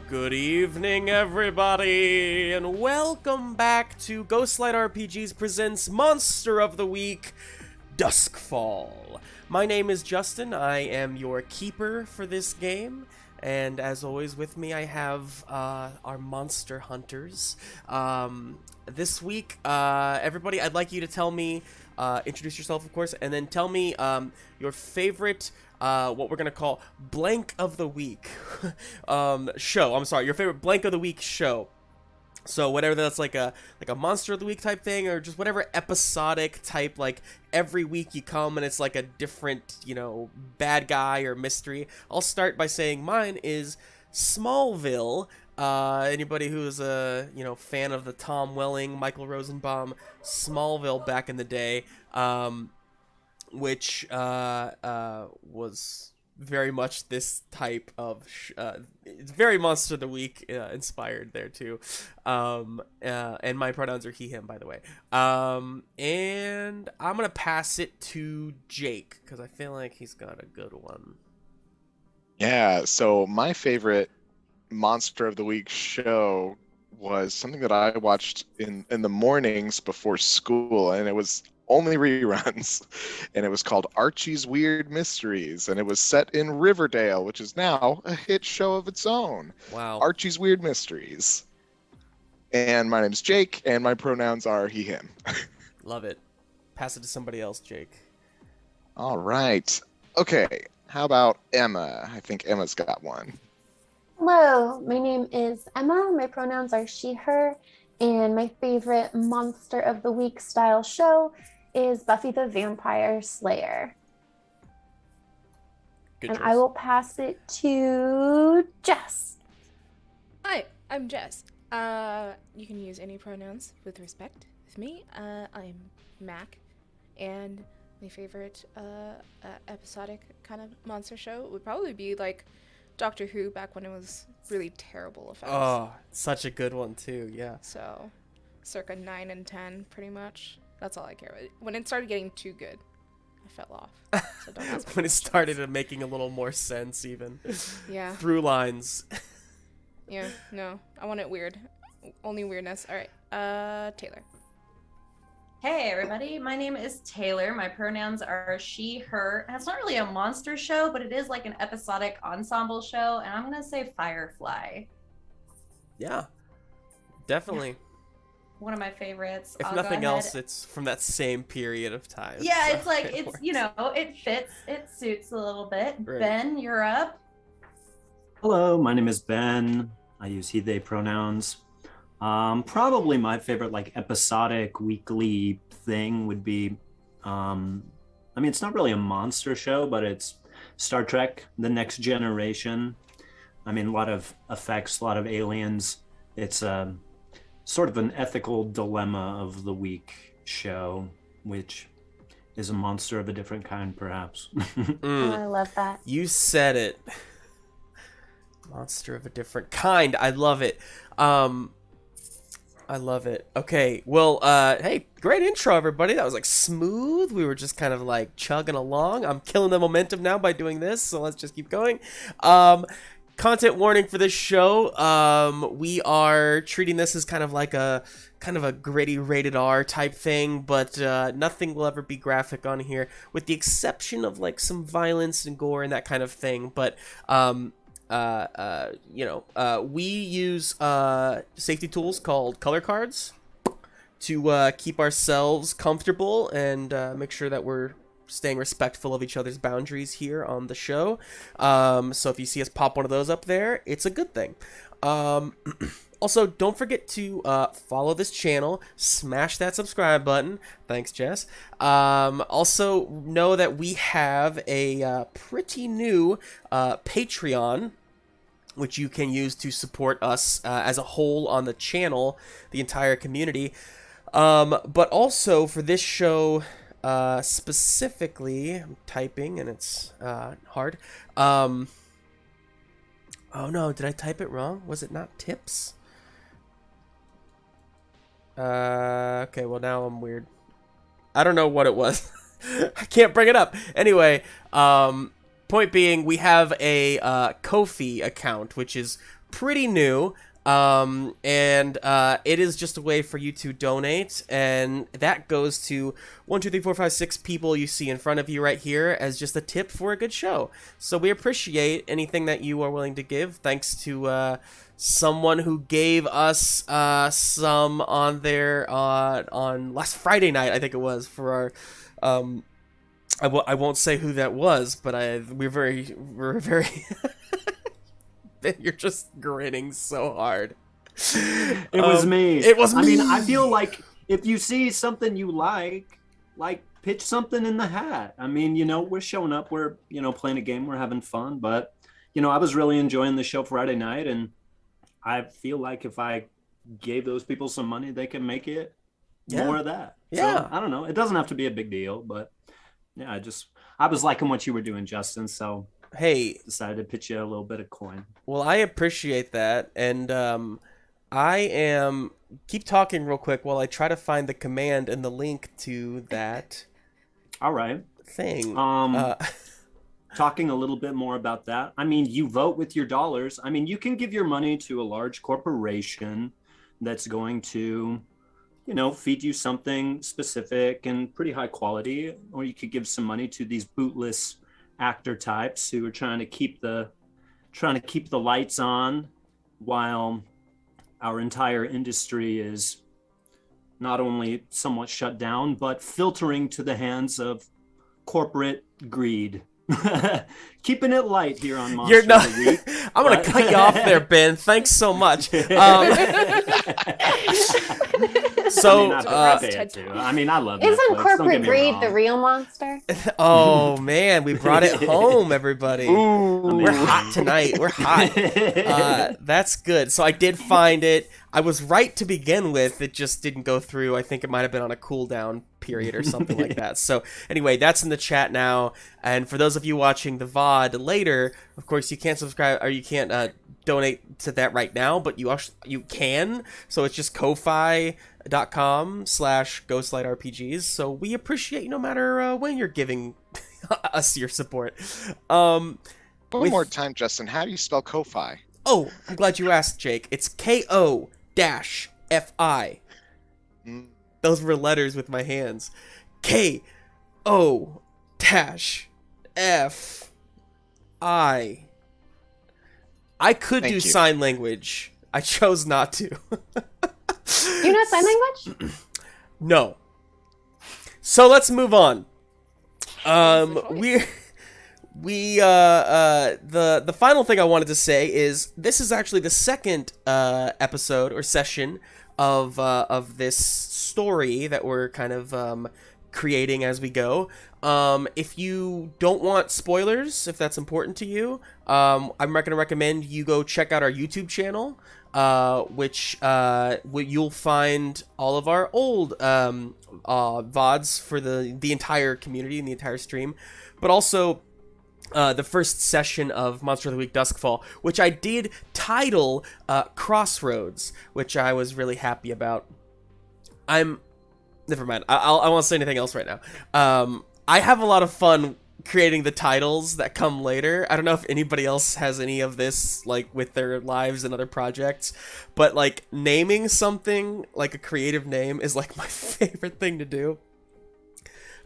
Good evening, everybody, and welcome back to Ghostlight RPGs presents Monster of the Week, Duskfall. My name is Justin. I am your keeper for this game, and as always with me I have our monster hunters. This week, everybody, I'd like you to tell me, introduce yourself, of course, and then tell me your favorite what we're gonna call blank of the week show. I'm sorry, your favorite blank of the week show. So whatever that's like a monster of the week type thing, or just whatever episodic type, like every week you come and it's like a different, bad guy or mystery. I'll start by saying mine is Smallville. Anybody who's a fan of the Tom Welling, Michael Rosenbaum Smallville back in the day, which was very much this type of it's very Monster of the Week inspired there too. And my pronouns are he him, by the way. And I'm gonna pass it to Jake because I feel like he's got a good one. Yeah, so my favorite Monster of the Week show was something that I watched in the mornings before school, and it was only reruns, and it was called Archie's Weird Mysteries, and it was set in Riverdale, which is now a hit show of its own. Wow. Archie's Weird Mysteries. And my name's Jake, and my pronouns are he him. Love it. Pass it to somebody else, Jake. All right. Okay, how about Emma? I think Emma's got one. Hello, my name is Emma. My pronouns are she, her, and my favorite Monster of the Week style show is Buffy the Vampire Slayer. Good and choice. I will pass it to Jess. Hi, I'm Jess. You can use any pronouns with respect. With me, I'm Mac, and my favorite episodic kind of monster show would probably be like Doctor Who back when it was really terrible effects. Oh, such a good one too. Yeah. So, circa 9 and 10, pretty much. That's all I care about. When it started getting too good, I fell off. So don't ask me When it questions. started making a little more sense, even. Yeah. Through lines. Yeah. No, I want it weird. Only weirdness. All right. Taylor. Hey everybody, my name is Taylor. My pronouns are she, her, and it's not really a monster show, but it is like an episodic ensemble show, and I'm gonna say Firefly. Yeah. Definitely. One of my favorites. If I'll go nothing ahead. else, it's from that same period of time. Yeah, so it's like, it it's, works. it fits, it suits a little bit. Right. Ben, you're up. Hello, my name is Ben. I use he, they pronouns. Probably my favorite like episodic weekly thing would be, I mean, it's not really a monster show, but it's Star Trek, The Next Generation. I mean, a lot of effects, a lot of aliens. It's sort of an ethical dilemma of the week show, which is a monster of a different kind, perhaps. Oh, I love that. You said it. Monster of a different kind. I love it. I love it. Okay, well, hey, great intro, everybody. That was like smooth. We were just kind of like chugging along. I'm killing the momentum now by doing this, so let's just keep going. Content warning for this show. We are treating this as kind of a gritty rated R type thing, but nothing will ever be graphic on here, with the exception of like some violence and gore and that kind of thing. But we use safety tools called color cards to keep ourselves comfortable and make sure that we're staying respectful of each other's boundaries here on the show. So if you see us pop one of those up there, it's a good thing. Also, don't forget to follow this channel, smash that subscribe button. Thanks, Jess. Also, know that we have a pretty new Patreon, which you can use to support us as a whole on the channel, the entire community. But also for this show specifically, I'm typing and it's hard. Oh no, did I type it wrong? Was it not tips? Okay, well now I'm weird. I don't know what it was. I can't bring it up. Anyway, point being, we have a Ko-fi account, which is pretty new, and it is just a way for you to donate, and that goes to 1, 2, 3, 4, 5, 6 people you see in front of you right here as just a tip for a good show. So we appreciate anything that you are willing to give. Thanks to someone who gave us some on there on last Friday night, I think it was, for our I won't say who that was, but we're very You're just grinning so hard. It was me. It was me. I mean, I feel like if you see something you like pitch something in the hat. I mean, we're showing up, we're, playing a game, we're having fun, but, I was really enjoying the show Friday night, and I feel like if I gave those people some money, they could make it more of that. Yeah. So, I don't know. It doesn't have to be a big deal, but yeah, I was liking what you were doing, Justin. So Hey, decided to pitch you a little bit of coin. well, I appreciate that, and I am keep talking real quick while I try to find the command and the link to that All right. thing. Um, Talking a little bit more about that. I mean, you vote with your dollars. I mean, you can give your money to a large corporation that's going to, feed you something specific and pretty high quality, or you could give some money to these bootless actor types who are trying to keep the lights on while our entire industry is not only somewhat shut down, but filtering to the hands of corporate greed. Keeping it light here on Monster You're not. of the Week. I'm gonna cut you off there, Ben. Thanks so much. So, I mean, I love Isn't Netflix, don't get corporate me greed wrong. the real monster? oh man, we brought it home, everybody. Ooh. We're hot tonight. We're hot. That's good. So I did find it. I was right to begin with. It just didn't go through. I think it might have been on a cooldown period or something like that. So anyway, that's in the chat now. And for those of you watching the VOD later, of course, you can't subscribe or you can't donate to that right now, but you can. So it's just ko-fi.com/ghostlightrpgs. So we appreciate you no matter when you're giving us your support. One more time, Justin. How do you spell Ko-fi? Oh, I'm glad you asked, Jake. It's Ko-Fi. Those were letters with my hands. Ko-F-I. I could Thank do you. sign language. I chose not to. You know sign language? No. So let's move on. The final thing I wanted to say is this is actually the second episode or session of this story that we're kind of creating as we go. If you don't want spoilers, if that's important to you, I'm going to recommend you go check out our YouTube channel, which you'll find all of our old VODs for the entire community and the entire stream, but also the first session of Monster of the Week Duskfall, which I did title Crossroads, which I was really happy about. Never mind. I won't say anything else right now. I have a lot of fun creating the titles that come later. I don't know if anybody else has any of this, like, with their lives and other projects, but, like, naming something, like, a creative name is, like, my favorite thing to do.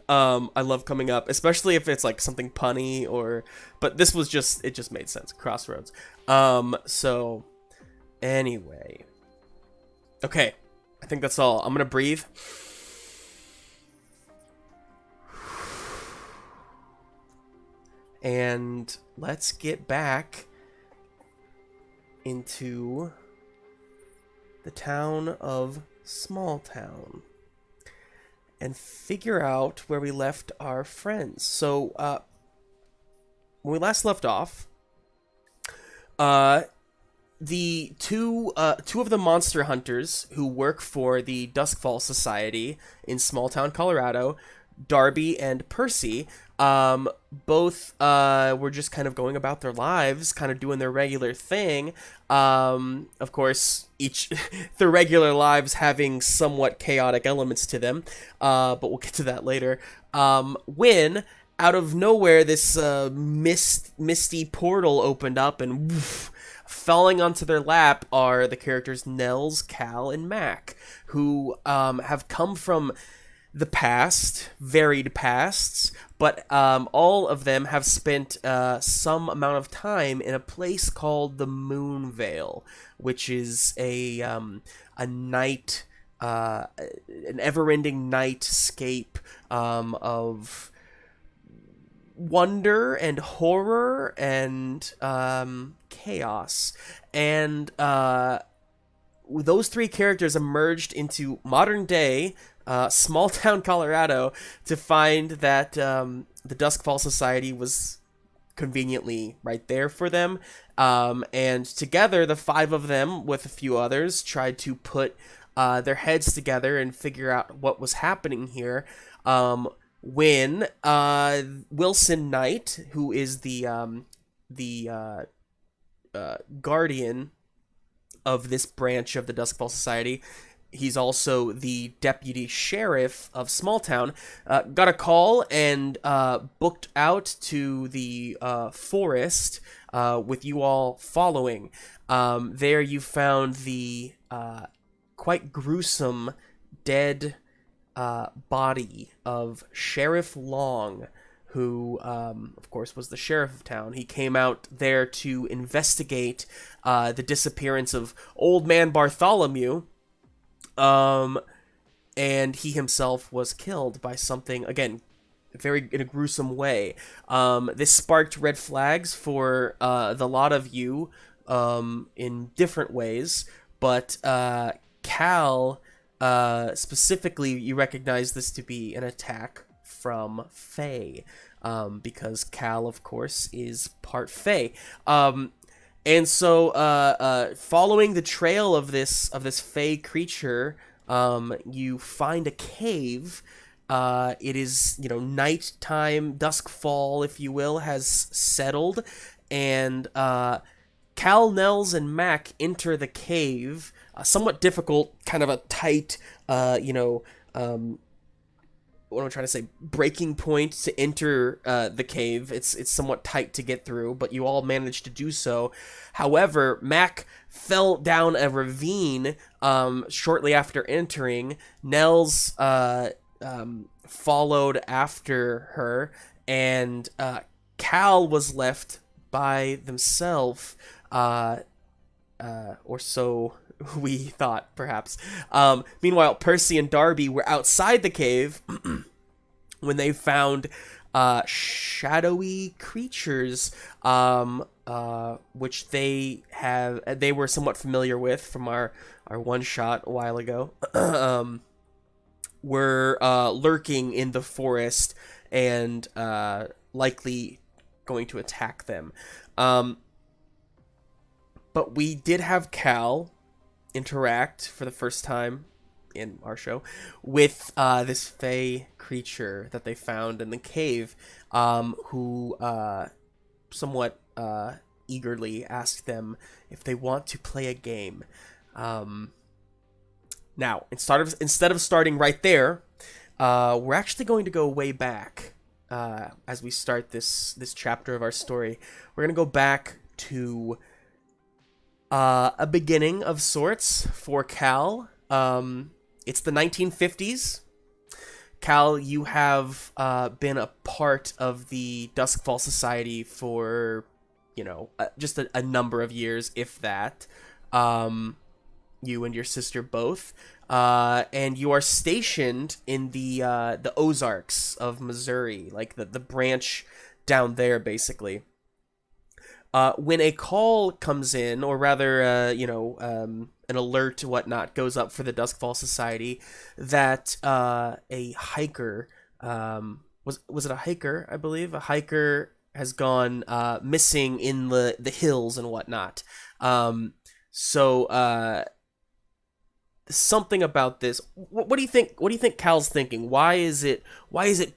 I love coming up, especially if it's, like, something punny but this was it just made sense. Crossroads. So, anyway. Okay. I think that's all. I'm gonna breathe. And let's get back into the town of Smalltown and figure out where we left our friends. So, when we last left off, the two of the monster hunters who work for the Duskfall Society in Smalltown, Colorado, Darby and Percy, both were just kind of going about their lives, kind of doing their regular thing. Of course, each their regular lives having somewhat chaotic elements to them, but we'll get to that later. When out of nowhere, this misty portal opened up, and woof, falling onto their lap are the characters Nels, Cal, and Mac, who have come from the past, varied pasts, but all of them have spent some amount of time in a place called the Moonvale, which is a night, an ever-ending nightscape of wonder and horror and chaos. And those three characters emerged into modern day Smalltown, Colorado, to find that the Duskfall Society was conveniently right there for them. And together, the five of them, with a few others, tried to put their heads together and figure out what was happening here. when Wilson Knight, who is the guardian of this branch of the Duskfall Society, he's also the deputy sheriff of Smalltown, got a call and booked out to the forest with you all following. There you found the quite gruesome dead body of Sheriff Long, who, of course, was the sheriff of town. He came out there to investigate the disappearance of Old Man Bartholomew, and he himself was killed by something, again, in a gruesome way. This sparked red flags for the lot of you in different ways, but Cal, specifically, you recognize this to be an attack from Fae, because Cal, of course, is part Fae. And so, following the trail of this Fae creature, you find a cave. It is, nighttime, duskfall, if you will, has settled, and Cal, Nels, and Mac enter the cave. Somewhat difficult, kind of a tight, what am I trying to say? Breaking point to enter the cave. It's somewhat tight to get through, but you all managed to do so. However, Mac fell down a ravine shortly after entering. Nels followed after her, and Cal was left by themselves, or so we thought, perhaps. Meanwhile, Percy and Darby were outside the cave when they found shadowy creatures, which they were somewhat familiar with from our one shot a while ago. Were lurking in the forest and likely going to attack them. But we did have Cal interact for the first time in our show with this Fae creature that they found in the cave, who somewhat eagerly asked them if they want to play a game. Now, instead of starting right there, we're actually going to go way back as we start this chapter of our story. We're going to go back to a beginning of sorts for Cal. It's the 1950s. Cal, you have been a part of the Duskfall Society for, just a number of years, if that. You and your sister both. And you are stationed in the Ozarks of Missouri, like the branch down there, basically. When a call comes in, or rather, an alert, whatnot, goes up for the Duskfall Society that a hiker, was it a hiker? I believe a hiker has gone missing in the hills and whatnot. So something about this. What do you think? What do you think Cal's thinking? Why is it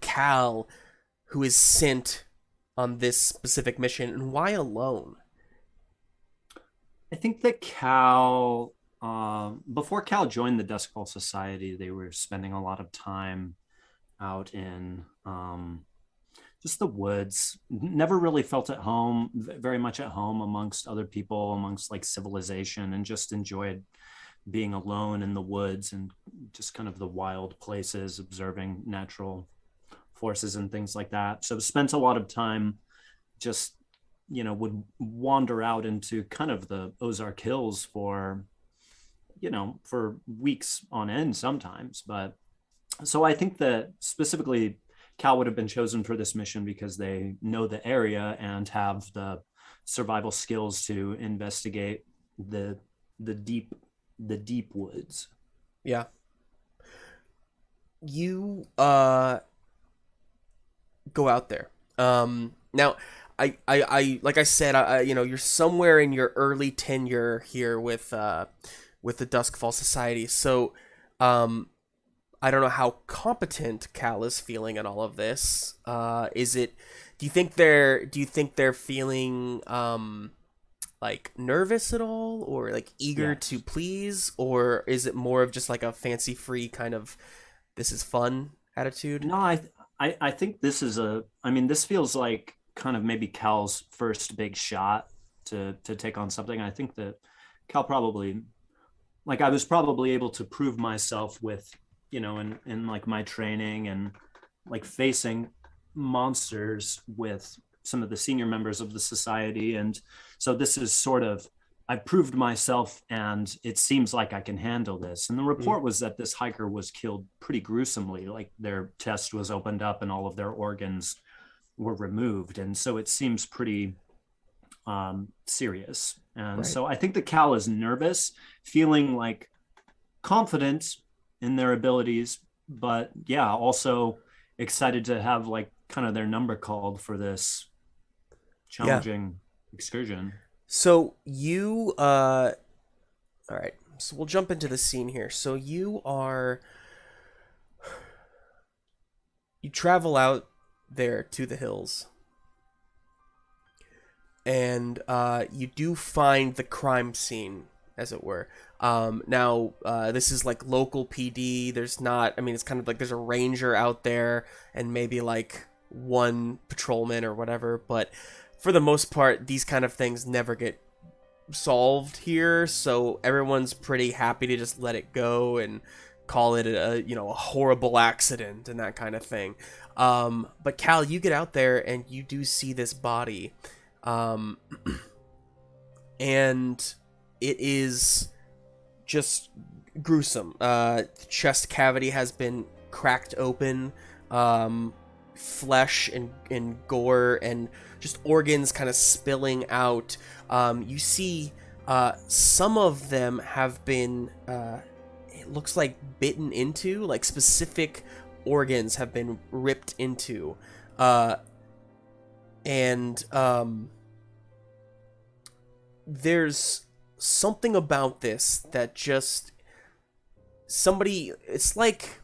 Cal who is sent on this specific mission, and why alone? I think that Cal, before Cal joined the Duskfall Society, they were spending a lot of time out in just the woods. Never really felt at home, very much at home amongst other people, amongst like civilization, and just enjoyed being alone in the woods and just kind of the wild places, observing natural forces and things like that. So spent a lot of time just, would wander out into kind of the Ozark Hills for weeks on end sometimes. But so I think that specifically Cal would have been chosen for this mission because they know the area and have the survival skills to investigate the deep woods. Yeah. You go out there. Now, I like I said, you're somewhere in your early tenure here with the Duskfall Society. So, I don't know how competent Cal is feeling in all of this. Do you think they're feeling like nervous at all, or like eager to Yes. please, or is it more of just like a fancy free kind of this is fun attitude? No, I think this is I mean, this feels like kind of maybe Cal's first big shot to take on something. I think that Cal probably, like, I was probably able to prove myself with, in like my training and like facing monsters with some of the senior members of the society. And so this is sort of, I proved myself and it seems like I can handle this. And the report was that this hiker was killed pretty gruesomely, like their chest was opened up and all of their organs were removed. And so it seems pretty serious. And Right. so I think that Cal is nervous, feeling like confident in their abilities, but yeah, also excited to have like kind of their number called for this challenging excursion. So you all right. So we'll jump into the scene here. So you travel out there to the hills. And you do find the crime scene, as it were. Now, this is like local PD. There's not, I mean, it's kind of like there's a ranger out there and maybe like one patrolman or whatever. But for the most part, these kind of things never get solved here. So everyone's pretty happy to just let it go and call it a horrible accident and that kind of thing. But Cal, you get out there and you do see this body. And it is just gruesome. Chest cavity has been cracked open, flesh and gore and just organs kind of spilling out. You see some of them have been, it looks like bitten into, like specific organs have been ripped into. And there's something about this that just it's like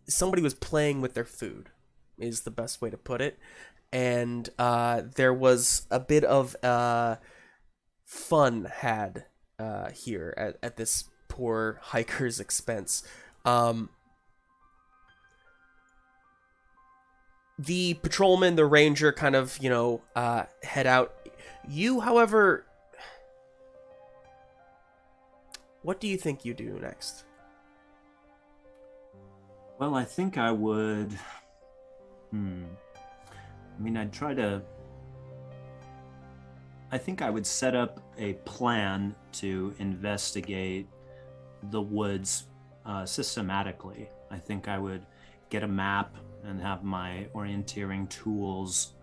somebody was playing with their food is the best way to put it. And there was a bit of fun had here at this poor hiker's expense. The patrolman, the ranger kind of, head out. You, however, what do you think you do next? Well, I think I would, I mean, I think I would set up a plan to investigate the woods systematically. I think I would get a map and have my orienteering tools,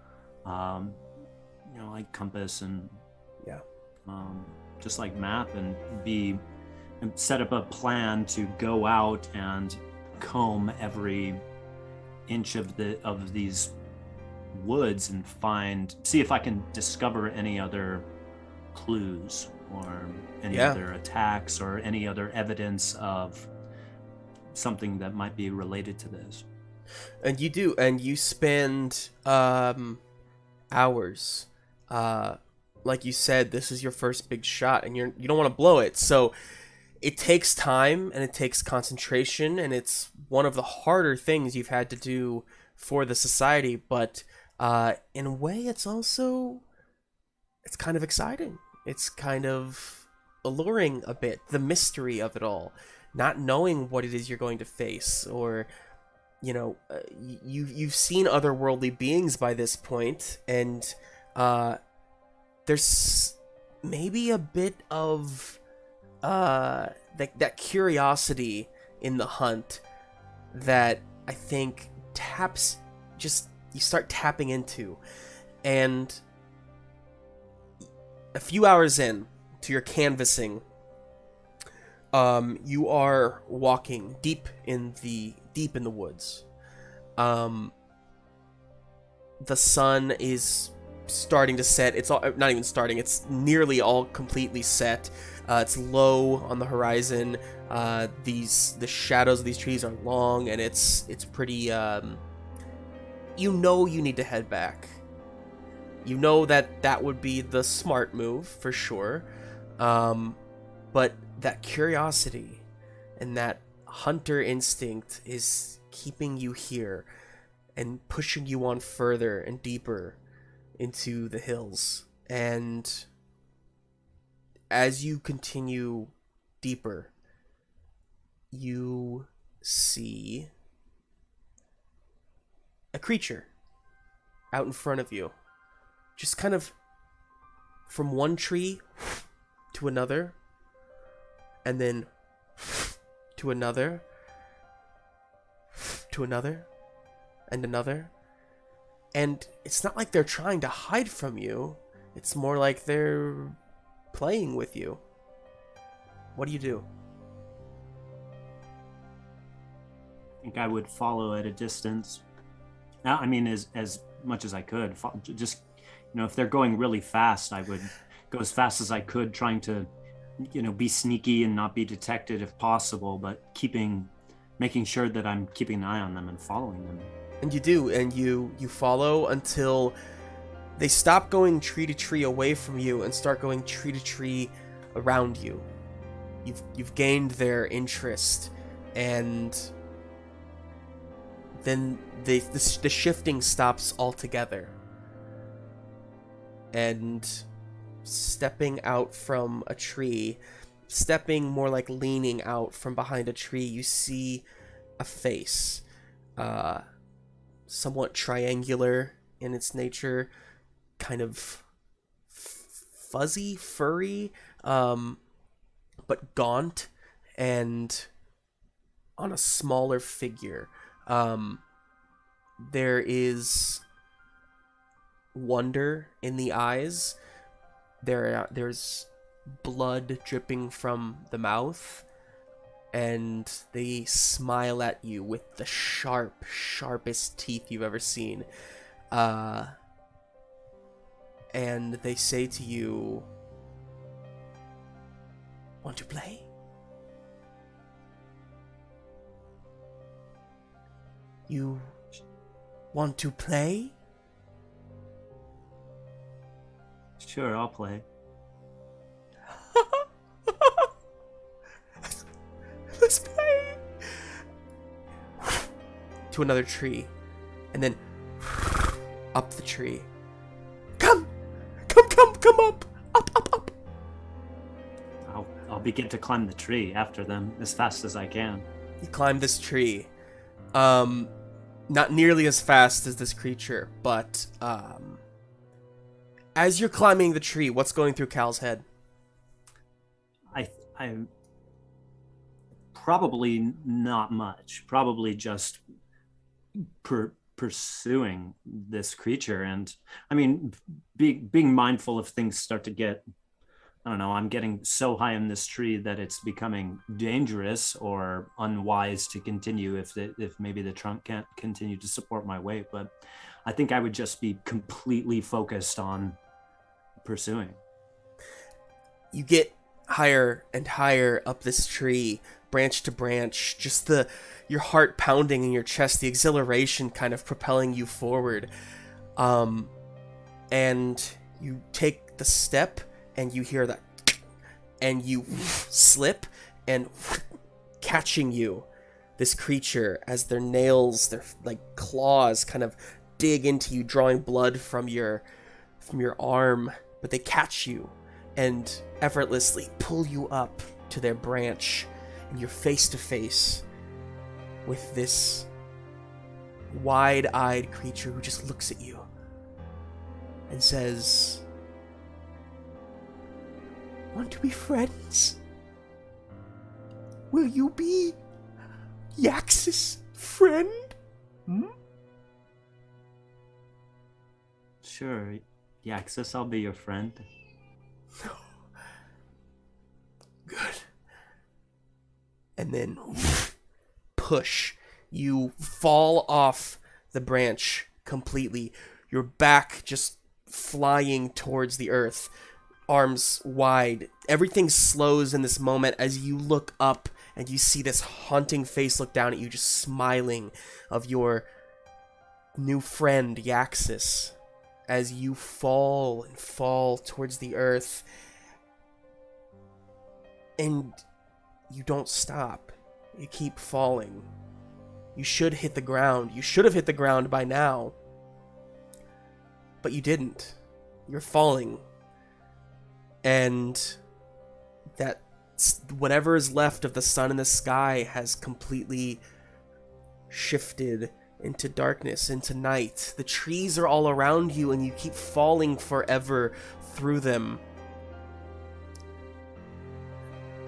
like compass and just like map and set up a plan to go out and comb every inch of these woods and see if I can discover any other clues or any other attacks or any other evidence of something that might be related to this. And you do, and you spend hours. Like you said, this is your first big shot, and you don't want to blow it. So it takes time and it takes concentration, and it's one of the harder things you've had to do for the society. But in a way, it's kind of exciting. It's kind of alluring a bit. The mystery of it all, not knowing what it is you're going to face, or you've seen otherworldly beings by this point, and there's maybe a bit of that curiosity in the hunt that I think you start tapping into. And a few hours in to your canvassing, you are walking deep in the woods. The sun is starting to set. It's all, not even starting, it's nearly all completely set. It's low on the horizon. The shadows of these trees are long, and it's pretty, you know you need to head back. You know that would be the smart move, for sure. But that curiosity and that hunter instinct is keeping you here and pushing you on further and deeper into the hills. And as you continue deeper, you see a creature out in front of you, just kind of from one tree to another, and then to another, to another, and another. And it's not like they're trying to hide from you. It's more like they're playing with you. What do you do? I think I would follow at a distance. I mean, as much as I could. Just, if they're going really fast, I would go as fast as I could, trying to, be sneaky and not be detected if possible, but making sure that I'm keeping an eye on them and following them. And you do, and you follow until they stop going tree to tree away from you and start going tree to tree around you. You've gained their interest, and then the shifting stops altogether. And stepping out from a tree, stepping more like leaning out from behind a tree, you see a face. Somewhat triangular in its nature, kind of fuzzy, furry, but gaunt, and on a smaller figure. There is wonder in the eyes. There's blood dripping from the mouth, and they smile at you with the sharpest teeth you've ever seen. And they say to you, "Want to play?" You want to play? Sure, I'll play. Let's play. To another tree, and then up the tree. Come up. I'll begin to climb the tree after them as fast as I can. You climb this tree. Not nearly as fast as this creature, but as you're climbing the tree, what's going through Cal's head? I probably not much. Probably just pursuing this creature, and I mean, being mindful if things start to get, I don't know, I'm getting so high in this tree that it's becoming dangerous or unwise to continue if maybe the trunk can't continue to support my weight. But I think I would just be completely focused on pursuing. You get higher and higher up this tree, branch to branch, just your heart pounding in your chest, the exhilaration kind of propelling you forward. And you take the step, and you hear that, and you slip, and catching you, this creature, as their nails, their like claws kind of dig into you, drawing blood from your arm, but they catch you and effortlessly pull you up to their branch, and you're face to face with this wide-eyed creature who just looks at you and says, "Want to be friends? Will you be Yax's friend?" Sure, Yaxis, I'll be your friend. Good. And then push. You fall off the branch completely. Your back just flying towards the earth, arms wide. Everything slows in this moment as you look up and you see this haunting face look down at you, just smiling, of your new friend, Yaxis, as you fall and fall towards the earth. And you don't stop. You keep falling. You should hit the ground. You should have hit the ground by now. But you didn't. You're falling. And that whatever is left of the sun in the sky has completely shifted into darkness, into night. The trees are all around you and you keep falling forever through them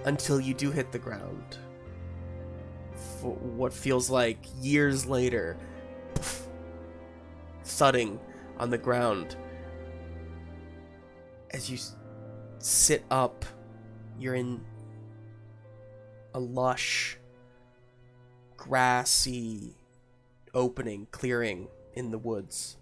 until you do hit the ground. For what feels like years later, thudding on the ground. As you sit up, you're in a lush, grassy opening, clearing in the woods.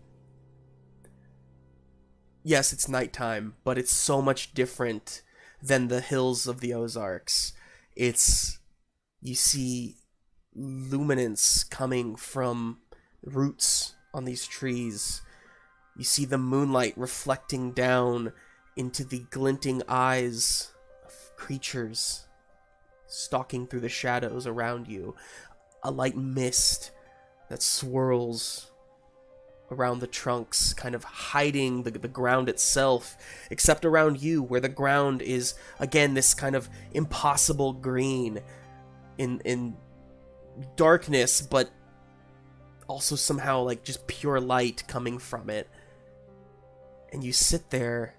Yes, it's nighttime, but it's so much different than the hills of the Ozarks. You see luminance coming from roots on these trees. You see the moonlight reflecting down into the glinting eyes of creatures stalking through the shadows around you. A light mist that swirls around the trunks, kind of hiding the ground itself, except around you, where the ground is, again, this kind of impossible green in darkness, but also somehow like just pure light coming from it. And you sit there,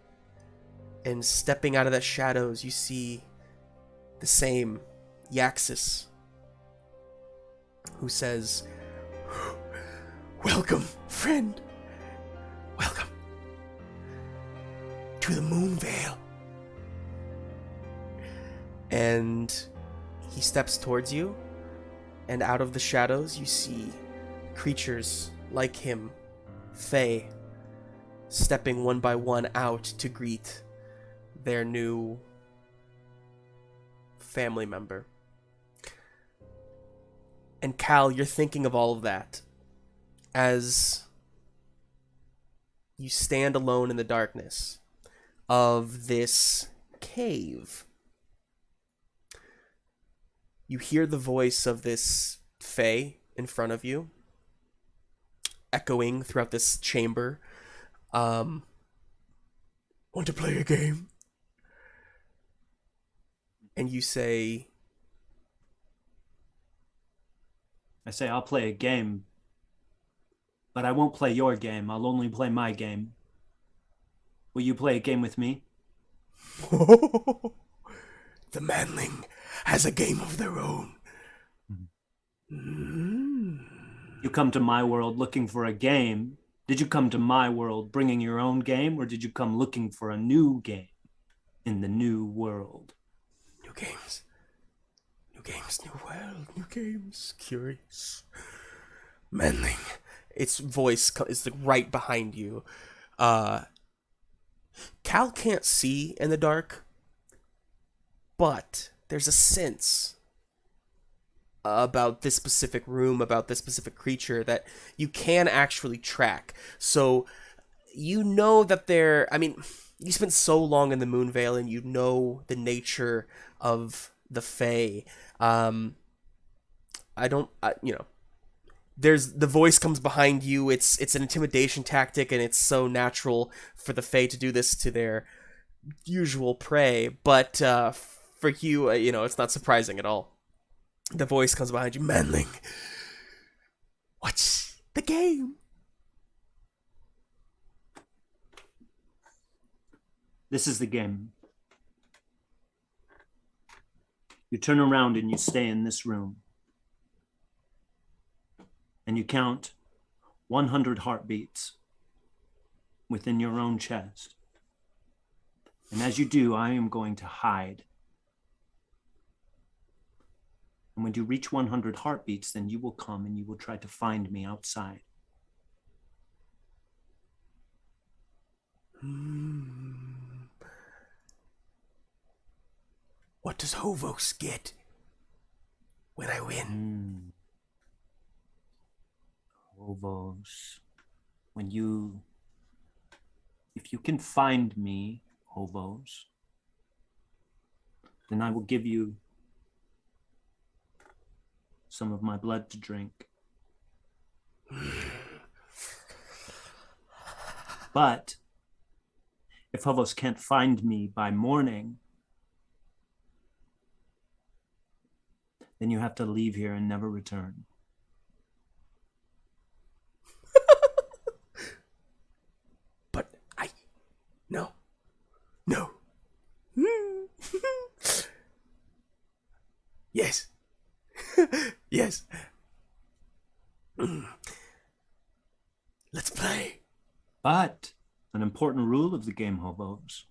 and stepping out of the shadows, you see the same Yaxis, who says, "Welcome, friend. Welcome to the Moonvale." And he steps towards you, and out of the shadows you see creatures like him, Fae, stepping one by one out to greet their new family member. And Cal, you're thinking of all of that as you stand alone in the darkness of this cave. You hear the voice of this Fae in front of you, echoing throughout this chamber. Want to play a game? And you say... I say, I'll play a game, but I won't play your game. I'll only play my game. Will you play a game with me? The manling has a game of their own. You come to my world looking for a game. Did you come to my world bringing your own game, or did you come looking for a new game in the new world? New games. New games, new world, new games. Curious. Manling. Its voice is like right behind you. Cal can't see in the dark, but there's a sense about this specific room, about this specific creature that you can actually track. So you know that you spent so long in the Moonvale and you know the nature of the Fae. There's the voice comes behind you. It's an intimidation tactic, and it's so natural for the Fae to do this to their usual prey. But for you, it's not surprising at all. The voice comes behind you, manling. What's the game? This is the game. You turn around and you stay in this room. And you count 100 heartbeats within your own chest. And as you do, I am going to hide. And when you reach 100 heartbeats, then you will come and you will try to find me outside. What does Hovos get when I win? Hovos. If you can find me, Hovos, then I will give you some of my blood to drink. But if Hovos can't find me by morning, then you have to leave here and never return. But no. Yes. Yes. Let's play. But an important rule of the game, Hobos,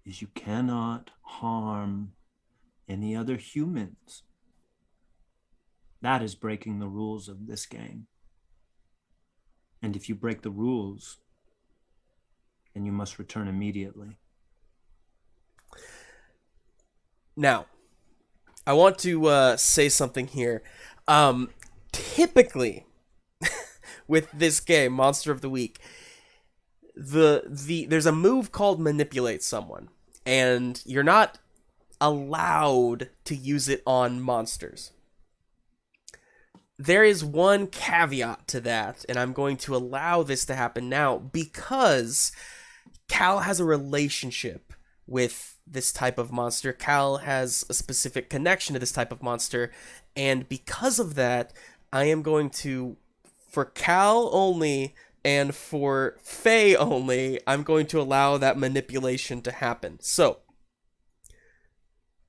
is you cannot harm any other humans. That is breaking the rules of this game. And if you break the rules, then you must return immediately. Now, I want to say something here. Typically, with this game, Monster of the Week, there's a move called Manipulate Someone, and you're not allowed to use it on monsters. There is one caveat to that, and I'm going to allow this to happen now because Cal has a relationship with this type of monster. Cal has a specific connection to this type of monster, and because of that, I am going to, for Cal only and for Faye only, I'm going to allow that manipulation to happen. So,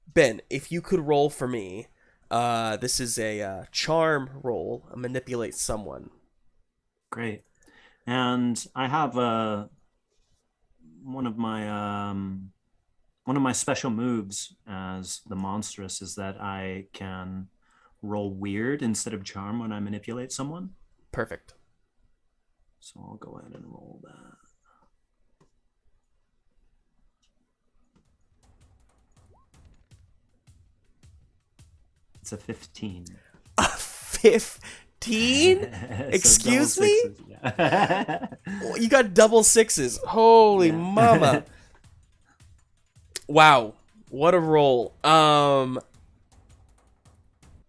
Ben, if you could roll for me, this is a charm roll, a manipulate someone. Great. And I have one of my special moves as the monstrous is that I can roll weird instead of charm when I manipulate someone. Perfect. So I'll go ahead and roll that. It's a 15. A 15? Excuse me? Yeah. You got double sixes. Holy mama. Wow. What a roll.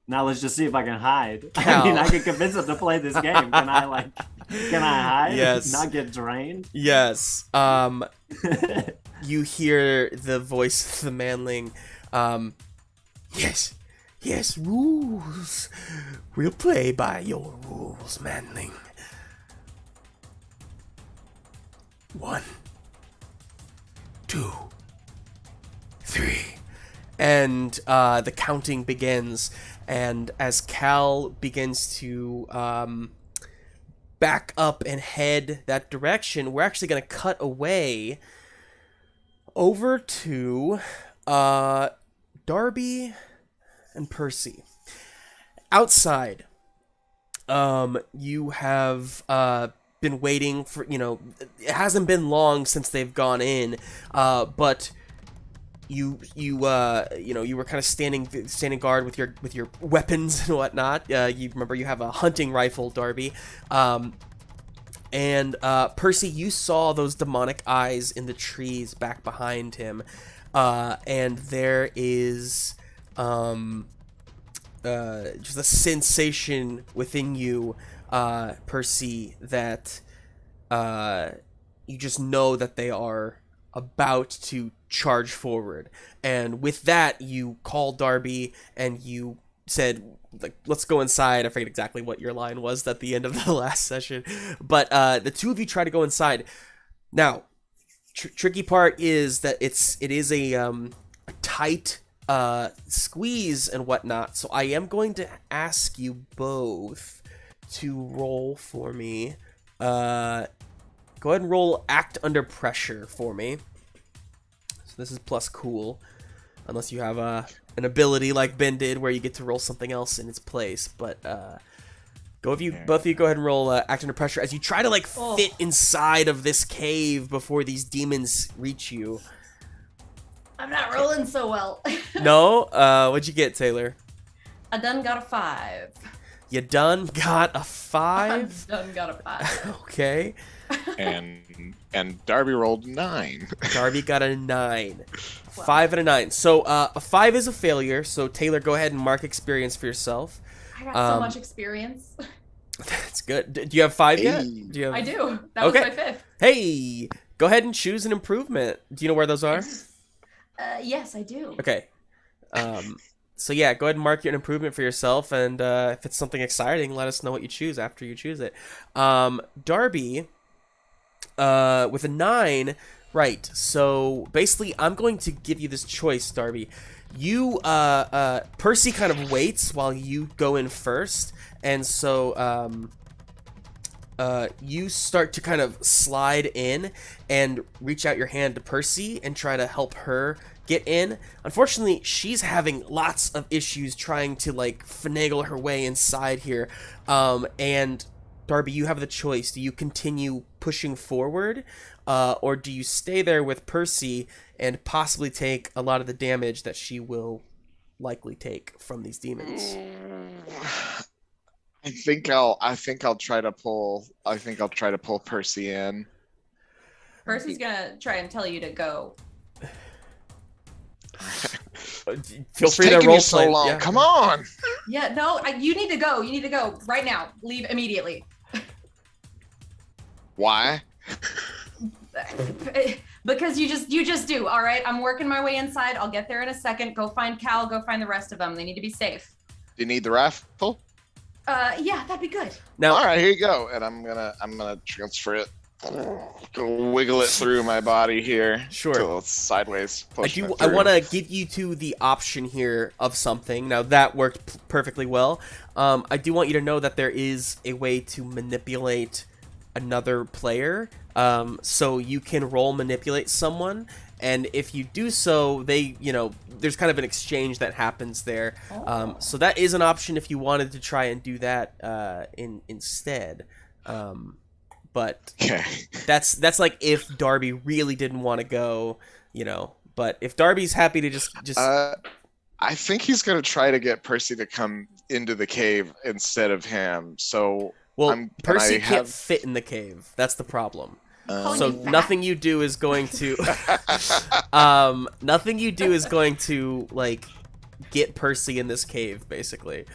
Now let's just see if I can hide. Cal. I mean, I can convince them to play this game. Can I hide? Yes. Not get drained? Yes. You hear the voice of the manling. Yes, rules. We'll play by your rules, manling. 1, 2, 3. And the counting begins. And as Cal begins to back up and head that direction, we're actually going to cut away over to Darby and Percy. Outside, you have been waiting for, it hasn't been long since they've gone in, but you were kind of standing guard with your weapons and whatnot. You remember you have a hunting rifle, Darby, and Percy, you saw those demonic eyes in the trees back behind him, and there is just a sensation within you, Percy, that you just know that they are about to charge forward. And with that, you called Darby and you said, let's go inside. I forget exactly what your line was at the end of the last session, but the two of you try to go inside. Now, tricky part is that it is a tight squeeze and whatnot, so I am going to ask you both to roll for me. Go ahead and roll Act Under Pressure for me. So this is plus cool, unless you have an ability like Ben did where you get to roll something else in its place. But go Both of you go ahead and roll act under pressure as you try to like fit inside of this cave before these demons reach you. I'm not rolling so well. No? What'd you get, Taylor? I done got a 5. You done got a 5? I done got a 5. Okay. And Darby rolled 9. Darby got a 9. 5 and a 9. So a 5 is a failure. So Taylor, go ahead and mark experience for yourself. I got so much experience. That's good. Do you have 5 yet? Do you have... I do. That was my 5th. Hey, go ahead and choose an improvement. Do you know where those are? Yes, I do. Okay. So yeah, go ahead and mark your improvement for yourself, and if it's something exciting, let us know what you choose after you choose it. Darby, with a 9, right? So basically, I'm going to give you this choice, Darby. You, Percy kind of waits while you go in first, and so you start to kind of slide in and reach out your hand to Percy and try to help her get in. Unfortunately, she's having lots of issues trying to like finagle her way inside here. And Darby, you have the choice. Do you continue pushing forward, or do you stay there with Percy and possibly take a lot of the damage that she will likely take from these demons? I think I'll try to pull Percy in. Percy's gonna try and tell you to go. Feel free to roll play. Long. Yeah. Come on. Yeah, no, you need to go. You need to go right now. Leave immediately. Why? Because you just do. All right, I'm working my way inside. I'll get there in a second. Go find Cal. Go find the rest of them. They need to be safe. Do you need the rifle? Yeah, that'd be good. Now, all right, here you go. And I'm gonna transfer it. Go wiggle it through my body here. Sure. Till it's sideways. I want to give you to the option here of something. Now that worked perfectly well. I do want you to know that there is a way to manipulate another player. So you can roll manipulate someone, and if you do so, there's kind of an exchange that happens there. So that is an option if you wanted to try and do that instead. But okay. That's like if Darby really didn't want to go, But if Darby's happy to just I think he's gonna try to get Percy to come into the cave instead of him. So Percy can't fit in the cave. That's the problem. So nothing you do is going to like get Percy in this cave, basically.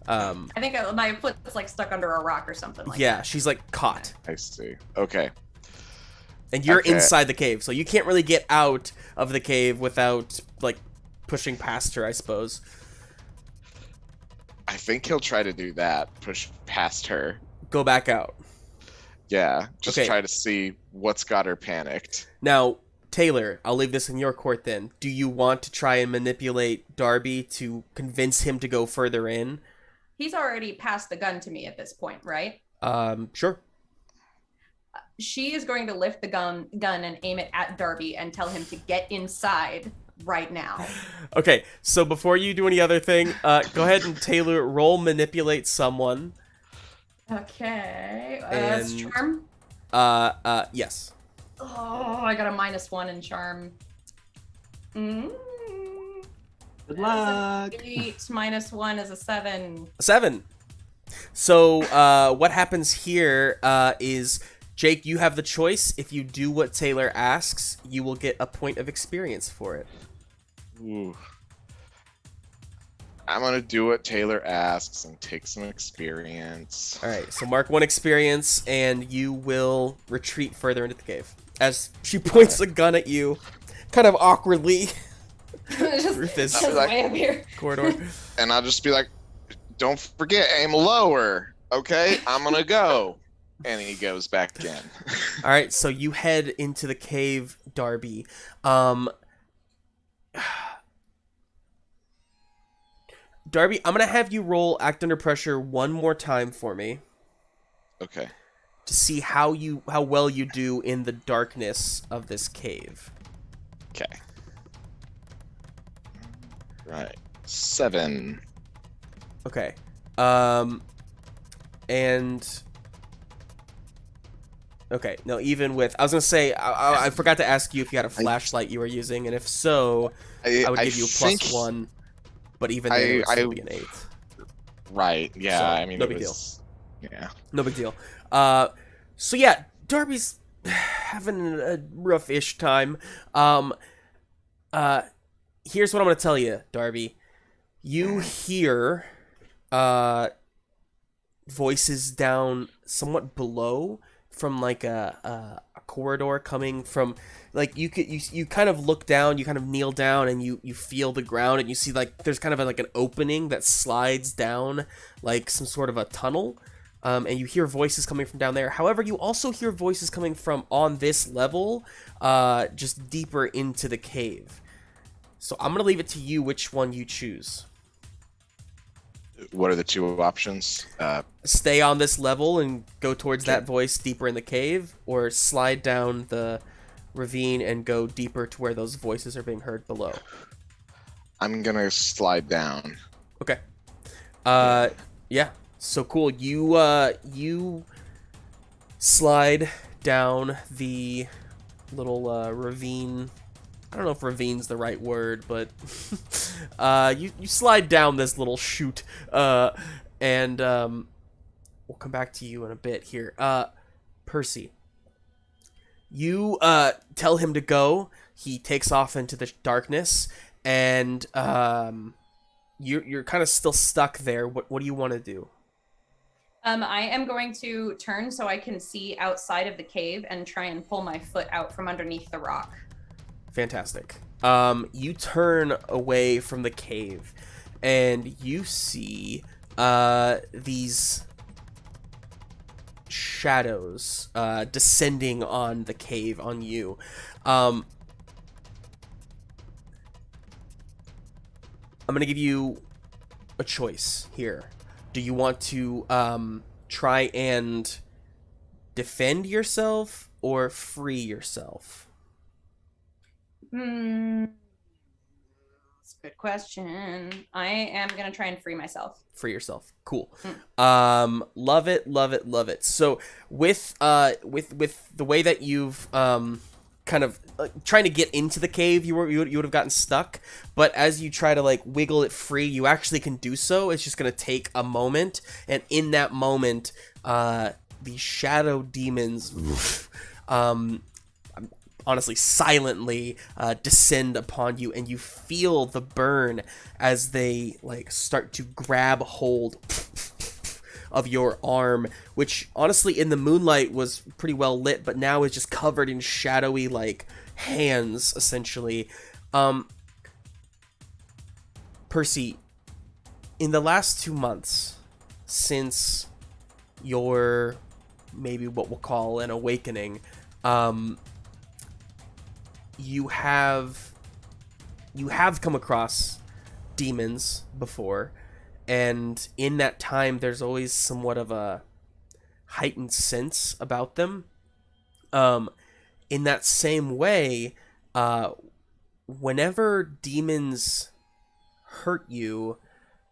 I think my foot's like stuck under a rock or something like that. Yeah, she's like caught. I see. Okay. And you're inside the cave, so you can't really get out of the cave without like pushing past her, I suppose. I think he'll try to do that. Push past her. Go back out. Yeah, just try to see what's got her panicked. Now, Taylor, I'll leave this in your court then. Do you want to try and manipulate Darby to convince him to go further in? He's already passed the gun to me at this point, right? Sure. She is going to lift the gun and aim it at Darby and tell him to get inside right now. Okay, so before you do any other thing, go ahead and Taylor roll manipulate someone. Okay, that's charm? Yes. Oh, I got a -1 in charm. Good luck. 8 -1 is a 7. 7. So, what happens here is, Jake, you have the choice. If you do what Taylor asks, you will get a point of experience for it. Ooh. I'm gonna do what Taylor asks and take some experience. All right, so mark 1 experience, and you will retreat further into the cave as she points a gun at you, kind of awkwardly. Through this way up here. Corridor. And I'll just be like, "Don't forget, aim lower, okay? I'm gonna go." And he goes back in. All right, so you head into the cave, Darby. Darby, I'm gonna have you roll Act Under Pressure one more time for me. Okay. To see how well you do in the darkness of this cave. Okay. Right. 7. Okay. and okay, no, even with, I was gonna say, I forgot to ask you if you had a flashlight you were using, and if so, I would give you a +1, but even then it would still be an 8. Right, yeah, So, I mean, no it big was, yeah. No big deal. So yeah, Darby's having a rough-ish time. Here's what I'm gonna tell you, Darby. You hear voices down somewhat below from like a corridor coming from, like, you kind of look down, you kind of kneel down, and you feel the ground, and you see like there's kind of like an opening that slides down like some sort of a tunnel. And you hear voices coming from down there. However, you also hear voices coming from on this level, just deeper into the cave. So I'm going to leave it to you which one you choose. What are the 2 options? Stay on this level and go towards that voice deeper in the cave, or slide down the ravine and go deeper to where those voices are being heard below. I'm gonna slide down. Okay. Yeah. So cool. You slide down the little ravine. I don't know if ravine's the right word, but you slide down this little chute, and we'll come back to you in a bit here. Percy, you tell him to go. He takes off into the darkness, and you're kind of still stuck there. What do you want to do? I am going to turn so I can see outside of the cave and try and pull my foot out from underneath the rock. Fantastic. You turn away from the cave, and you see these shadows descending on the cave on you. I'm gonna give you a choice here. Do you want to try and defend yourself or free yourself? That's a good question. I am gonna try and free myself. Free yourself. Cool. Love it, love it, love it. So with the way that you've kind of trying to get into the cave, you would have gotten stuck, but as you try to like wiggle it free, you actually can do so. It's just gonna take a moment, and in that moment, the shadow demons honestly silently descend upon you, and you feel the burn as they like start to grab hold of your arm, which honestly in the moonlight was pretty well lit, but now is just covered in shadowy like hands essentially. Percy, in the last 2 months since your maybe what we'll call an awakening, you have come across demons before, and in that time there's always somewhat of a heightened sense about them. In that same way, whenever demons hurt you,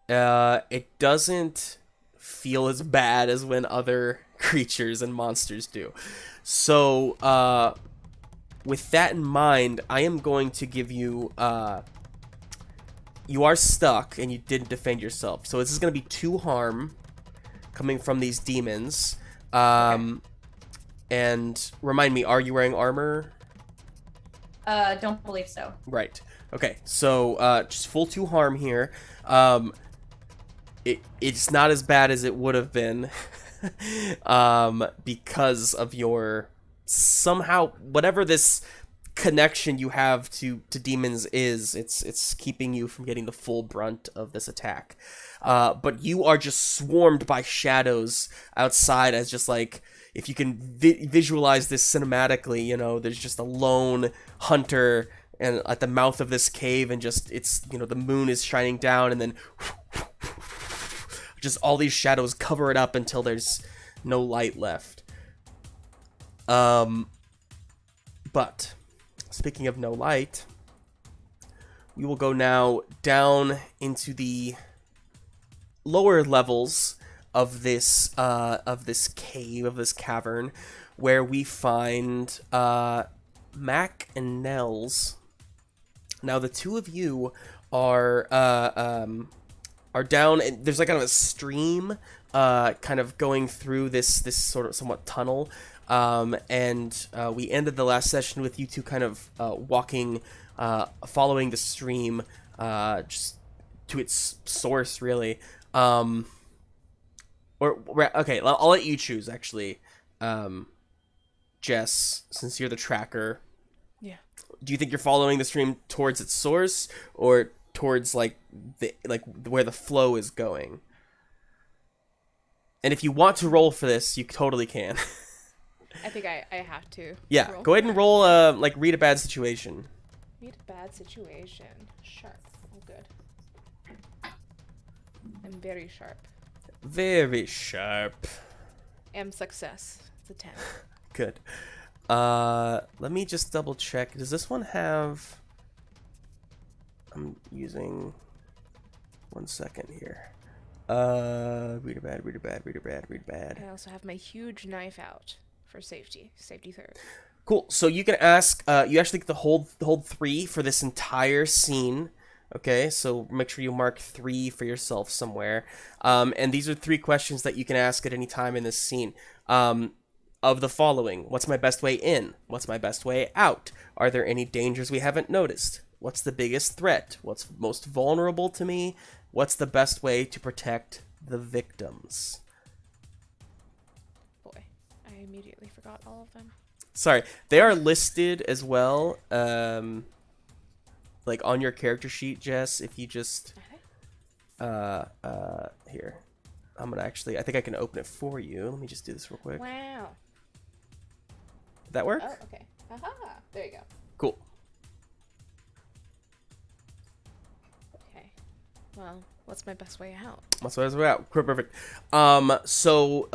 it doesn't feel as bad as when other creatures and monsters do. So with that in mind, I am going to give you you are stuck and you didn't defend yourself, so this is going to be 2 harm coming from these demons. And remind me, are you wearing armor? Don't believe so. Right. Okay, so just full 2 harm here. It's not as bad as it would have been because of your somehow whatever this connection you have to demons is. It's keeping you from getting the full brunt of this attack. But you are just swarmed by shadows outside, as just like, if you can visualize this cinematically, you know, there's just a lone hunter and at the mouth of this cave, and just it's, you know, the moon is shining down, and then just all these shadows cover it up until there's no light left. But speaking of no light, we will go now down into the lower levels of this cave, of this cavern, where we find Mac and Nels. Now the two of you are down, and there's like kind of a stream kind of going through this sort of somewhat tunnel, and we ended the last session with you two kind of walking, following the stream just to its source, really. Okay, I'll let you choose, actually. Jess, since you're the tracker. Yeah. Do you think you're following the stream towards its source, or towards like where the flow is going? And if you want to roll for this, you totally can. I think I have to. Yeah, roll go ahead for and it. roll like read a bad situation. Read a bad situation. Sharp. Oh, good. I'm very sharp. Very sharp. Am success. It's a 10. Good. Let me just double check. Does this one have... I'm using... 1 second here. Read a bad, read a bad, read a bad, read a bad. I also have my huge knife out for safety. Safety third. Cool. So you can ask, you actually get to hold 3 for this entire scene. Okay, so make sure you mark 3 for yourself somewhere. And these are 3 questions that you can ask at any time in this scene. Of the following: what's my best way in? What's my best way out? Are there any dangers we haven't noticed? What's the biggest threat? What's most vulnerable to me? What's the best way to protect the victims? Boy, I immediately forgot all of them. Sorry, they are listed as well, like on your character sheet, Jess. If you just, here, I'm gonna actually, I think I can open it for you. Let me just do this real quick. Wow. Did that work? Oh, okay. Aha. There you go. Cool. Okay. Well, what's my best way out? That's what I was about. Perfect. So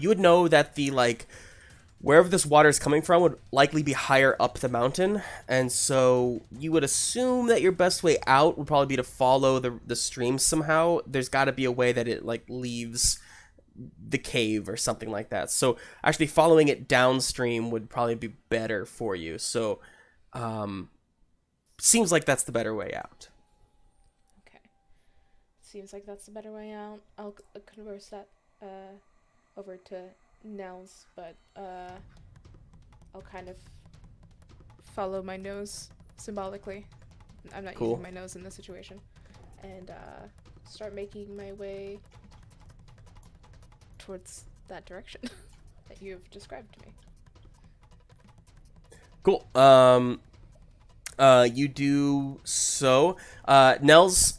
you would know that the wherever this water is coming from would likely be higher up the mountain, and so you would assume that your best way out would probably be to follow the stream somehow. There's got to be a way that it leaves the cave or something like that. So actually following it downstream would probably be better for you. So seems like that's the better way out. Okay. Seems like that's the better way out. I'll converse that over to Nels, but I'll kind of follow my nose symbolically. I'm not Cool. using my nose in this situation. And start making my way towards that direction that you've described to me. Cool. You do so. Nels,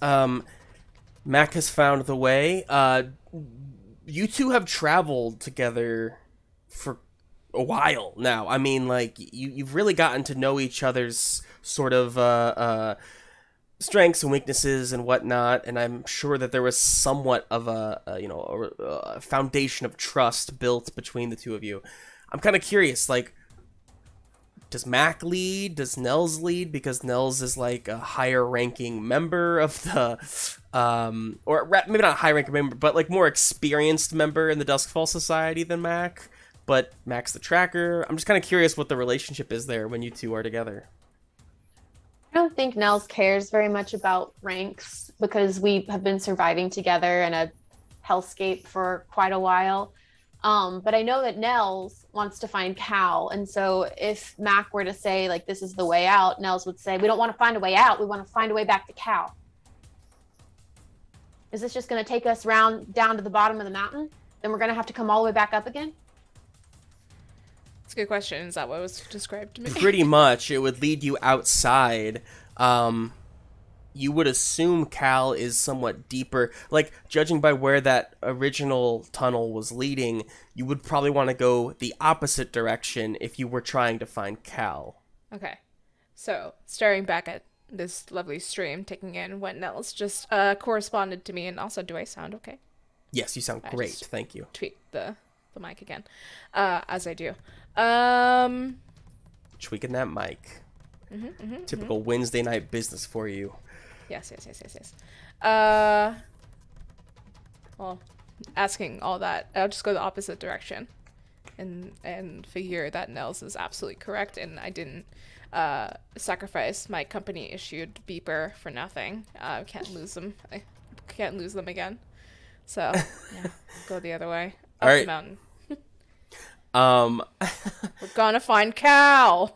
Mac has found the way. You two have traveled together for a while now. I mean, you've really gotten to know each other's sort of strengths and weaknesses and whatnot, and I'm sure that there was somewhat of a foundation of trust built between the two of you. I'm kind of curious, does Mac lead? Does Nels lead? Because Nels is a higher ranking member of the, maybe not a high ranking member, but more experienced member in the Duskfall Society than Mac. But Mac's the tracker. I'm just kind of curious what the relationship is there when you two are together. I don't think Nels cares very much about ranks because we have been surviving together in a hellscape for quite a while. But I know that Nels wants to find Cal. And so if Mac were to say, this is the way out, Nels would say, we don't want to find a way out. We want to find a way back to Cal. Is this just going to take us down to the bottom of the mountain? Then we're going to have to come all the way back up again? It's a good question. Is that what was described to me? Pretty much. It would lead you outside. You would assume Cal is somewhat deeper. Judging by where that original tunnel was leading, you would probably want to go the opposite direction if you were trying to find Cal. Okay. So, staring back at this lovely stream, taking in what Nels just corresponded to me, and also, do I sound okay? Yes, you sound I great. just Thank you. Tweak the mic again, as I do. Tweaking that mic. Typical Wednesday night business for you. Yes. Well, asking all that, I'll just go the opposite direction, and figure that Nels is absolutely correct, and I didn't sacrifice my company issued beeper for nothing. Can't lose them. I can't lose them again. So yeah, go the other way up the mountain. We're gonna find Cal.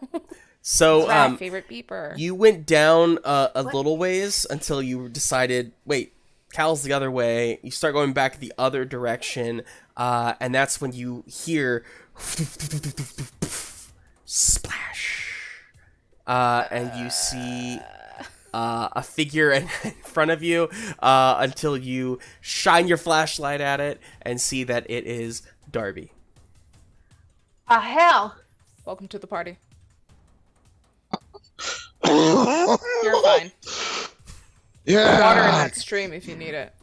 So my favorite beeper. You went down a little ways until you decided, wait, Cal's the other way. You start going back the other direction, and that's when you hear splash, and you see a figure in front of you until you shine your flashlight at it and see that it is Darby. Hell. Welcome to the party. You're fine. Yeah. Water in that stream if you need it.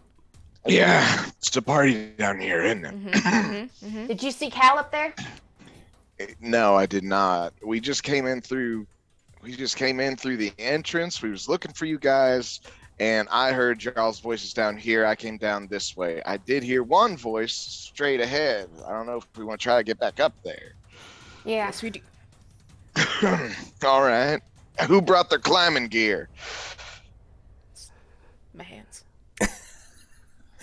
Yeah, it's a party down here, isn't it? Did you see Cal up there? No, I did not. We just came in through the entrance. We was looking for you guys, and I heard y'all's voices down here. I came down this way. I did hear one voice straight ahead. I don't know if we want to try to get back up there. Yeah. Yes, we do. All right. Who brought their climbing gear? My hands.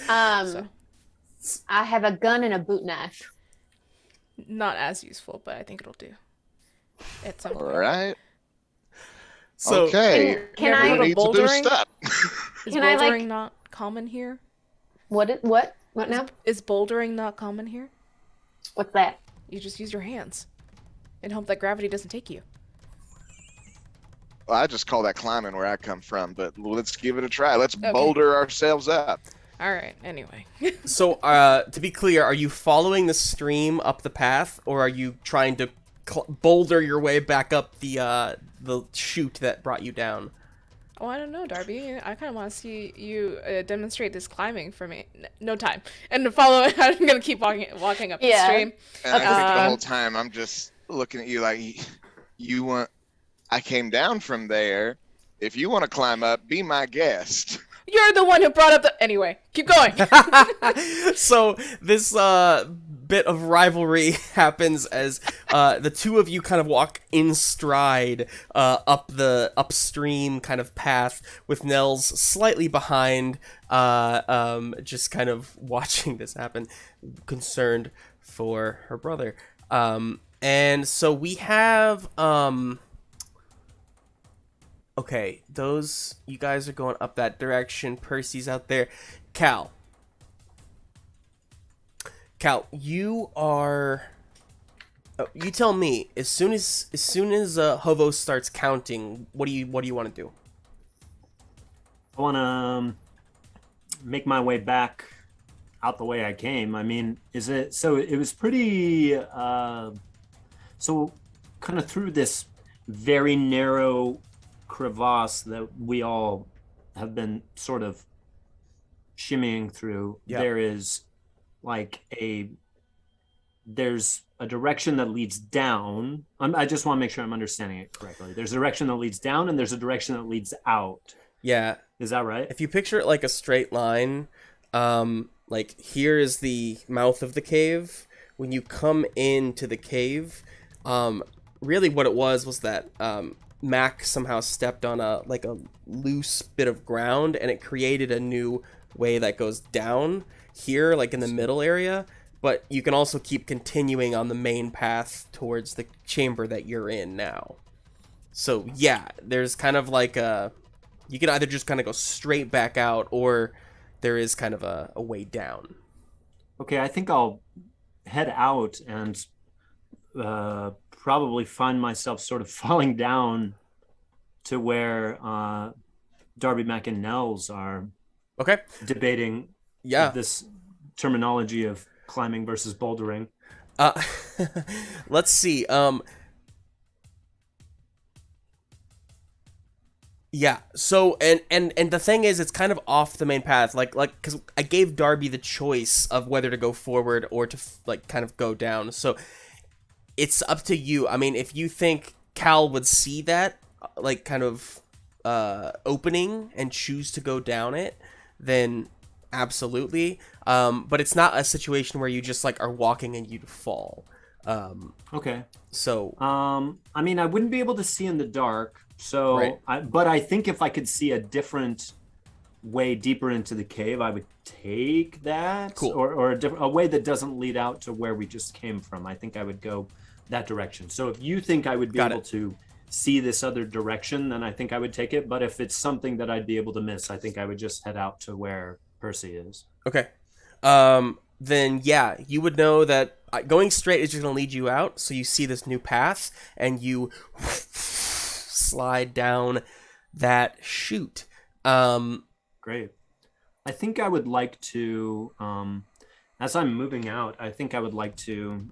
I have a gun and a boot knife. Not as useful, but I think it'll do. At some All point. right. So, Okay. Can Never I heard Who of needs to do bouldering? stuff? Is Can I, bouldering like- not common here? What now? Is bouldering not common here? What's that? You just use your hands and hope that gravity doesn't take you. Well, I just call that climbing where I come from, but let's give it a try. Let's Okay. boulder ourselves up. All right. Anyway. So, to be clear, are you following the stream up the path, or are you trying to boulder your way back up the chute that brought you down? Oh, I don't know, Darby. I kind of want to see you demonstrate this climbing for me. No time. And to follow it, I'm gonna keep walking up the Yeah. stream. And I think the Um, whole time I'm just looking at you like, you want. I came down from there. If you want to climb up, be my guest. You're the one who brought up the. Anyway, keep going. So this bit of rivalry happens as the two of you kind of walk in stride up the upstream kind of path, with Nell's slightly behind, just kind of watching this happen, concerned for her brother. And so we have okay, you guys are going up that direction. Percy's out there. Cal, you are. You tell me. As soon as Hovo starts counting, what do you want to do? I want to make my way back out the way I came. I mean, is it so? It was pretty. So, kind of through this very narrow crevasse that we all have been sort of shimmying through. Yeah. There's a direction that leads down. I just want to make sure I'm understanding it correctly. There's a direction that leads down, and there's a direction that leads out. Yeah. Is that right? If you picture it like a straight line, like here is the mouth of the cave. When you come into the cave, really what it was that Mac somehow stepped on a loose bit of ground, and it created a new way that goes down here, like in the middle area. But you can also keep continuing on the main path towards the chamber that you're in now. So yeah, there's kind of like you can either just kind of go straight back out, or there is kind of a way down. Okay, I think I'll head out and probably find myself sort of falling down to where Darby, Mac, and Nels are Okay. debating this terminology of climbing versus bouldering. Let's see. Yeah. So and the thing is, it's kind of off the main path, like because I gave Darby the choice of whether to go forward or to kind of go down. So it's up to you. I mean, if you think Cal would see that kind of opening and choose to go down it, then absolutely. but it's not a situation where you just like are walking and you'd fall. Okay. So I mean, I wouldn't be able to see in the dark, so Right. but I think if I could see a different way deeper into the cave, I would take that. Cool. Or a way that doesn't lead out to where we just came from. I think I would go that direction. So if you think I would be able to see this other direction, then I think I would take it. But if it's something that I'd be able to miss, I think I would just head out to where Percy is. Okay. Then yeah, you would know that going straight is just going to lead you out. So you see this new path and you slide down that chute. Great. I think I would like to, as I'm moving out, I think I would like to,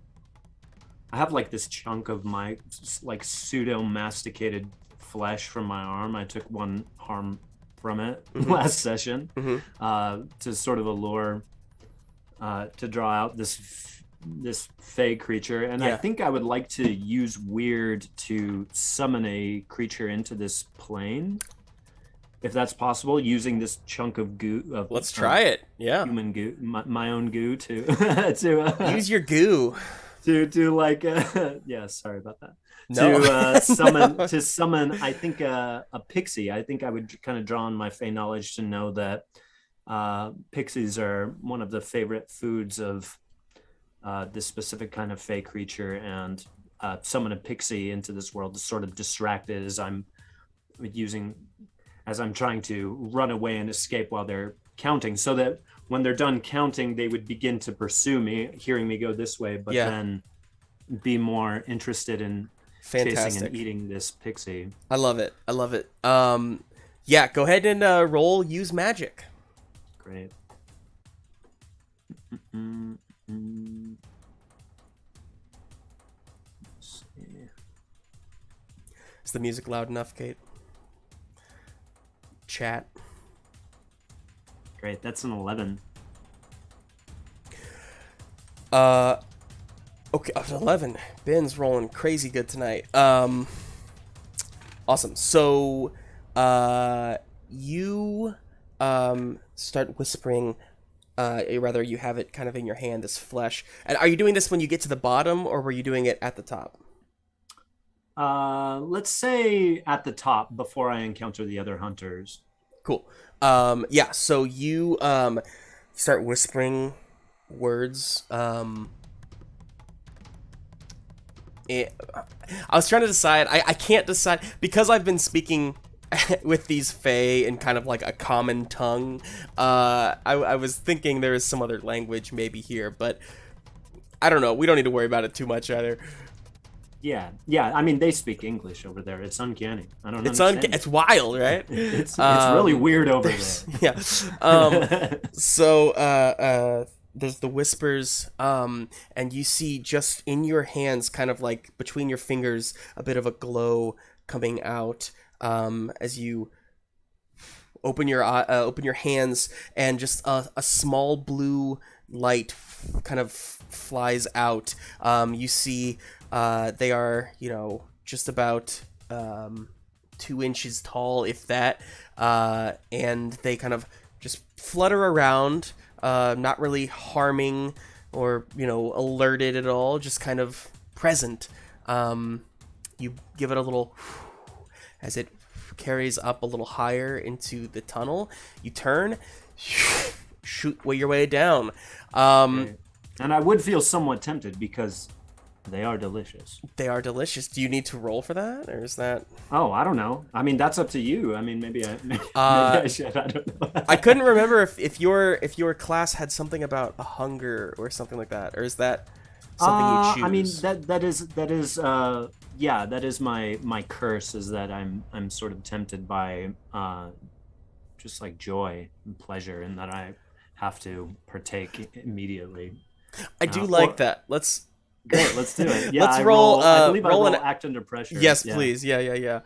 I have like this chunk of my like pseudo masticated flesh from my arm. I took one arm from it last session to sort of allure, to draw out this fey creature. And I think I would like to use weird to summon a creature into this plane. If that's possible, using this chunk of goo. Let's try it. Yeah. Human goo, my own goo to to use your goo. To like yeah, sorry about that. No. To summon I think a pixie. I think I would kind of draw on my fey knowledge to know that pixies are one of the favorite foods of this specific kind of fey creature, and summon a pixie into this world to sort of distract it as I'm trying to run away and escape while they're counting, so that when they're done counting, they would begin to pursue me, hearing me go this way, but then be more interested in chasing and eating this pixie. I love it. Yeah, go ahead and roll use magic. Great. Let's see. Is the music loud enough, Kate? Chat. Great, that's an 11. Okay, up to 11. Ben's rolling crazy good tonight. Awesome. So, you start whispering. Rather, you have it kind of in your hand, this flesh. And are you doing this when you get to the bottom, or were you doing it at the top? Let's say at the top before I encounter the other hunters. Cool. Yeah, so you start whispering words. I was trying to decide. I can't decide because I've been speaking with these fae in kind of like a common tongue. I was thinking there is some other language maybe here, but I don't know. We don't need to worry about it too much either. Yeah. I mean, they speak English over there. It's uncanny. I don't understand. It's wild, right? It's really weird over there. Yeah. So there's the whispers, and you see just in your hands, kind of like between your fingers, a bit of a glow coming out as you open your hands, and just a small blue light kind of flies out. You see. They are, just about 2 inches tall, if that, and they kind of just flutter around, not really harming or, alerted at all, just kind of present. You give it a little, as it carries up a little higher into the tunnel, you turn, shoot your way down. And I would feel somewhat tempted because... they are delicious. They are delicious. Do you need to roll for that, or is that? Oh, I don't know. I mean, that's up to you. I mean, maybe I should. I don't know. I couldn't remember if your class had something about a hunger or something like that, or is that something you choose? I mean, that is my curse, is that I'm sort of tempted by just like joy and pleasure, and that I have to partake immediately. I do like that. Great, let's do it. Yeah, let's roll. I believe roll I an act under pressure. Yes, please. Yeah.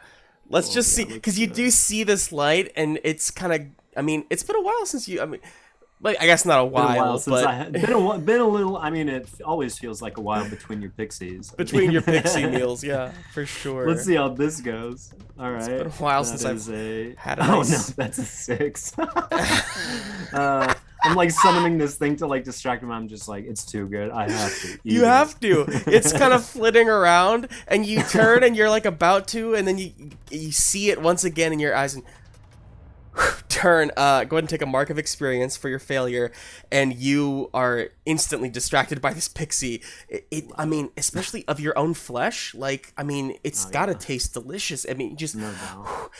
Let's just see, because you do see this light, and it's kind of. I mean, it's been a while since you. I mean, like I guess not a while, but been a little. I mean, it always feels like a while between your pixies. Between your pixie meals, yeah, for sure. Let's see how this goes. All right. It's been a while since I've had a nice... Oh no, that's a 6. I'm like summoning this thing to like distract him. I'm just like, it's too good. I have to. You have to. It's kind of flitting around, and you turn, and you're like about to, and then you see it once again in your eyes, and turn. Go ahead and take a mark of experience for your failure, and you are instantly distracted by this pixie. I mean, especially of your own flesh. Like, I mean, it's gotta taste delicious. I mean, just No doubt.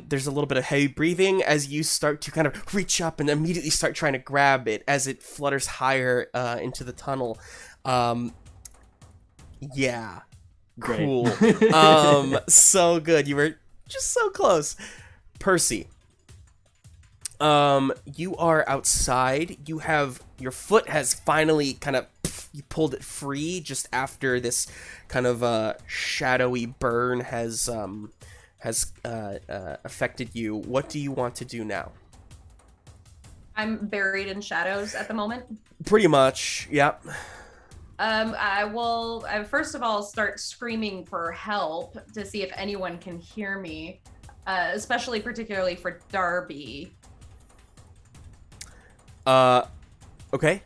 there's a little bit of heavy breathing as you start to kind of reach up and immediately start trying to grab it as it flutters higher into the tunnel. Yeah, Great. cool. So good. You were just so close, Percy. You are outside. You have your foot has finally kind of you pulled it free just after this kind of shadowy burn has affected you. What do you want to do now? I'm buried in shadows at the moment. Pretty much, yep. I will first of all start screaming for help to see if anyone can hear me, particularly for Darby. Okay.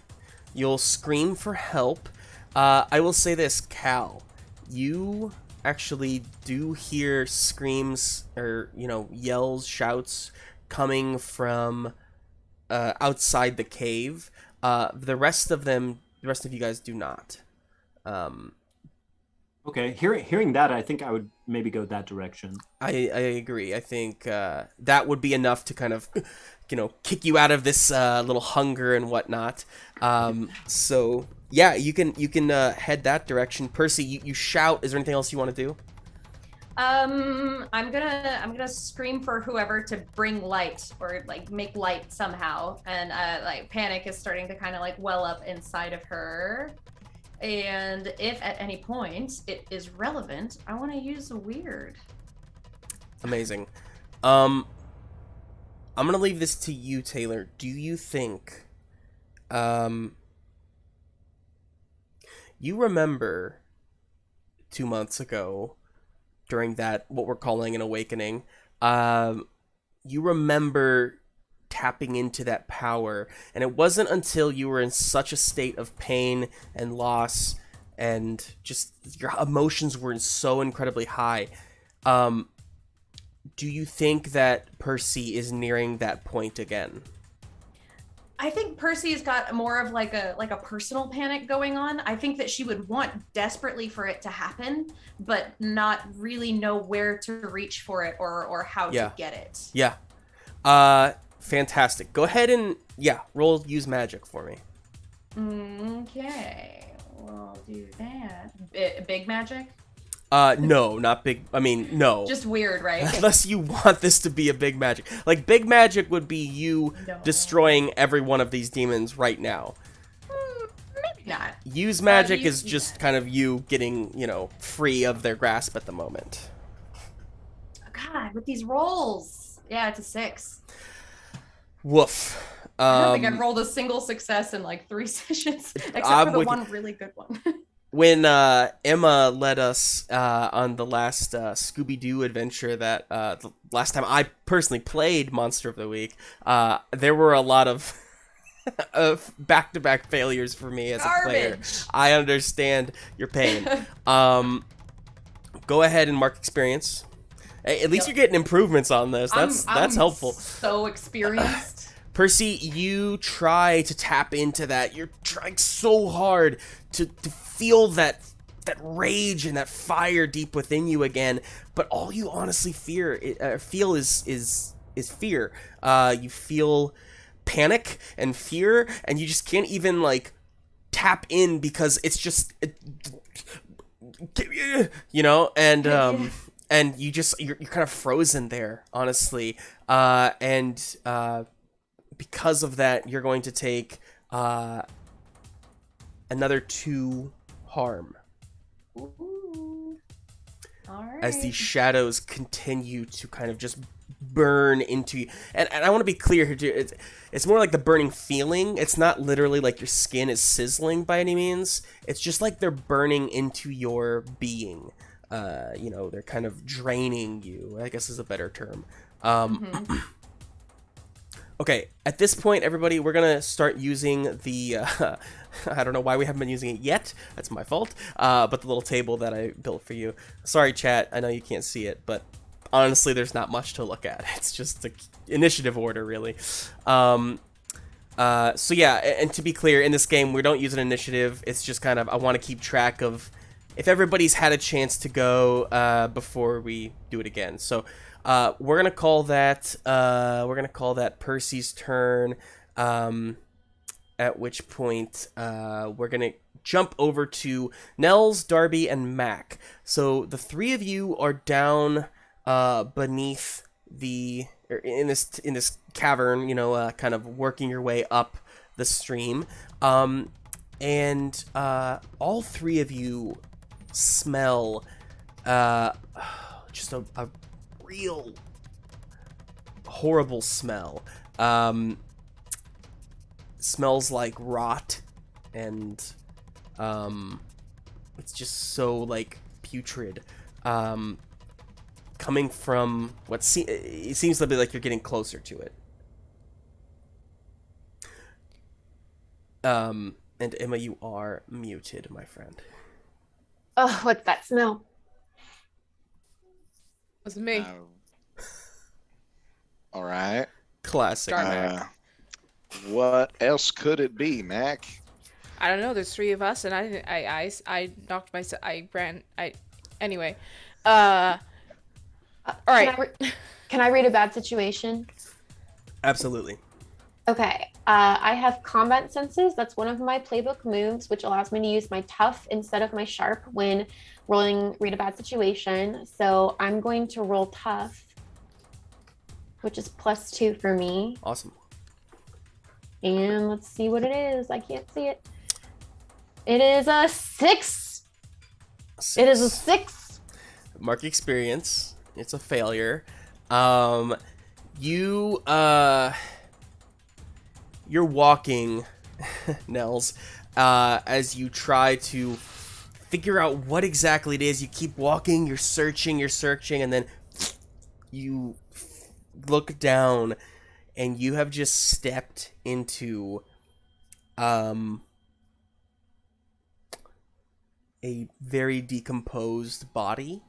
You'll scream for help. I will say this, Cal. You actually do hear screams or, yells, shouts coming from outside the cave. The rest of you guys do not. Okay, hearing that, I think I would maybe go that direction. I agree. I think that would be enough to kind of, kick you out of this little hunger and whatnot. So yeah, you can head that direction. Percy, you shout. Is there anything else you want to do? I'm gonna scream for whoever to bring light or like make light somehow, and like panic is starting to kind of like well up inside of her. And if at any point it is relevant, I want to use a weird. Amazing. I'm gonna leave this to you, Taylor. Do you think, you remember 2 months ago during that, what we're calling an awakening, you remember tapping into that power, and it wasn't until you were in such a state of pain and loss and just your emotions were so incredibly high. Do you think that Percy is nearing that point again? I think Percy's got more of like a personal panic going on. I think that she would want desperately for it to happen, but not really know where to reach for it or how to get it. Yeah. Fantastic. Go ahead and roll use magic for me. Okay, we'll do that. Big magic? No, not big. I mean, no. Just weird, right? Unless you want this to be a big magic. Like, big magic would be you destroying every one of these demons right now. Maybe not. Use magic is just kind of you getting, free of their grasp at the moment. God, with these rolls. Yeah, it's a 6. Woof. I don't think I've rolled a single success in like 3 sessions, except for the one really good one. When Emma led us on the last Scooby-Doo adventure, that the last time I personally played Monster of the Week, there were a lot of back-to-back failures for me as a player. I understand your pain. Go ahead and mark experience. Hey, at least you're getting improvements on this. That's helpful. So experienced. Percy, you try to tap into that. You're trying so hard to feel that rage and that fire deep within you again. But all you honestly feel is fear. You feel panic and fear, and you just can't even like tap in because it's just, and you're kind of frozen there, honestly. Because of that, you're going to take another 2 harm. Ooh. All right. As these shadows continue to kind of just burn into you. And I want to be clear here, too. It's more like the burning feeling. It's not literally like your skin is sizzling by any means. It's just like they're burning into your being. They're kind of draining you, I guess is a better term. Okay, at this point, everybody, we're gonna start using the, I don't know why we haven't been using it yet, that's my fault, but the little table that I built for you. Sorry, chat, I know you can't see it, but honestly, there's not much to look at. It's just the initiative order, really. So yeah, and to be clear, in this game, we don't use an initiative, it's just kind of, I want to keep track of if everybody's had a chance to go before we do it again. So, we're gonna call that Percy's turn. At which point we're gonna jump over to Nels, Darby, and Mac. So the three of you are down beneath in this cavern, you know, kind of working your way up the stream, and all three of you smell just a real horrible smell. Smells like rot, and it's just so like putrid. Coming from it seems to be like you're getting closer to it. And Emma, you are muted, my friend. Oh, what's that smell? Was me. All right. Classic. What else could it be, Mac? I don't know. There's three of us, and I knocked myself. Anyway. All right. Can I read a bad situation? Absolutely. Okay. I have combat senses. That's one of my playbook moves, which allows me to use my tough instead of my sharp when rolling read a bad situation. So I'm going to roll tough, which is +2 for me. Awesome. And let's see what it is. I can't see it. It is a 6. It is a 6. Mark experience. It's a failure. You're walking, Nels, as you try to figure out what exactly it is. You keep walking, you're searching, and then you look down, and you have just stepped into a very decomposed body.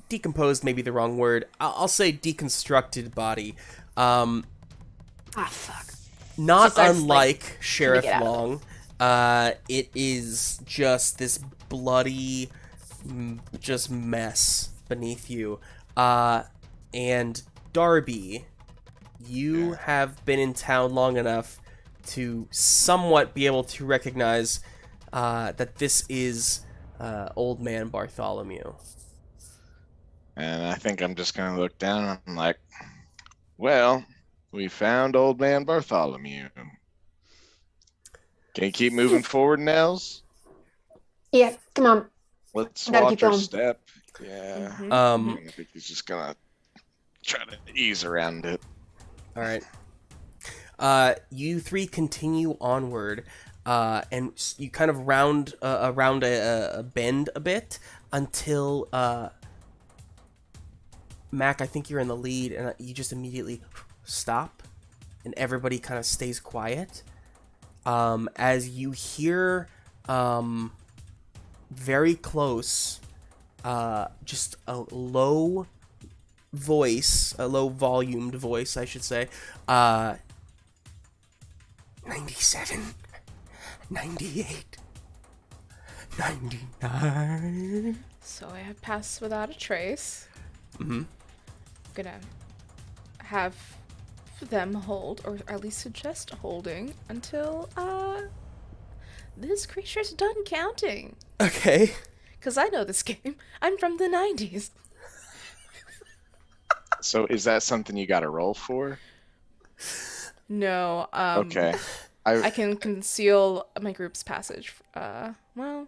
Decomposed may be the wrong word. I'll say deconstructed body. Fuck. Not starts, unlike Sheriff get out of Long. It is just this bloody just mess beneath you. And Darby, you have been in town long enough to somewhat be able to recognize that this is Old Man Bartholomew. And I think I'm just gonna look down and I'm like, well, we found Old Man Bartholomew. Can you keep moving forward, Nels? Yeah, come on. Let's Gotta watch keep our going. step. Yeah. I think he's just gonna try to ease around it. All right. You three continue onward, and you kind of round around a bend a bit until Mac, I think you're in the lead, and you just immediately stop, and everybody kind of stays quiet as you hear very close, just a low voice, a low volumed voice, I should say. 97, 98, 99. So I have passed without a trace. Mm-hmm. Gonna have them hold, or at least suggest holding, until this creature's done counting. Okay. Because I know this game. I'm from the 90s. So is that something you got to roll for? No. Okay. I can conceal my group's passage. Well,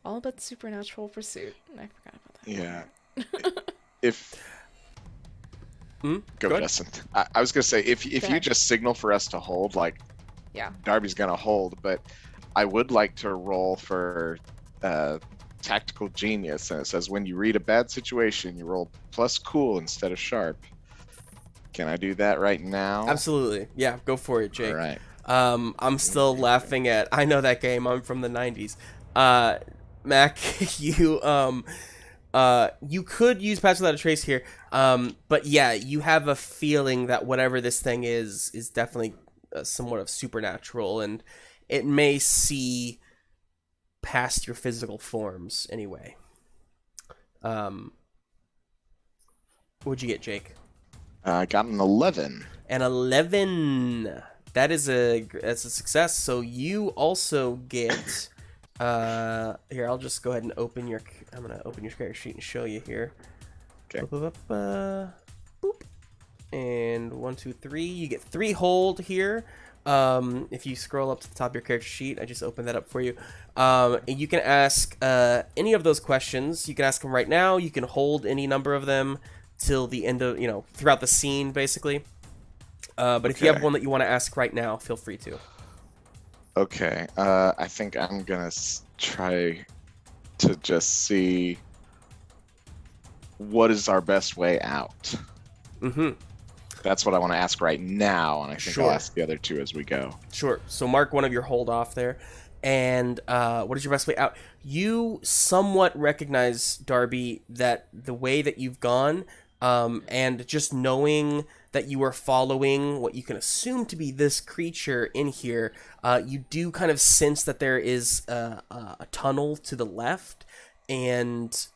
all but supernatural pursuit. I forgot about that. Yeah. If Go go, ahead. Justin. I was gonna say if you ahead. just signal for us to hold, like Yeah. Darby's gonna hold, but I would like to roll for tactical genius, and it says when you read a bad situation, you roll plus cool instead of sharp. Can I do that right now? Absolutely. Yeah, go for it, Jake. All right. I'm still laughing at. I know that game. I'm from the '90s. Mac, you could use Patch Without a Trace here. But yeah, you have a feeling that whatever this thing is definitely somewhat of supernatural, and it may see past your physical forms anyway. What'd you get, Jake? I got an 11. An 11. That's a success. So you also get here. I'll just go ahead and open your. I'm gonna open your character sheet and show you here. Okay. Boop, boop. And 1, 2, 3. You get 3 hold here. If you scroll up to the top of your character sheet, I just opened that up for you. And you can ask any of those questions. You can ask them right now. You can hold any number of them till the end of, throughout the scene, basically. But if you have one that you want to ask right now, feel free to. Okay. I think I'm gonna try to just see what is our best way out. Mm-hmm. That's what I want to ask right now, and I think Sure. I'll ask the other two as we go. Sure. So mark one of your hold off there. And what is your best way out? You somewhat recognize, Darby, that the way that you've gone, and just knowing that you are following what you can assume to be this creature in here, you do kind of sense that there is a tunnel to the left, and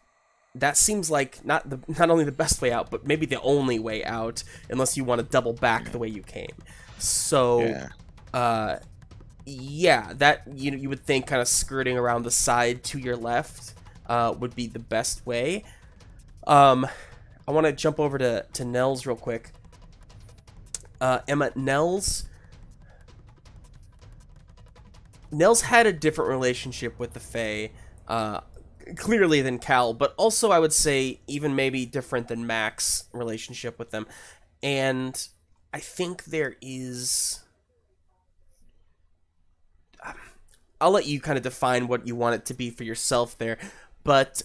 that seems like not only the best way out, but maybe the only way out, unless you want to double back the way you came. So, yeah, that you would think kind of skirting around the side to your left would be the best way. I want to jump over to Nell's real quick. Emma, Nell's had a different relationship with the Fae, clearly than Cal, but also I would say even maybe different than Mac's relationship with them. And I think there is... I'll let you kind of define what you want it to be for yourself there, but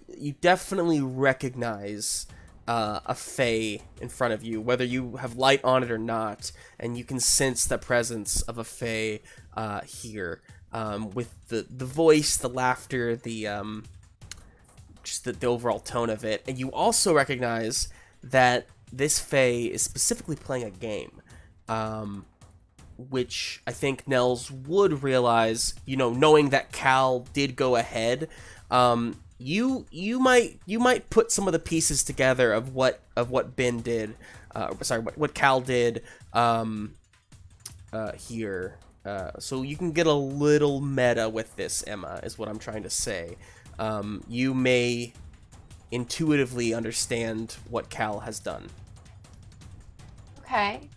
you definitely recognize a Fae in front of you, whether you have light on it or not, and you can sense the presence of a Fae here, with the voice, the laughter, the just the overall tone of it. And you also recognize that this Fae is specifically playing a game, which I think Nels would realize, knowing that Cal did go ahead. You might put some of the pieces together of what Ben did, what Cal did here. So you can get a little meta with this, Emma, is what I'm trying to say. You may intuitively understand what Cal has done. Okay.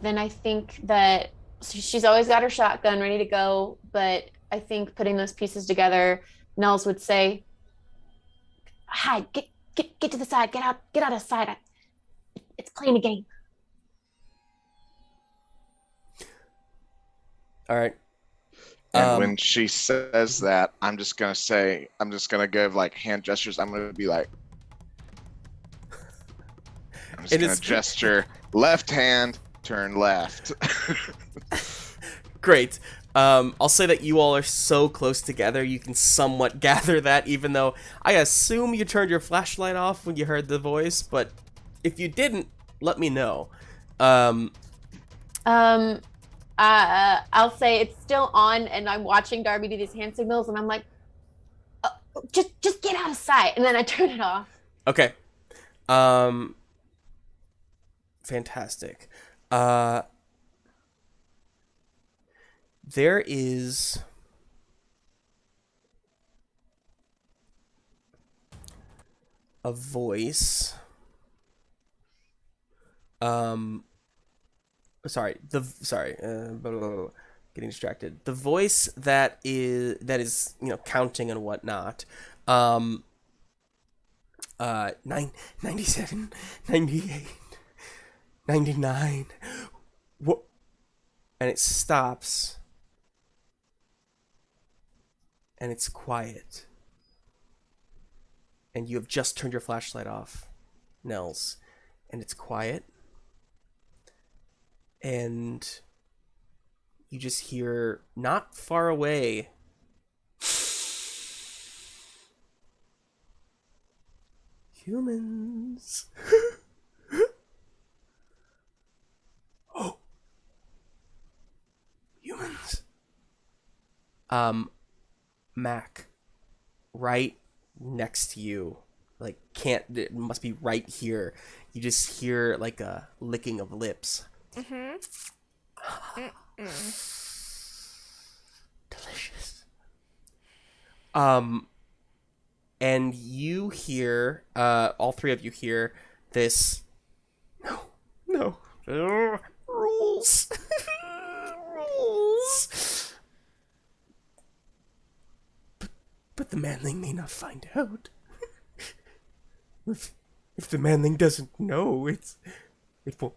Then I think that she's always got her shotgun ready to go, but I think putting those pieces together, Nels would say, "Hide, get to the side, get out of sight. It's playing a game." All right. And when she says that, I'm just gonna give like hand gestures. I'm gonna be like, I'm just gonna gesture left hand, turn left. Great. I'll say that you all are so close together, you can somewhat gather that, even though I assume you turned your flashlight off when you heard the voice, but if you didn't, let me know. I'll say it's still on, and I'm watching Darby do these hand signals, and I'm like, just get out of sight, and then I turn it off. Okay. Fantastic. There is a voice. Getting distracted. The voice that is counting and whatnot. 97, 98, 99. What? And it stops. and it's quiet. And you have just turned your flashlight off, Nels, and it's quiet. And you just hear, not far away, humans. Oh. Humans. Mac, right next to you, like, it must be right here. You just hear like a licking of lips. Delicious. And you hear, all three of you hear this. No, rules. Rules. But the manling may not find out. If the manling doesn't know, it won't.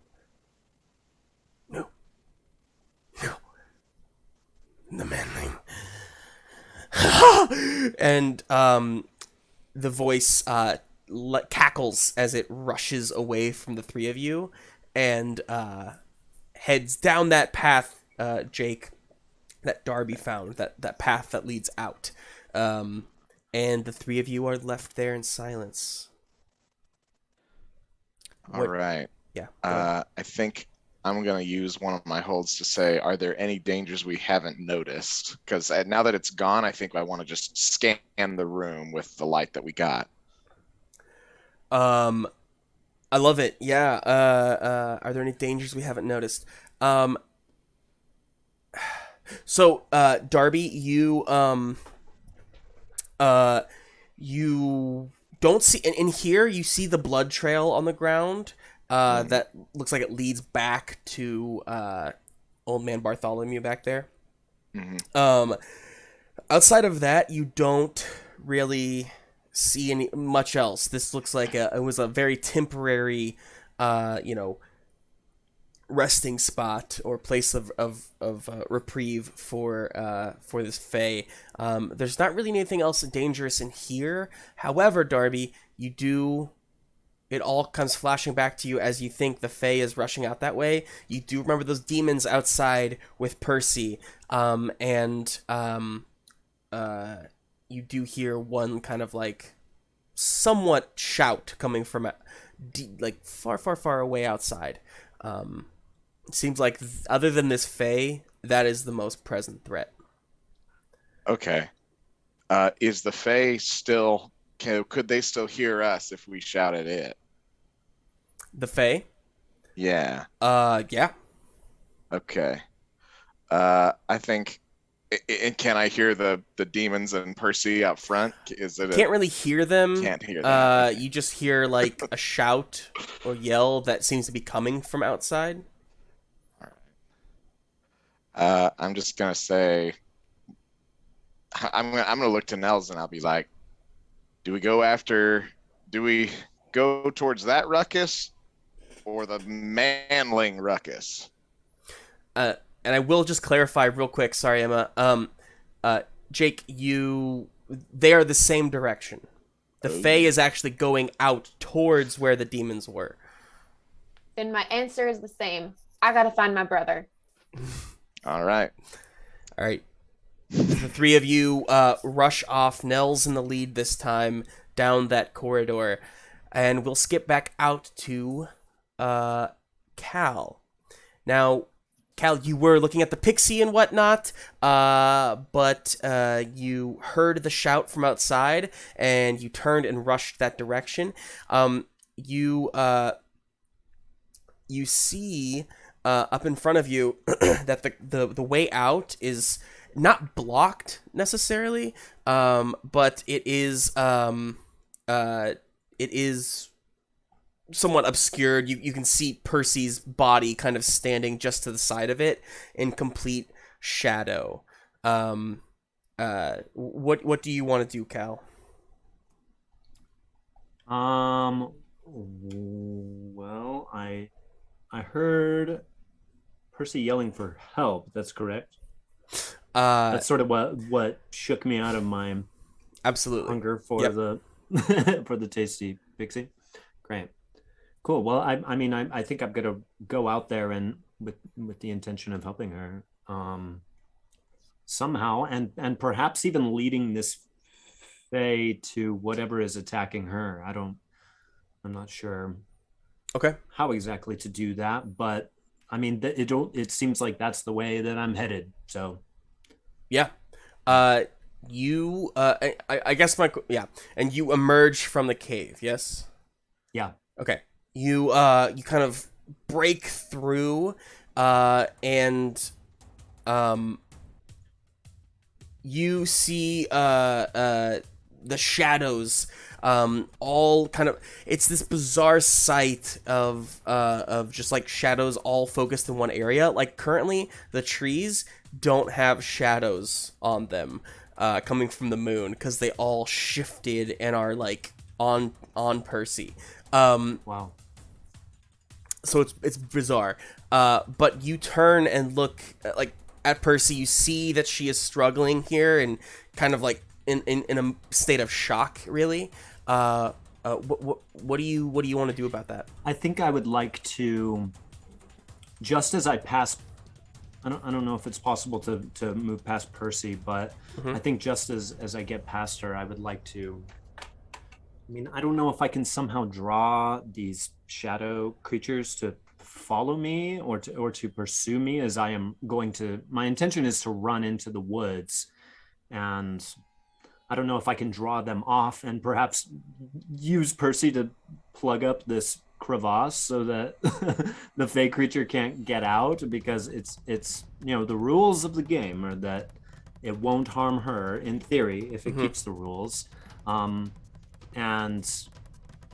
No. The manling. And the voice cackles as it rushes away from the three of you, and heads down that path, Jake, that Darby found, that path that leads out. And the three of you are left there in silence. All right. Yeah. I think I'm going to use one of my holds to say, are there any dangers we haven't noticed? Because now that it's gone, I think I want to just scan the room with the light that we got. I love it. Yeah. Are there any dangers we haven't noticed? So, Darby, you don't see in here. You see the blood trail on the ground. That looks like it leads back to Old Man Bartholomew back there. Mm-hmm. Outside of that, you don't really see much else. This looks like it was a very temporary, resting spot or place of reprieve for this fae. There's not really anything else dangerous in here. However, Darby, it all comes flashing back to you as you think the fae is rushing out that way. You do remember those demons outside with Percy, and you do hear one kind of like somewhat shout coming from like far away outside. It seems like other than this fae, that is the most present threat. Okay. Is the fae still? Could they still hear us if we shouted it? The fae? Yeah. Yeah. Okay. I think. And can I hear the demons and Percy out front? Can't really hear them. Can't hear them. Okay. You just hear like a shout or yell that seems to be coming from outside. All right. I'm just gonna say. I'm gonna look to Nels and I'll be like, do we go towards that ruckus or the manling ruckus? And I will just clarify real quick. Sorry, Emma. Jake, they are the same direction. The fae is actually going out towards where the demons were. Then my answer is the same. I gotta find my brother. All right. The three of you rush off. Nell's in the lead this time down that corridor. And we'll skip back out to Cal. Now, Cal, you were looking at the pixie and whatnot, but you heard the shout from outside, and you turned and rushed that direction. You see up in front of you that the way out is not blocked necessarily, but it is somewhat obscured. You can see Percy's body kind of standing just to the side of it in complete shadow. What do you want to do, Cal? Well, I heard Percy yelling for help. That's correct. That's sort of what shook me out of my Absolutely. hunger for Yep. the for the tasty pixie. Great, cool. Well, I mean, I think I'm gonna go out there and with the intention of helping her somehow, and perhaps even leading this Fae to whatever is attacking her. I'm not sure Okay. how exactly to do that, but I mean, it seems like that's the way that I'm headed. So Yeah. You I guess yeah, and you emerge from the cave, yes? yeah, Okay. You you kind of break through and you see the shadows all kind of, it's this bizarre sight of just like shadows all focused in one area. Like currently the trees don't have shadows on them coming from the moon because they all shifted and are like on Percy. wow. So it's bizarre. But you turn and look like at Percy. You see that she is struggling here and kind of like in a state of shock. Really. What do you want to do about that? I think I would like to, just as I pass. I don't know if it's possible to move past Percy, but I think just as I get past her, I would like to. I mean, I don't know if I can somehow draw these shadow creatures to follow me or to pursue me as I am going to. My intention is to run into the woods, and I don't know if I can draw them off and perhaps use Percy to plug up this crevasse so that the Fae creature can't get out, because it's the rules of the game are that it won't harm her in theory if it keeps the rules. And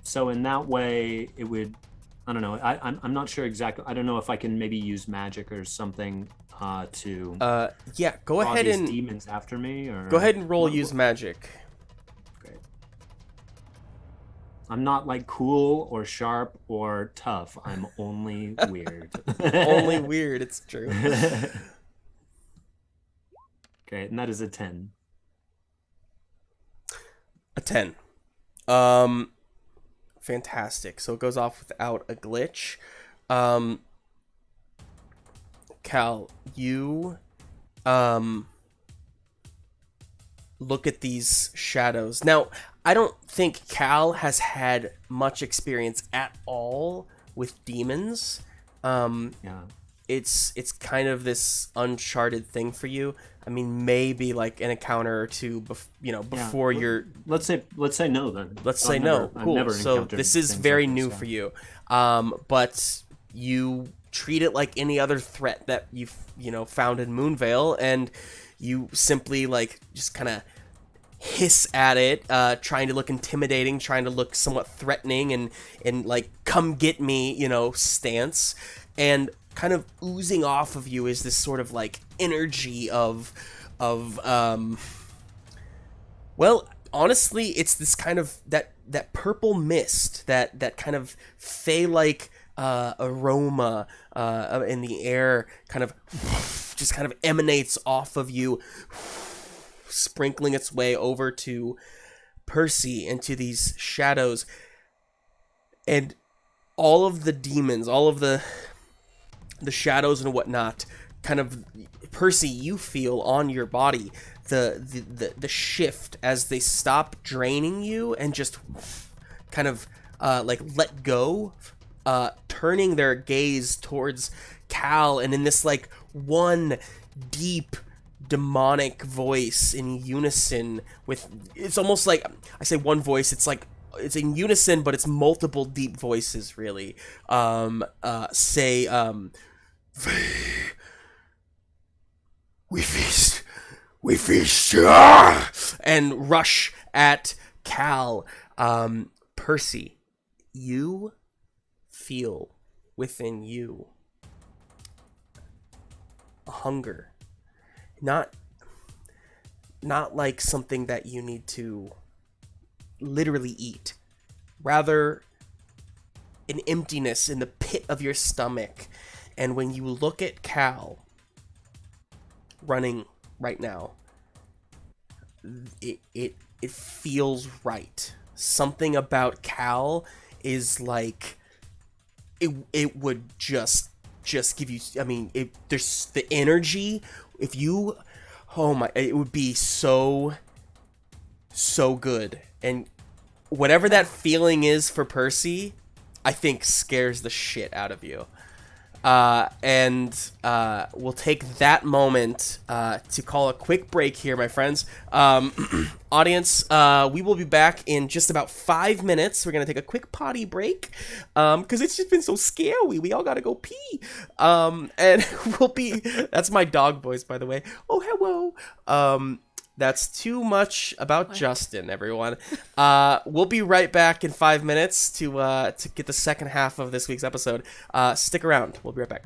so in that way, it would, I don't know. I'm not sure exactly. I don't know if I can maybe use magic or something to. Yeah. Go draw ahead these and demons after me. Or go ahead and roll use magic. Great. I'm not like cool or sharp or tough. I'm only weird. Only weird. It's true. Okay, and that is a 10. A 10. Fantastic. So it goes off without a glitch. Cal, you look at these shadows. Now, I don't think Cal has had much experience at all with demons. Yeah. It's kind of this uncharted thing for you. I mean, maybe like an encounter or two, before you're. Let's say no then. Let's I've say never- no. I've Cool. never So encountered this is things very like this, new yeah. for you. But you treat it like any other threat that you've found in Moonvale, and you simply like just kind of hiss at it, trying to look intimidating, trying to look somewhat threatening, and like come get me, stance, and kind of oozing off of you is this sort of like energy of well, honestly, it's this kind of that purple mist, that kind of fey-like aroma in the air, kind of just kind of emanates off of you, sprinkling its way over to Percy and to these shadows, and all of the demons, all of the shadows and whatnot, kind of, Percy, you feel on your body the shift as they stop draining you and just kind of like let go, turning their gaze towards Cal, and in this like one deep demonic voice in unison with, it's almost like, I say one voice, it's like it's in unison, but it's multiple deep voices really say we feast, and rush at Cal. Percy, you feel within you a hunger, not like something that you need to literally eat, rather an emptiness in the pit of your stomach. And when you look at Cal running right now, it feels right. Something about Cal is like it would just give you. I mean, there's the energy. If you, oh my, it would be so good. And whatever that feeling is for Percy, I think scares the shit out of you. And we'll take that moment to call a quick break here, my friends. Audience, we will be back in just about 5 minutes. We're going to take a quick potty break because it's just been so scary. We all got to go pee. And we'll be... That's my dog voice, by the way. Oh, hello. That's too much about Justin, everyone. We'll be right back in 5 minutes to get the second half of this week's episode. Stick around. We'll be right back.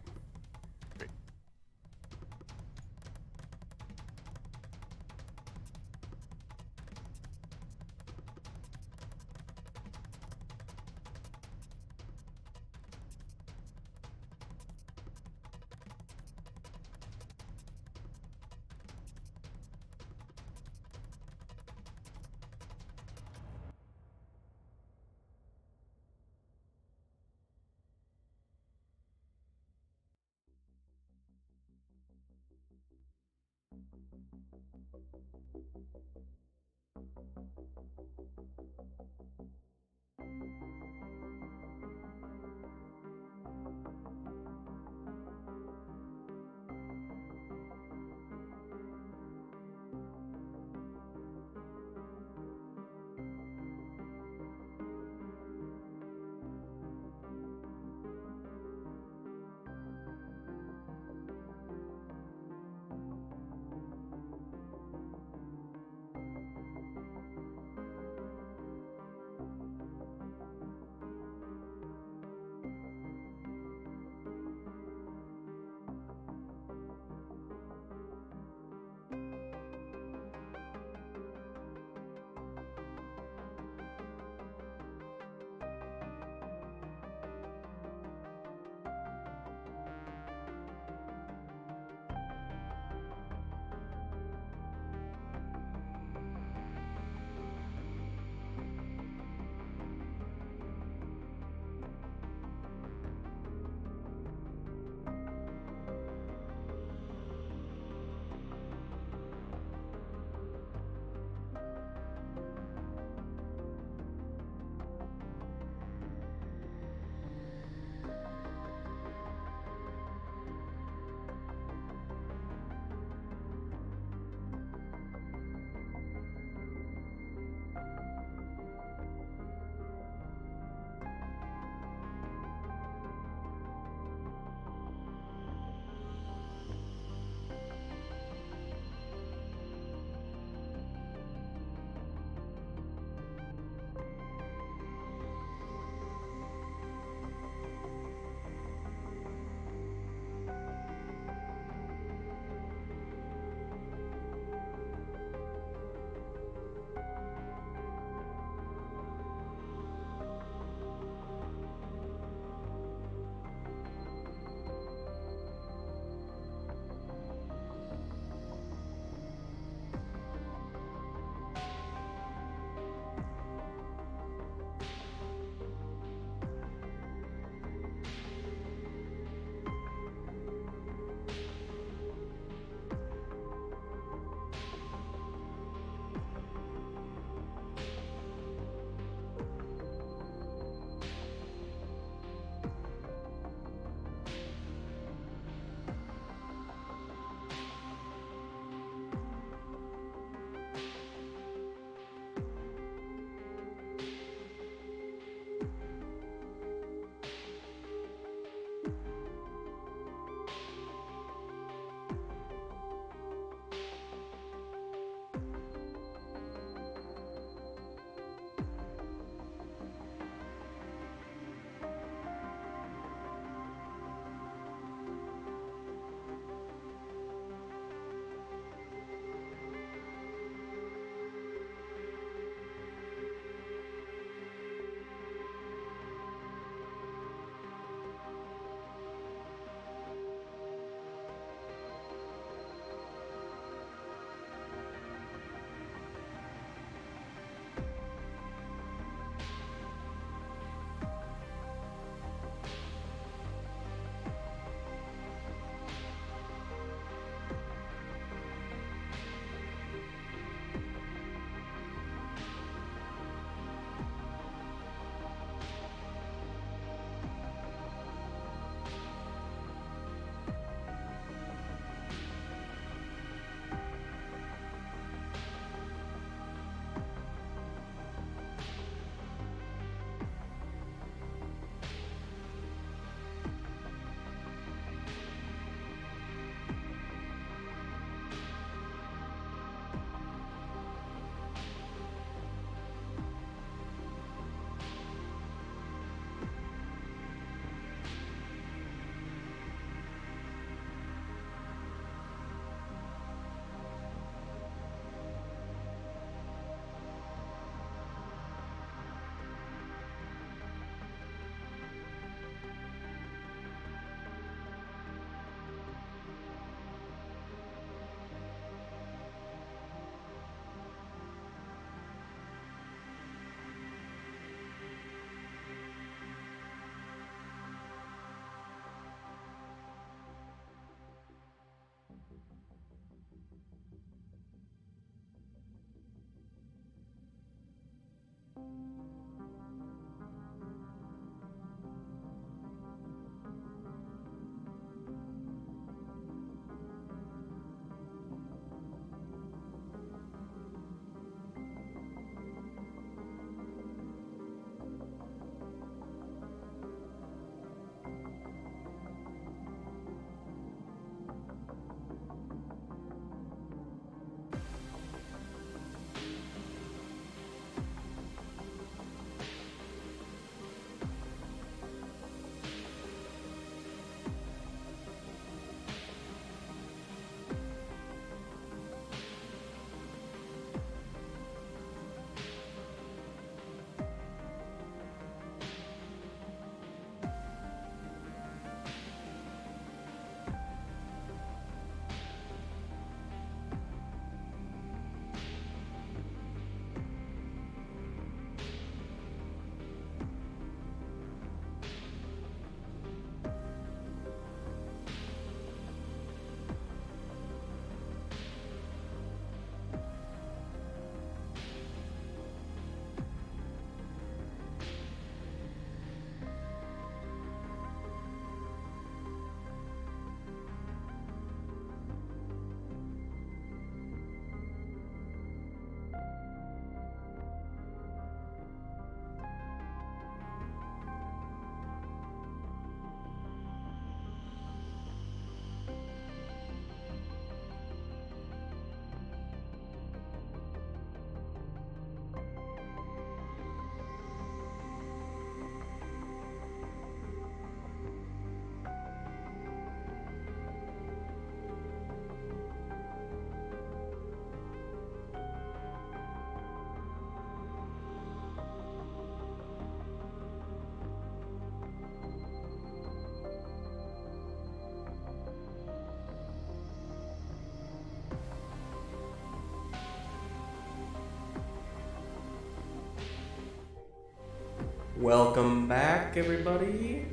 Welcome back, everybody.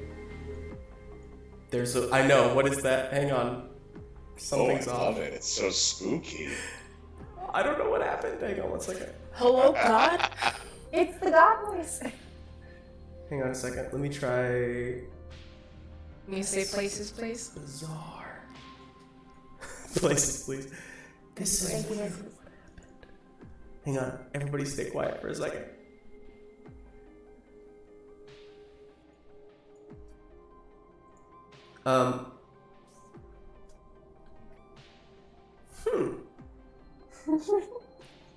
I know, what is that? Hang on. Something's I off. love it. It's so spooky. I don't know what happened. Hang on one second. Hello, God. It's the God voice. Hang on a second. Let me try. Can you say places, please? Bizarre. Places, please. This is weird. What happened? Hang on. Everybody stay quiet for a second.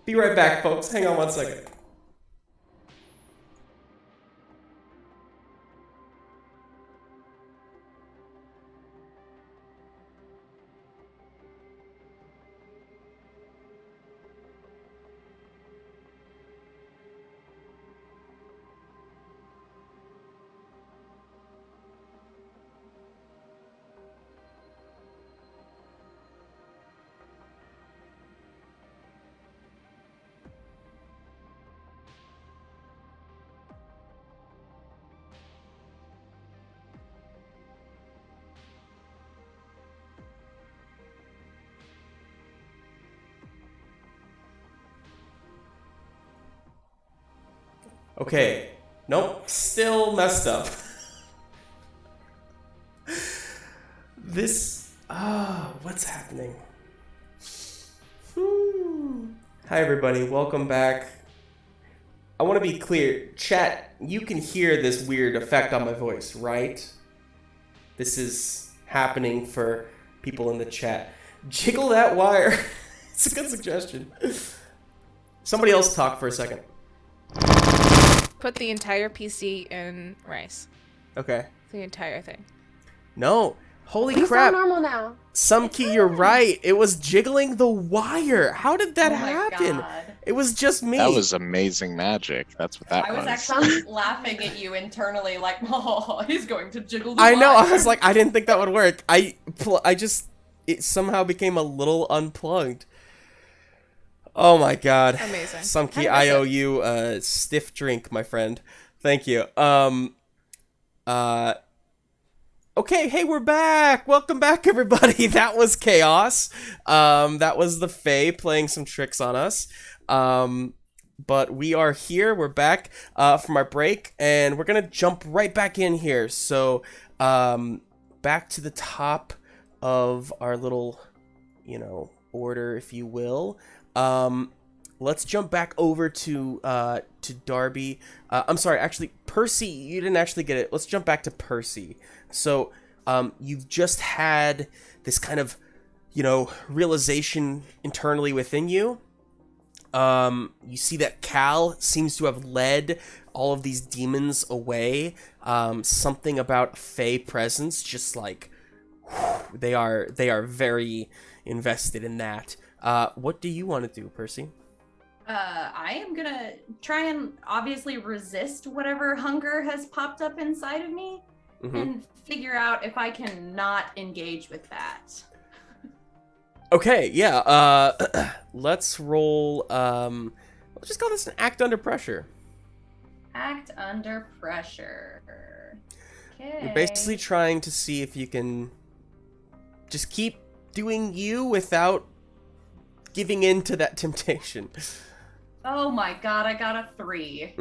Be right back, folks. Hang on one second. Okay. Nope. Still messed up. What's happening? Hi, everybody. Welcome back. I want to be clear. Chat, you can hear this weird effect on my voice, right? This is happening for people in the chat. Jiggle that wire. It's a good suggestion. Somebody else talk for a second. Put the entire PC in rice. Okay. The entire thing. No. Holy You crap. sound normal now. Sumkey, you're right. It was jiggling the wire. How did that Oh my happen? God. It was just me. That was amazing magic. That's what that I was was. actually laughing at you internally, like, oh, he's going to jiggle the I know. I wire. was like, I didn't think that would work. It somehow became a little unplugged. Oh my god. Amazing. Sumkey, I I miss owe it. you a stiff drink, my friend. Thank you. Okay, hey, we're back. Welcome back, everybody. That was chaos. That was the Fae playing some tricks on us. But we are here. We're back from our break, and we're gonna jump right back in here. So, back to the top of our little, order, if you will. Let's jump back over to Darby. I'm sorry, actually, Percy, you didn't actually get it. Let's jump back to Percy. So, you've just had this kind of, realization internally within you. You see that Cal seems to have led all of these demons away. Something about Fae presence, just like, they are very invested in that. What do you want to do, Percy? I am gonna try and obviously resist whatever hunger has popped up inside of me and figure out if I can not engage with that. Okay, yeah, let's roll, let's just call this an act under pressure. Act under pressure. Okay. You're basically trying to see if you can just keep doing you without giving in to that temptation. Oh my god, I got a 3.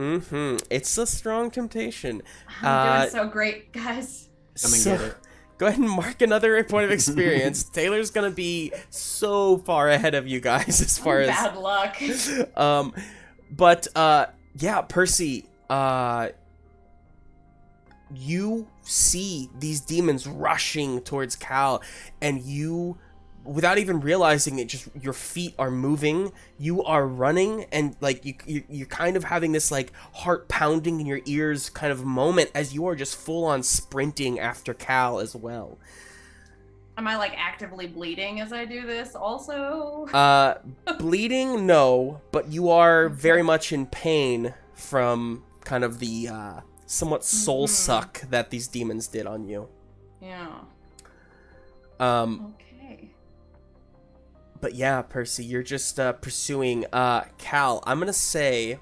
It's a strong temptation. I'm doing so great, guys. Come and get it. Go ahead and mark another point of experience. Taylor's gonna be so far ahead of you guys as far Bad luck. Yeah, Percy, you see these demons rushing towards Cal, and you, without even realizing it, just your feet are moving, you are running, and like you're kind of having this like heart pounding in your ears kind of moment as you are just full on sprinting after Cal as well. Am I like actively bleeding as I do this also? Bleeding, no, but you are very much in pain from kind of the somewhat soul suck that these demons did on you. Yeah. Okay. But yeah, Percy, you're just pursuing Cal. I'm gonna say,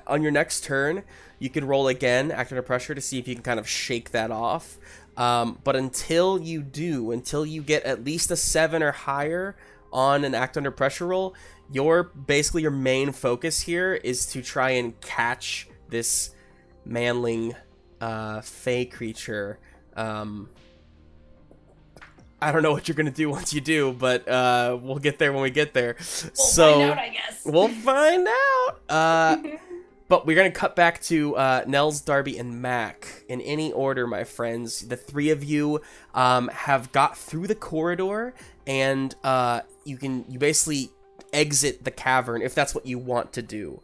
on your next turn, you can roll again, act under pressure, to see if you can kind of shake that off. But until you get at least a 7 or higher on an act under pressure roll, your main focus here is to try and catch this manling fey creature. I don't know what you're gonna do once you do, but we'll get there when we get there. We'll find out, I guess. We'll find out. But we're gonna cut back to Nels, Darby, and Mac in any order, my friends. The three of you have got through the corridor, and you basically exit the cavern if that's what you want to do.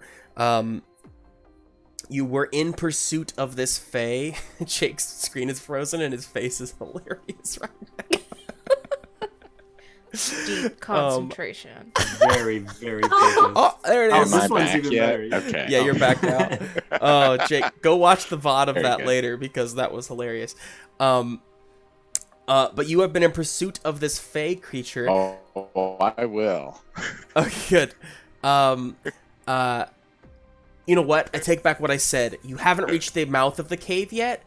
You were in pursuit of this fae. Jake's screen is frozen and his face is hilarious right now. Deep concentration. Very, very focused. Oh, there it Oh, is. am I This one's back even yet? better. Okay. Yeah, you're back now. Oh, Jake, go watch the VOD of Very that good. later because that was hilarious. But you have been in pursuit of this fae creature. Oh, I will. Okay, good. You know what? I take back what I said. You haven't reached the mouth of the cave yet.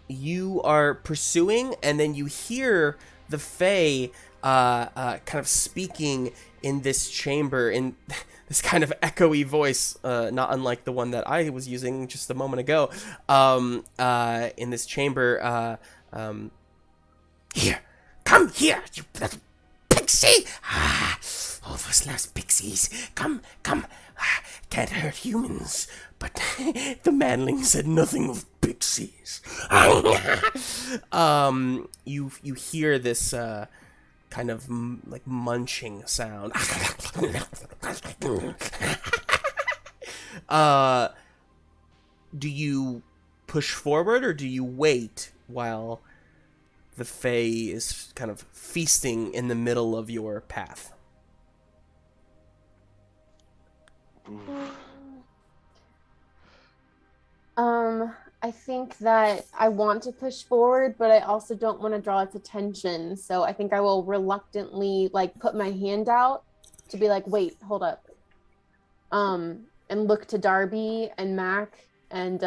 You are pursuing, and then you hear the fae kind of speaking in this chamber in this kind of echoey voice, not unlike the one that I was using just a moment ago. In this chamber, here, come here, you little pixie! All those last pixies, come! Can't hurt humans, but the manling said nothing of pixies. You hear this kind of like munching sound. Do you push forward or do you wait while the fae is kind of feasting in the middle of your path? I think that I want to push forward, but I also don't want to draw its attention. So I think I will reluctantly like put my hand out to be like, wait, hold up. And look to Darby and Mac and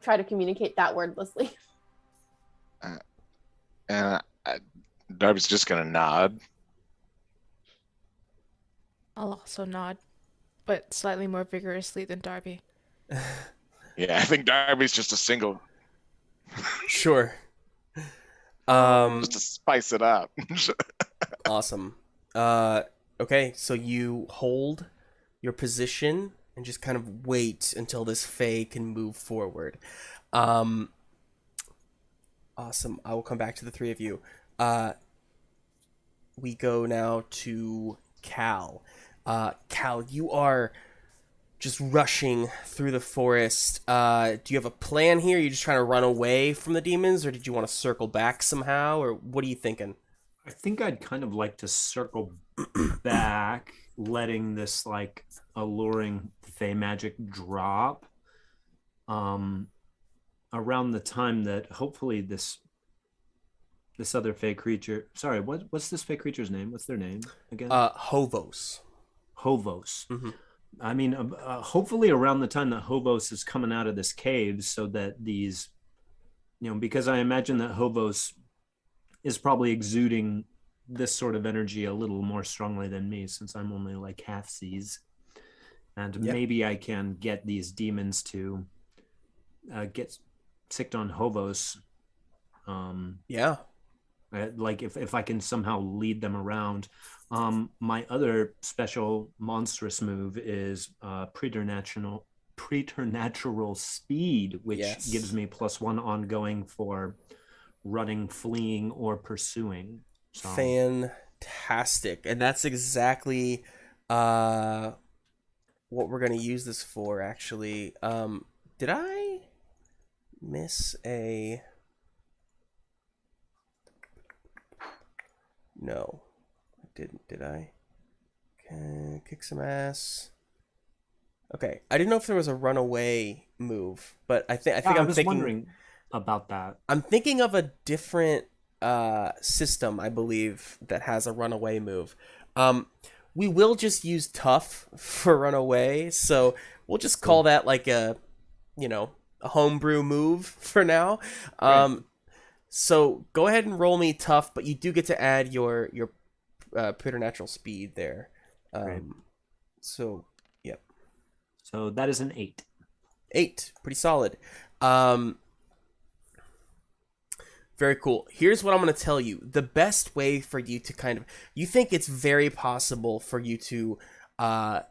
try to communicate that wordlessly. And Darby's just gonna nod. I'll also nod, but slightly more vigorously than Darby. Yeah, I think Darby's just a single, Sure. just to spice it up. Awesome. Okay, so you hold your position and just kind of wait until this fae can move forward. Awesome. I will come back to the three of you. We go now to Cal. Cal, you are just rushing through the forest. Do you have a plan here? Are you just trying to run away from the demons, or did you want to circle back somehow, or what are you thinking? I think I'd kind of like to circle back, letting this like alluring fey magic drop around the time that hopefully this other fey creature. Sorry, what's this fey creature's name? What's their name again? Hovos. Hovos. Mm-hmm. I mean, hopefully around the time that Hovos is coming out of this cave, so that these, because I imagine that Hovos is probably exuding this sort of energy a little more strongly than me, since I'm only like half seas, and maybe I can get these demons to get sicked on Hovos. Like if I can somehow lead them around. My other special monstrous move is preternatural speed, which gives me +1 ongoing for running, fleeing, or pursuing. So. Fantastic. And that's exactly what we're going to use this for, actually. Did I miss a... No. Did I? Okay, kick some ass. Okay, I didn't know if there was a runaway move, but I think I was wondering about that. I'm thinking of a different system, I believe, that has a runaway move. we will just use tough for run away, so we'll just call that like a homebrew move for now. So go ahead and roll me tough, but you do get to add your preternatural speed there. So, yep. So that is an 8. 8, pretty solid. Very cool. Here's what I'm going to tell you. The best way for you to you think it's very possible for you to kind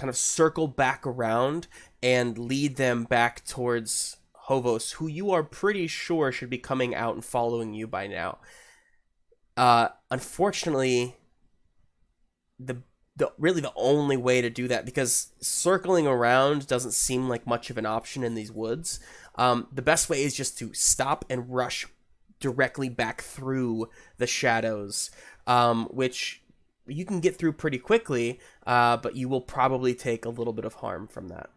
of circle back around and lead them back towards Hovos, who you are pretty sure should be coming out and following you by now. Unfortunately, the only way to do that, because circling around doesn't seem like much of an option in these woods, the best way is just to stop and rush directly back through the shadows, which you can get through pretty quickly, but you will probably take a little bit of harm from that.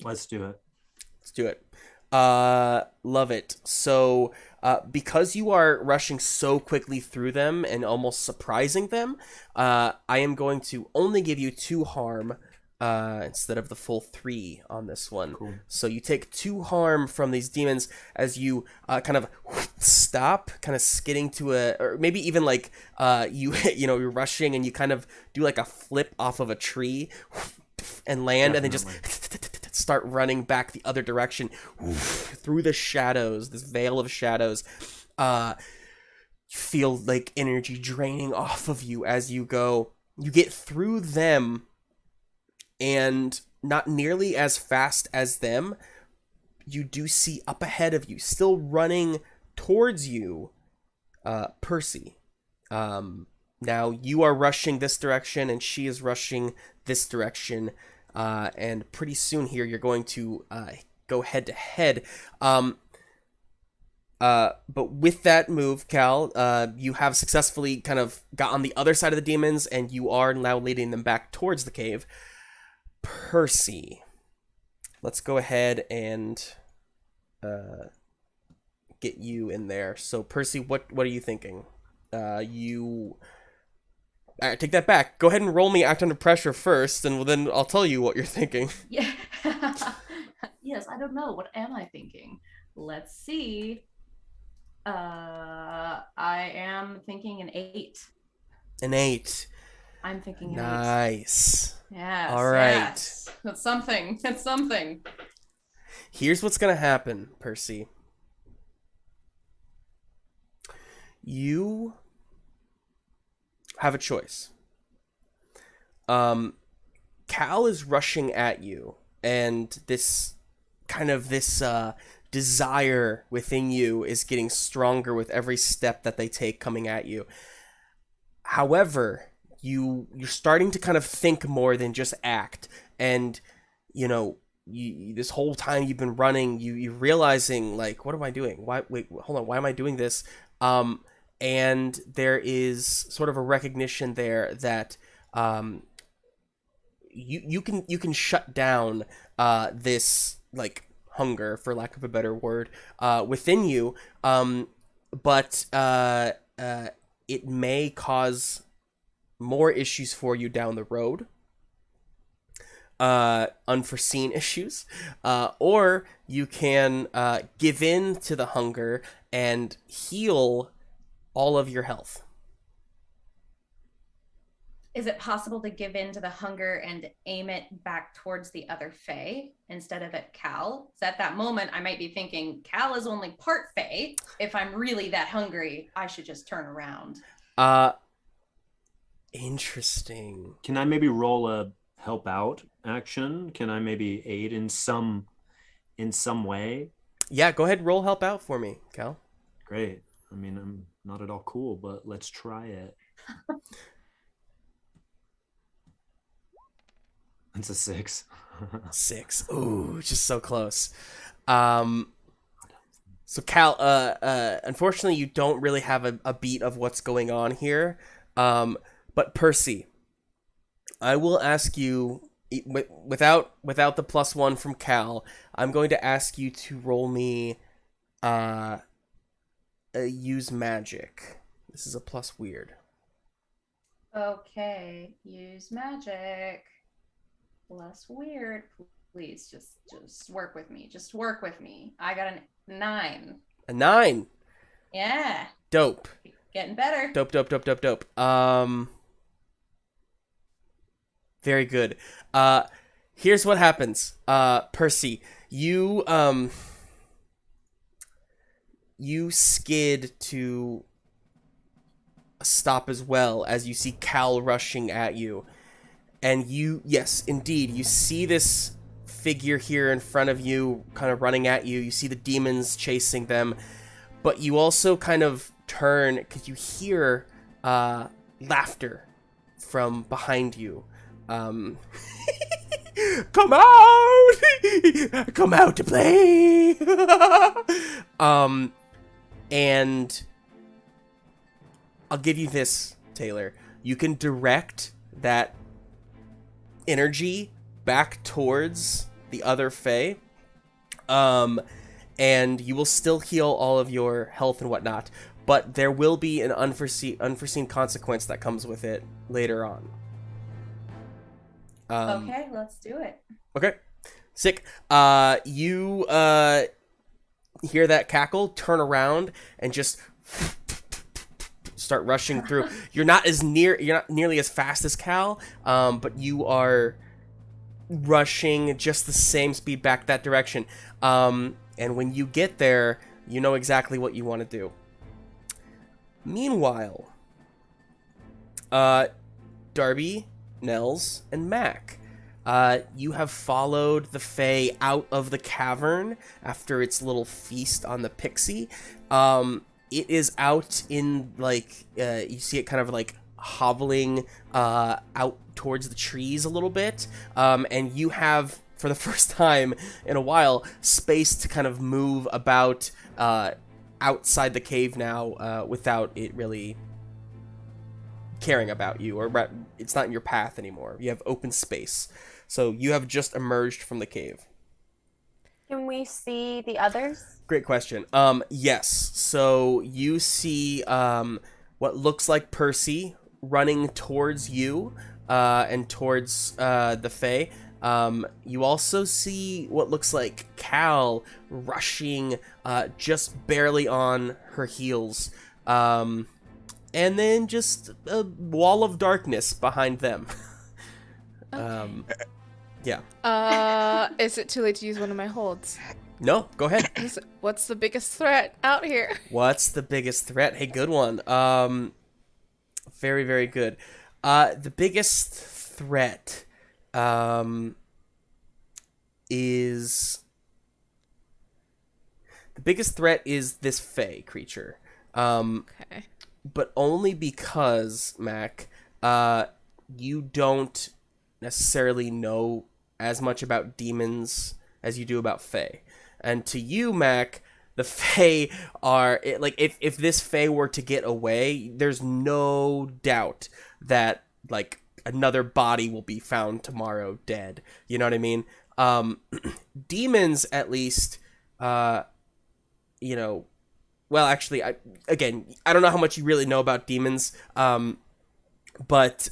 Let's do it. Let's do it. Love it. So, because you are rushing so quickly through them and almost surprising them, I am going to only give you 2 harm instead of the full 3 on this one. Cool. So you take 2 harm from these demons as you kind of stop, kind of skidding to or maybe even like you're rushing and you kind of do like a flip off of a tree and land. Definitely. And then just start running back the other direction through the shadows, this veil of shadows. You feel like energy draining off of you as you go. You get through them, and not nearly as fast as them, you do see up ahead of you, still running towards you, Percy. Now you are rushing this direction, and she is rushing this direction, and pretty soon here you're going to go head to head. But with that move, Cal, you have successfully kind of got on the other side of the demons, and you are now leading them back towards the cave. Percy, let's go ahead and get you in there. So Percy, what are you thinking? Take that back. Go ahead and roll me act under pressure first, and then I'll tell you what you're thinking. Yeah. Yes, I don't know. What am I thinking? Let's see. I am thinking an 8. An 8. I'm thinking an 8. Nice. Yes. All right. Yes. That's something. That's something. Here's what's gonna happen, Percy. You have a choice. Cal is rushing at you, and this desire within you is getting stronger with every step that they take coming at you. However, you're starting to kind of think more than just act, and this whole time you've been running, you're realizing, like, what am I doing? Wait, hold on, why am I doing this? And there is sort of a recognition there that you can shut down this, like, hunger, for lack of a better word, within you, but it may cause more issues for you down the road, unforeseen issues, or you can give in to the hunger and heal all of your health. Is it possible to give in to the hunger and aim it back towards the other Fae instead of at Cal? So at that moment, I might be thinking, Cal is only part Fae. If I'm really that hungry, I should just turn around. Interesting. Can I maybe roll a help out action? Can I maybe aid in some way? Yeah, go ahead and roll help out for me, Cal. Great. I mean, I'm not at all cool, but let's try it. It's a 6. 6. Ooh, just so close. So Cal, unfortunately, you don't really have a beat of what's going on here. But Percy, I will ask you, without the +1 from Cal, I'm going to ask you to roll me use magic. This is a plus weird. Okay, use magic. Less weird. Please, just work with me. Just work with me. I got a 9. A 9. Yeah, Dope. getting better. Dope. Very good. Here's what happens. Percy, you skid to a stop as well as you see Cal rushing at you. And yes, indeed, you see this figure here in front of you kind of running at you. You see the demons chasing them. But you also kind of turn because you hear laughter from behind you. Come out! Come out to play! And I'll give you this, Taylor. You can direct that energy back towards the other Fae. And you will still heal all of your health and whatnot, but there will be an unforeseen consequence that comes with it later on. Okay, let's do it. Okay, sick. You hear that cackle, turn around, and just start rushing through. You're not nearly as fast as Cal, but you are rushing just the same speed back that direction. And when you get there, you know exactly what you want to do. Meanwhile, Darby, Nels, and Mac, you have followed the Fae out of the cavern after its little feast on the pixie. It is out in, you see it kind of, hobbling out towards the trees a little bit. And you have, for the first time in a while, space to kind of move about outside the cave now without it really caring about you, or it's not in your path anymore. You have open space. So you have just emerged from the cave. Can we see the others? Great question. Yes. So you see what looks like Percy running towards you and towards the Fae. You also see what looks like Cal rushing just barely on her heels. And then just a wall of darkness behind them. Yeah. Is it too late to use one of my holds? No, go ahead. What's the biggest threat out here? What's the biggest threat? Hey, good one. Very, very good. The biggest threat is this Fae creature. Okay. But only because, Mac, you don't necessarily know as much about demons as you do about Fae. And to you, Mac, the Fae are if this Fae were to get away, there's no doubt that another body will be found tomorrow dead. You know what I mean? Demons, at least, well, actually, I don't know how much you really know about demons, but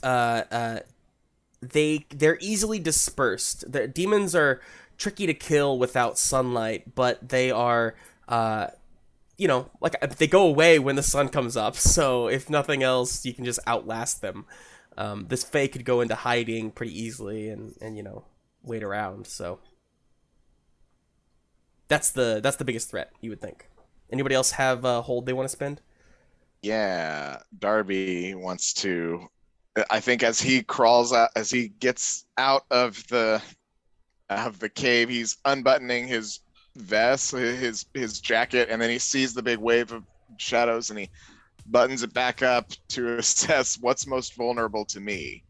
they're easily dispersed. The demons are tricky to kill without sunlight, but they are, they go away when the sun comes up. So if nothing else, you can just outlast them. This Fae could go into hiding pretty easily and wait around. So that's the biggest threat, you would think. Anybody else have a hold they want to spend? Yeah, Darby wants to. I think as he crawls out, as he gets out of the cave, he's unbuttoning his vest, his jacket, and then he sees the big wave of shadows, and he buttons it back up to assess what's most vulnerable to me.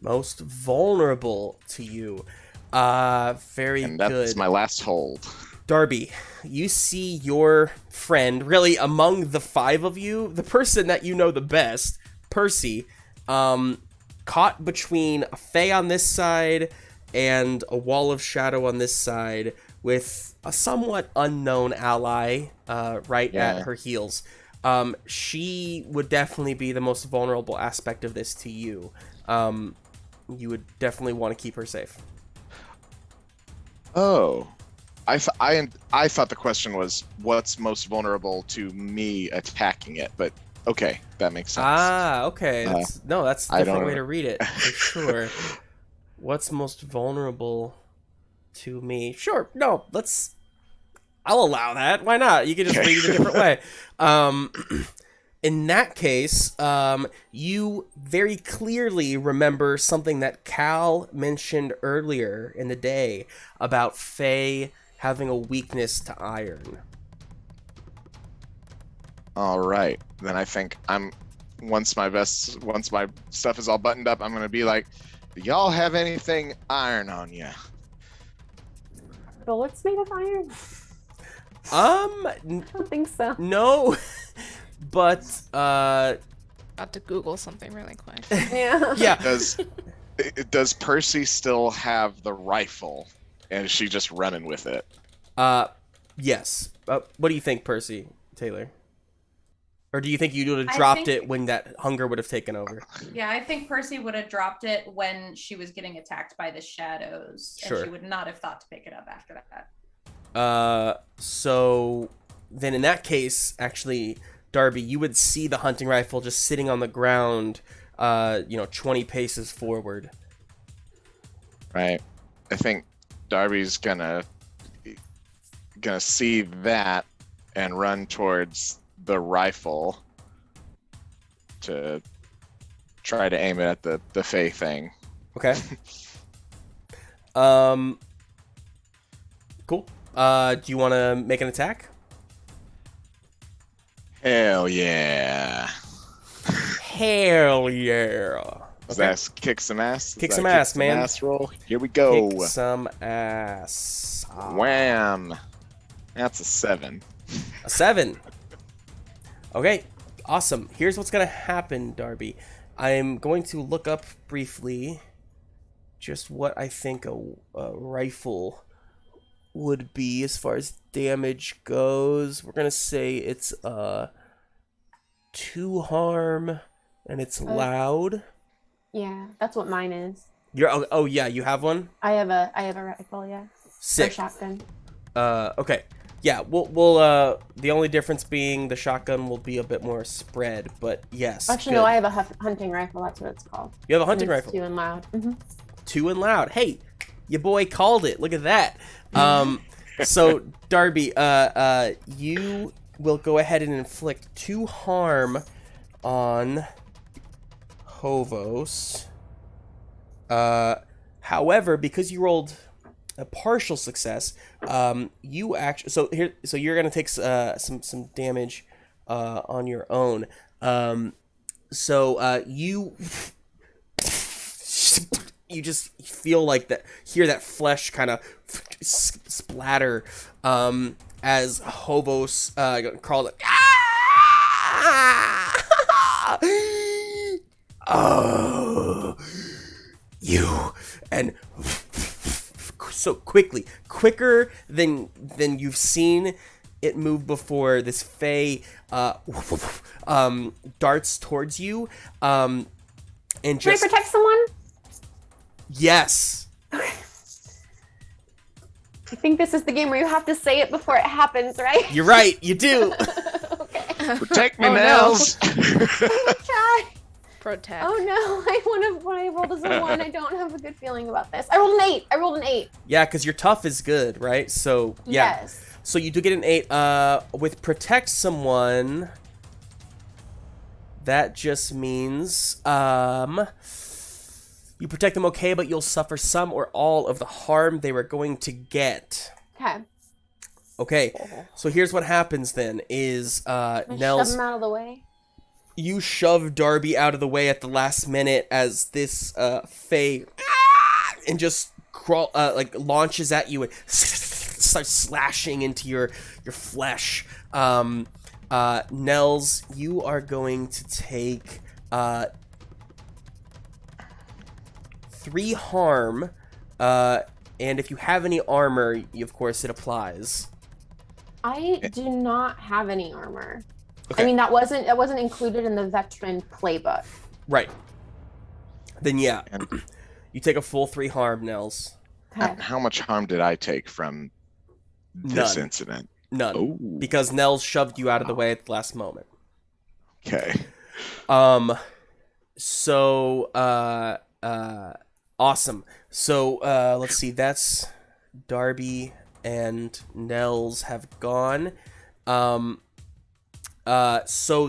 Most vulnerable to you. Very good. And that's my last hold. Darby, you see your friend, really among the 5 of you, the person that you know the best, Percy, caught between a Fae on this side and a wall of shadow on this side with a somewhat unknown ally at her heels. she would definitely be the most vulnerable aspect of this to you. You would definitely want to keep her safe. Oh, I thought the question was what's most vulnerable to me attacking it, but okay, that makes sense. Okay. That's a different way to read it for sure. What's most vulnerable to me? Sure. No, I'll allow that. Why not? You can just read it a different way. In that case, you very clearly remember something that Cal mentioned earlier in the day about Faye having a weakness to iron. All right, then I think once my stuff is all buttoned up, I'm gonna be like, do y'all have anything iron on you? Bullets made of iron? I don't think so. No, but About to Google something really quick. Yeah. yeah. Does Percy still have the rifle, and is she just running with it? Yes. What do you think, Percy Taylor? Or do you think you would have I dropped think- it when that hunger would have taken over? Yeah, I think Percy would have dropped it when she was getting attacked by the shadows, Sure. and she would not have thought to pick it up after that. So then in that case, actually, Darby, you would see the hunting rifle just sitting on the ground, 20 paces forward. Right. I think Darby's gonna see that and run towards the rifle to try to aim it at the Fae thing. Okay. Cool. Do you want to make an attack? Hell yeah. Hell yeah. That kick some ass? Kick Is some that ass, man. Ass roll. Here we go. Kick some ass. Wham. That's a 7. A 7. Okay, awesome. Here's what's going to happen, Darby. I'm going to look up briefly just what I think a rifle would be as far as damage goes. We're going to say it's 2 harm and it's loud. Yeah, that's what mine is. Oh yeah, you have one? I have a rifle, yeah. Or Sick. shotgun. Okay. Yeah, we'll the only difference being the shotgun will be a bit more spread, but yes. Actually, good. no, I have a hunting rifle. That's what it's called. You have a And hunting it's rifle. 2 and loud. Mm-hmm. 2 and loud. Hey, your boy called it. Look at that. So Darby, you will go ahead and inflict 2 harm on Hovos. However, because you rolled a partial success, you actually so you're gonna take some damage on your own. You just feel like that, hear that flesh kind of splatter as Hovos crawled like, oh, you, and so quicker than you've seen it move before, this Fae darts towards you, and Can I just protect someone? yes. I think this is the game where you have to say it before it happens, right? You're right, you do. Okay. Protect me, Oh, no. Nels. Try. Protect. Oh no! When I rolled as a 1, I don't have a good feeling about this. I rolled an 8. Yeah, because your tough is good, right? So yeah. Yes. So you do get an 8. With protect someone, that just means you protect them okay, but you'll suffer some or all of the harm they were going to get. Okay. Okay. So here's what happens then: is I Nels, shove him out of the way. you shove Darby out of the way at the last minute as this Fae and just launches at you and starts slashing into your flesh. Nels, you are going to take 3 harm, and if you have any armor, of course it applies. I do not have any armor. Okay. I mean, that wasn't included in the veteran playbook. Right. Then yeah, And you take a full 3 harm, Nels. Okay. how much harm did I take from this None. incident? None. Oh, Because Nels shoved you out of the way at the last moment. okay. So awesome. So let's see, that's Darby and Nels have gone. So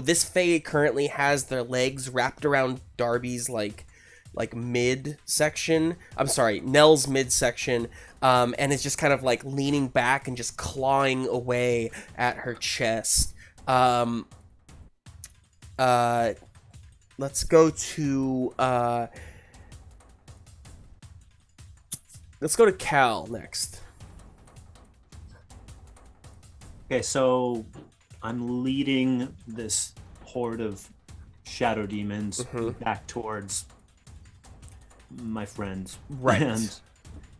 this Fae currently has their legs wrapped around Darby's like mid section. I'm sorry, Nell's mid section. And is just kind of like leaning back and just clawing away at her chest. Let's go to Cal next. Okay, so I'm leading this horde of shadow demons back towards my friends, Right.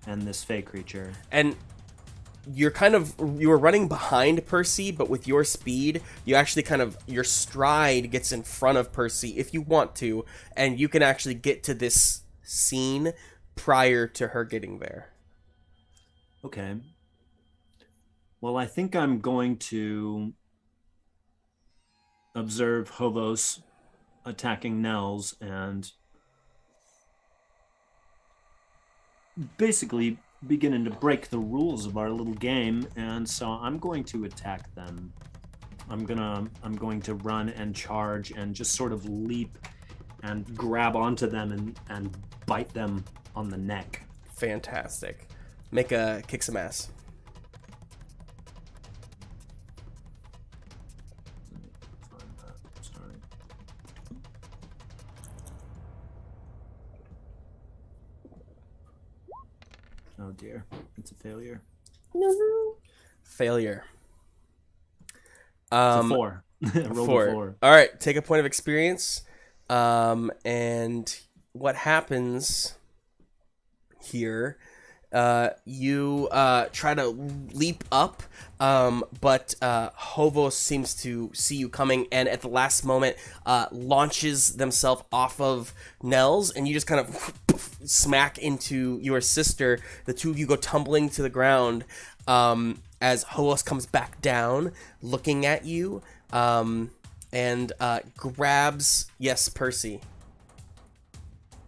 and this fey creature. And you were running behind Percy, but with your speed, you actually your stride gets in front of Percy if you want to, and you can actually get to this scene prior to her getting there. Okay. Well, I think I'm going to observe Hovos attacking Nels and basically beginning to break the rules of our little game, and so I'm going to attack them. I'm going to run and charge and just sort of leap and grab onto them and bite them on the neck. Fantastic. Make a kick some ass. Sorry. Oh dear, it's a failure. No. Failure. It's a 4. I rolled a 4. All right, take a point of experience. And what happens here? You try to leap up, but Hovos seems to see you coming, and at the last moment launches themselves off of Nels, and you just kind of smack into your sister. The two of you go tumbling to the ground as Hovos comes back down, looking at you, and grabs... Yes, Percy.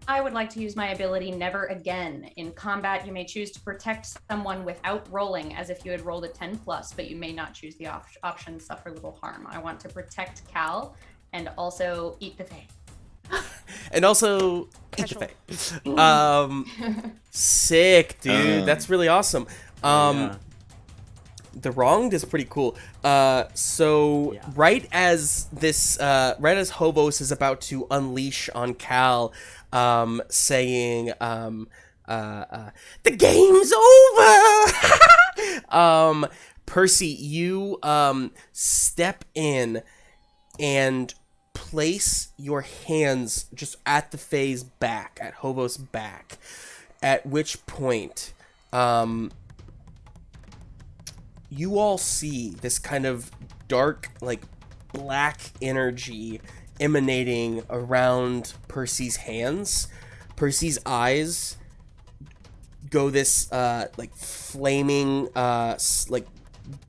I would like to use my ability Never Again. In combat, you may choose to protect someone without rolling, as if you had rolled a 10+, but you may not choose the option Suffer Little Harm. I want to protect Cal and also eat the Fae. And also eat the Fae. Sick, dude. That's really awesome. Yeah. The Wronged is pretty cool. So Yeah. right as Hovos is about to unleash on Cal, saying, the game's over! Percy, you, step in and place your hands just at the Fae's back, at Hovos' back, at which point, you all see this kind of dark, like, black energy emanating around Percy's hands. Percy's eyes go this, like, flaming, like,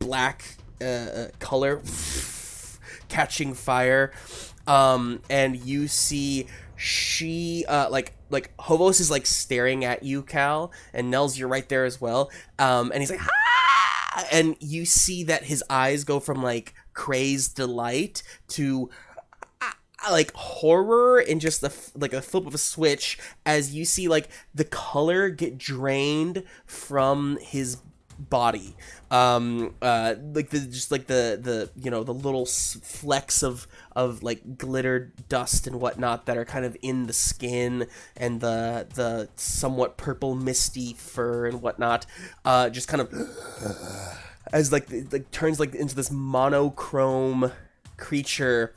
black, color, catching fire. And you see she, like Hovos is, like, staring at you, Cal, and Nels, you're right there as well. And he's like, ah! And you see that his eyes go from, like, crazed delight to like horror, and just like a flip of a switch as you see like the color get drained from his body, like the you know, the little flecks of like glitter dust and whatnot that are kind of in the skin, and the somewhat purple misty fur and whatnot, just kind of as like turns like into this monochrome creature,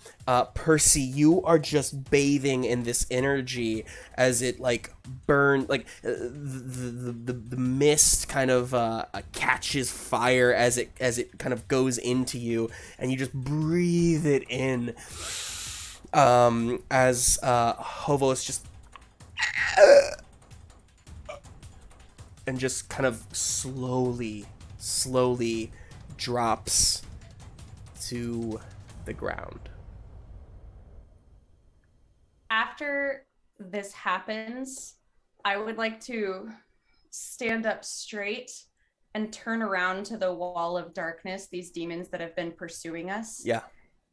Percy, you are just bathing in this energy as it like burn, like the mist kind of catches fire as it kind of goes into you, and you just breathe it in. As Hovos just and just kind of slowly drops to the ground. After this happens, I would like to stand up straight and turn around to the wall of darkness, these demons that have been pursuing us. Yeah.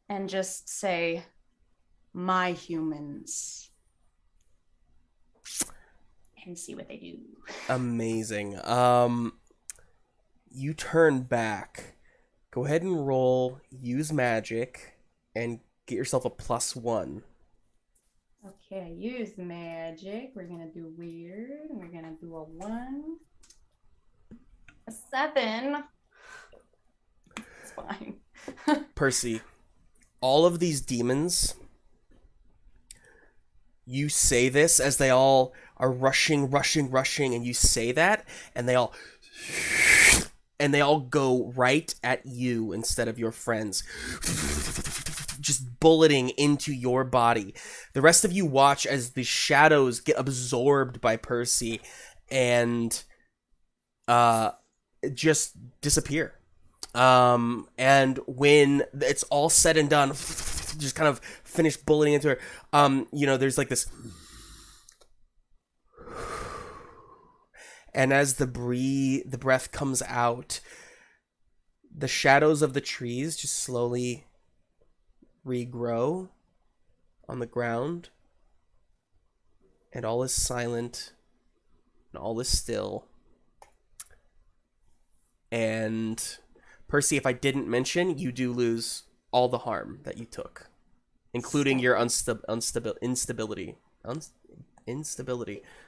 And just say, my humans. And see what they do. Amazing. You turn back. Go ahead and roll, use magic, and get yourself a +1. Okay, I use magic. We're gonna do weird. We're gonna do a 1. A 7. It's fine. Percy, all of these demons, you say this as they all are rushing, and you say that, and they all go right at you instead of your friends. Just bulleting into your body. The rest of you watch as the shadows get absorbed by Percy and just disappear. And when it's all said and done, just kind of finish bulleting into her, there's like this, and as the breath comes out, the shadows of the trees just slowly regrow on the ground, and all is silent, and all is still. And Percy, if I didn't mention, you do lose all the harm that you took, including your instability.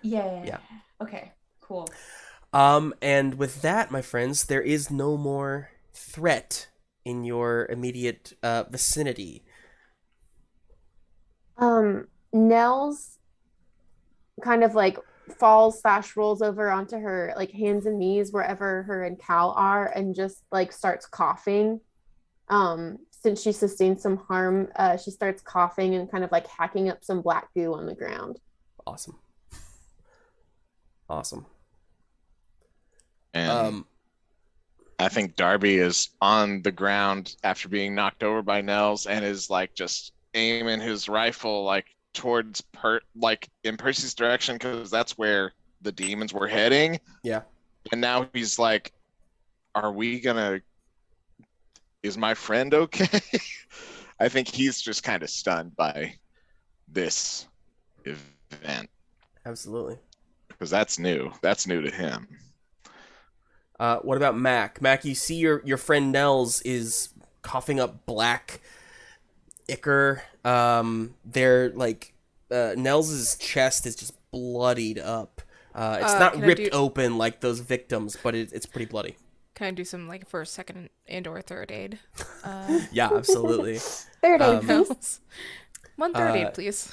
Yeah. Okay, cool. And with that, my friends, there is no more threat in your immediate vicinity. Nell's kind of like falls / rolls over onto her like hands and knees wherever her and Cal are, and just like starts coughing. Since she sustained some harm, she starts coughing and kind of like hacking up some black goo on the ground. Awesome. And I think Darby is on the ground after being knocked over by Nels and is like just aiming his rifle like towards in Percy's direction, because that's where the demons were heading. Yeah. And now he's like, is my friend okay? I think he's just kind of stunned by this event. Absolutely. Because that's new to him. What about Mac? Mac, you see your friend Nels is coughing up black ichor. They're like, Nels's chest is just bloodied up. It's not ripped open like those victims, but it's pretty bloody. Can I do some like first, second, and/or third aid? Yeah, absolutely. Third aid, please. 1 third aid, please.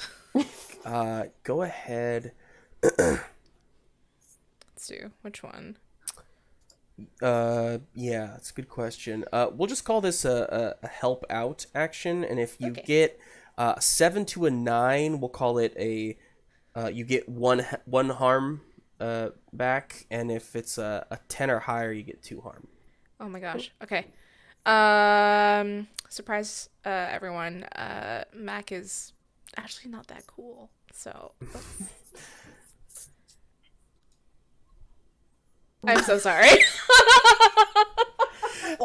Go ahead. Let's do which one? Yeah, that's a good question. We'll just call this a help out action, and if you get 7 to a 9, we'll call it a you get one harm back, and if it's a 10 or higher, you get 2 harm. Oh my gosh. Okay. Surprise, everyone. Mac is actually not that cool. So I'm so sorry.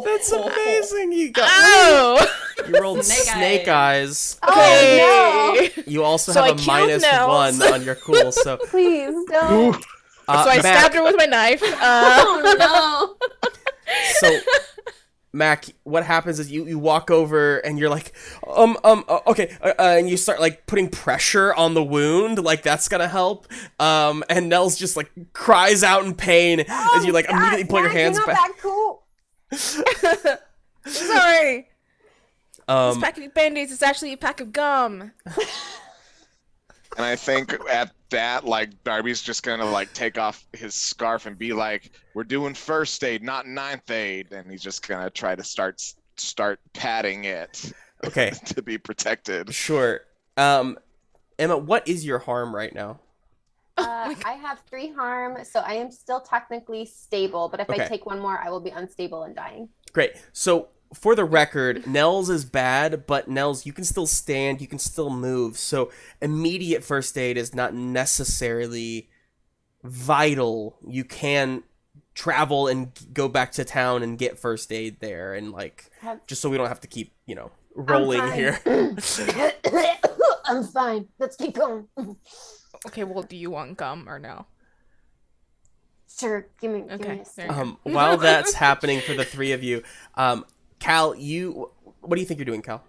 That's amazing. You got you rolled snake eyes. Oh no! You also have a -1 on your cool. So please don't. So I stabbed her with my knife. Oh no! So, Mac, what happens is you walk over and you're like, okay, and you start like putting pressure on the wound, like that's gonna help. And Nels just like cries out in pain as you like immediately pull your hands back. That cool. Sorry. This pack of Band-Aids is actually a pack of gum. And I think at that, like, Darby's just gonna like take off his scarf and be like, "We're doing first aid, not ninth aid," and he's just gonna try to start patting it, Okay. to be protected. Sure. Emma, what is your harm right now? I have 3 harm, so I am still technically stable, but if I Okay. take one more, I will be unstable and dying. Great. So, for the record, Nell's is bad, but Nell's, you can still stand, you can still move. So, immediate first aid is not necessarily vital. You can travel and go back to town and get first aid there, and like, just so we don't have to keep, rolling I'm here. fine. I'm fine. Let's keep going. Okay, well, do you want gum or no? Sure, give me Okay, a there second. you go. While that's happening for the 3 of you, Cal, what do you think you're doing, Cal?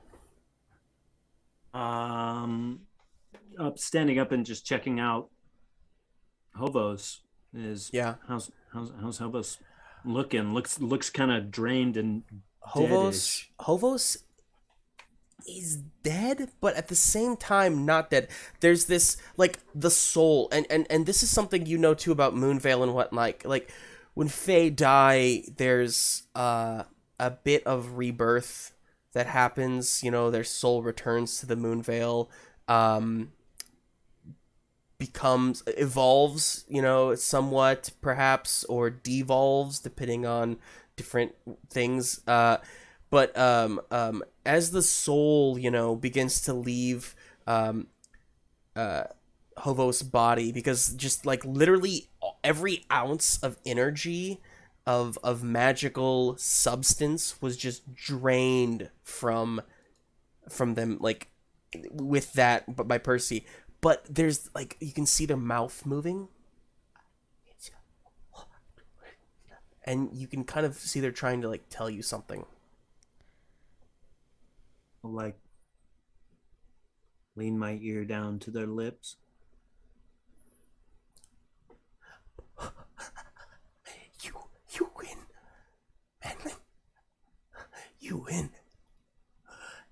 Standing up and just checking out Hobos. Yeah. How's Hobos looking? Looks kind of drained and Hovos is dead, but at the same time not dead. There's this, like, the soul, and this is something you know too about Moonveil and what, like when Fae die, there's a bit of rebirth that happens. Their soul returns to the Moonveil, evolves, somewhat perhaps, or devolves depending on different things. But as the soul, begins to leave Hovos' body, because just like literally every ounce of energy of magical substance was just drained from them, like with that, but by Percy. But there's like, you can see their mouth moving, and you can kind of see they're trying to like tell you something. like lean my ear down to their lips. You win, Manlin. You win.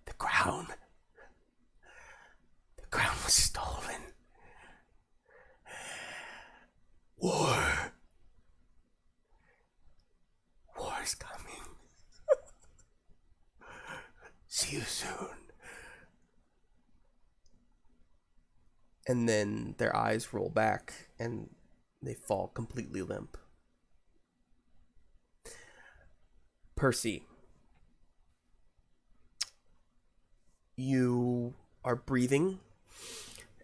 The crown was stolen. War's coming. See you soon. And then their eyes roll back and they fall completely limp. Percy, you are breathing,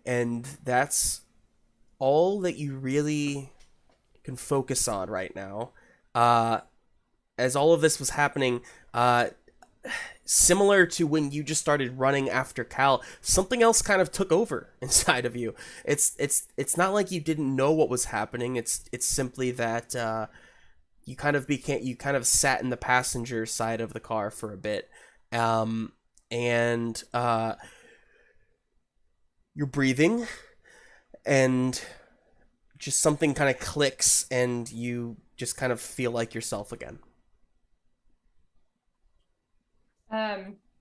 and that's all that you really can focus on right now. As all of this was happening, similar to when you just started running after Cal, something else kind of took over inside of you. It's not like you didn't know what was happening. It's simply that you kind of sat in the passenger side of the car for a bit, and you're breathing, and just something kind of clicks, and you just kind of feel like yourself again.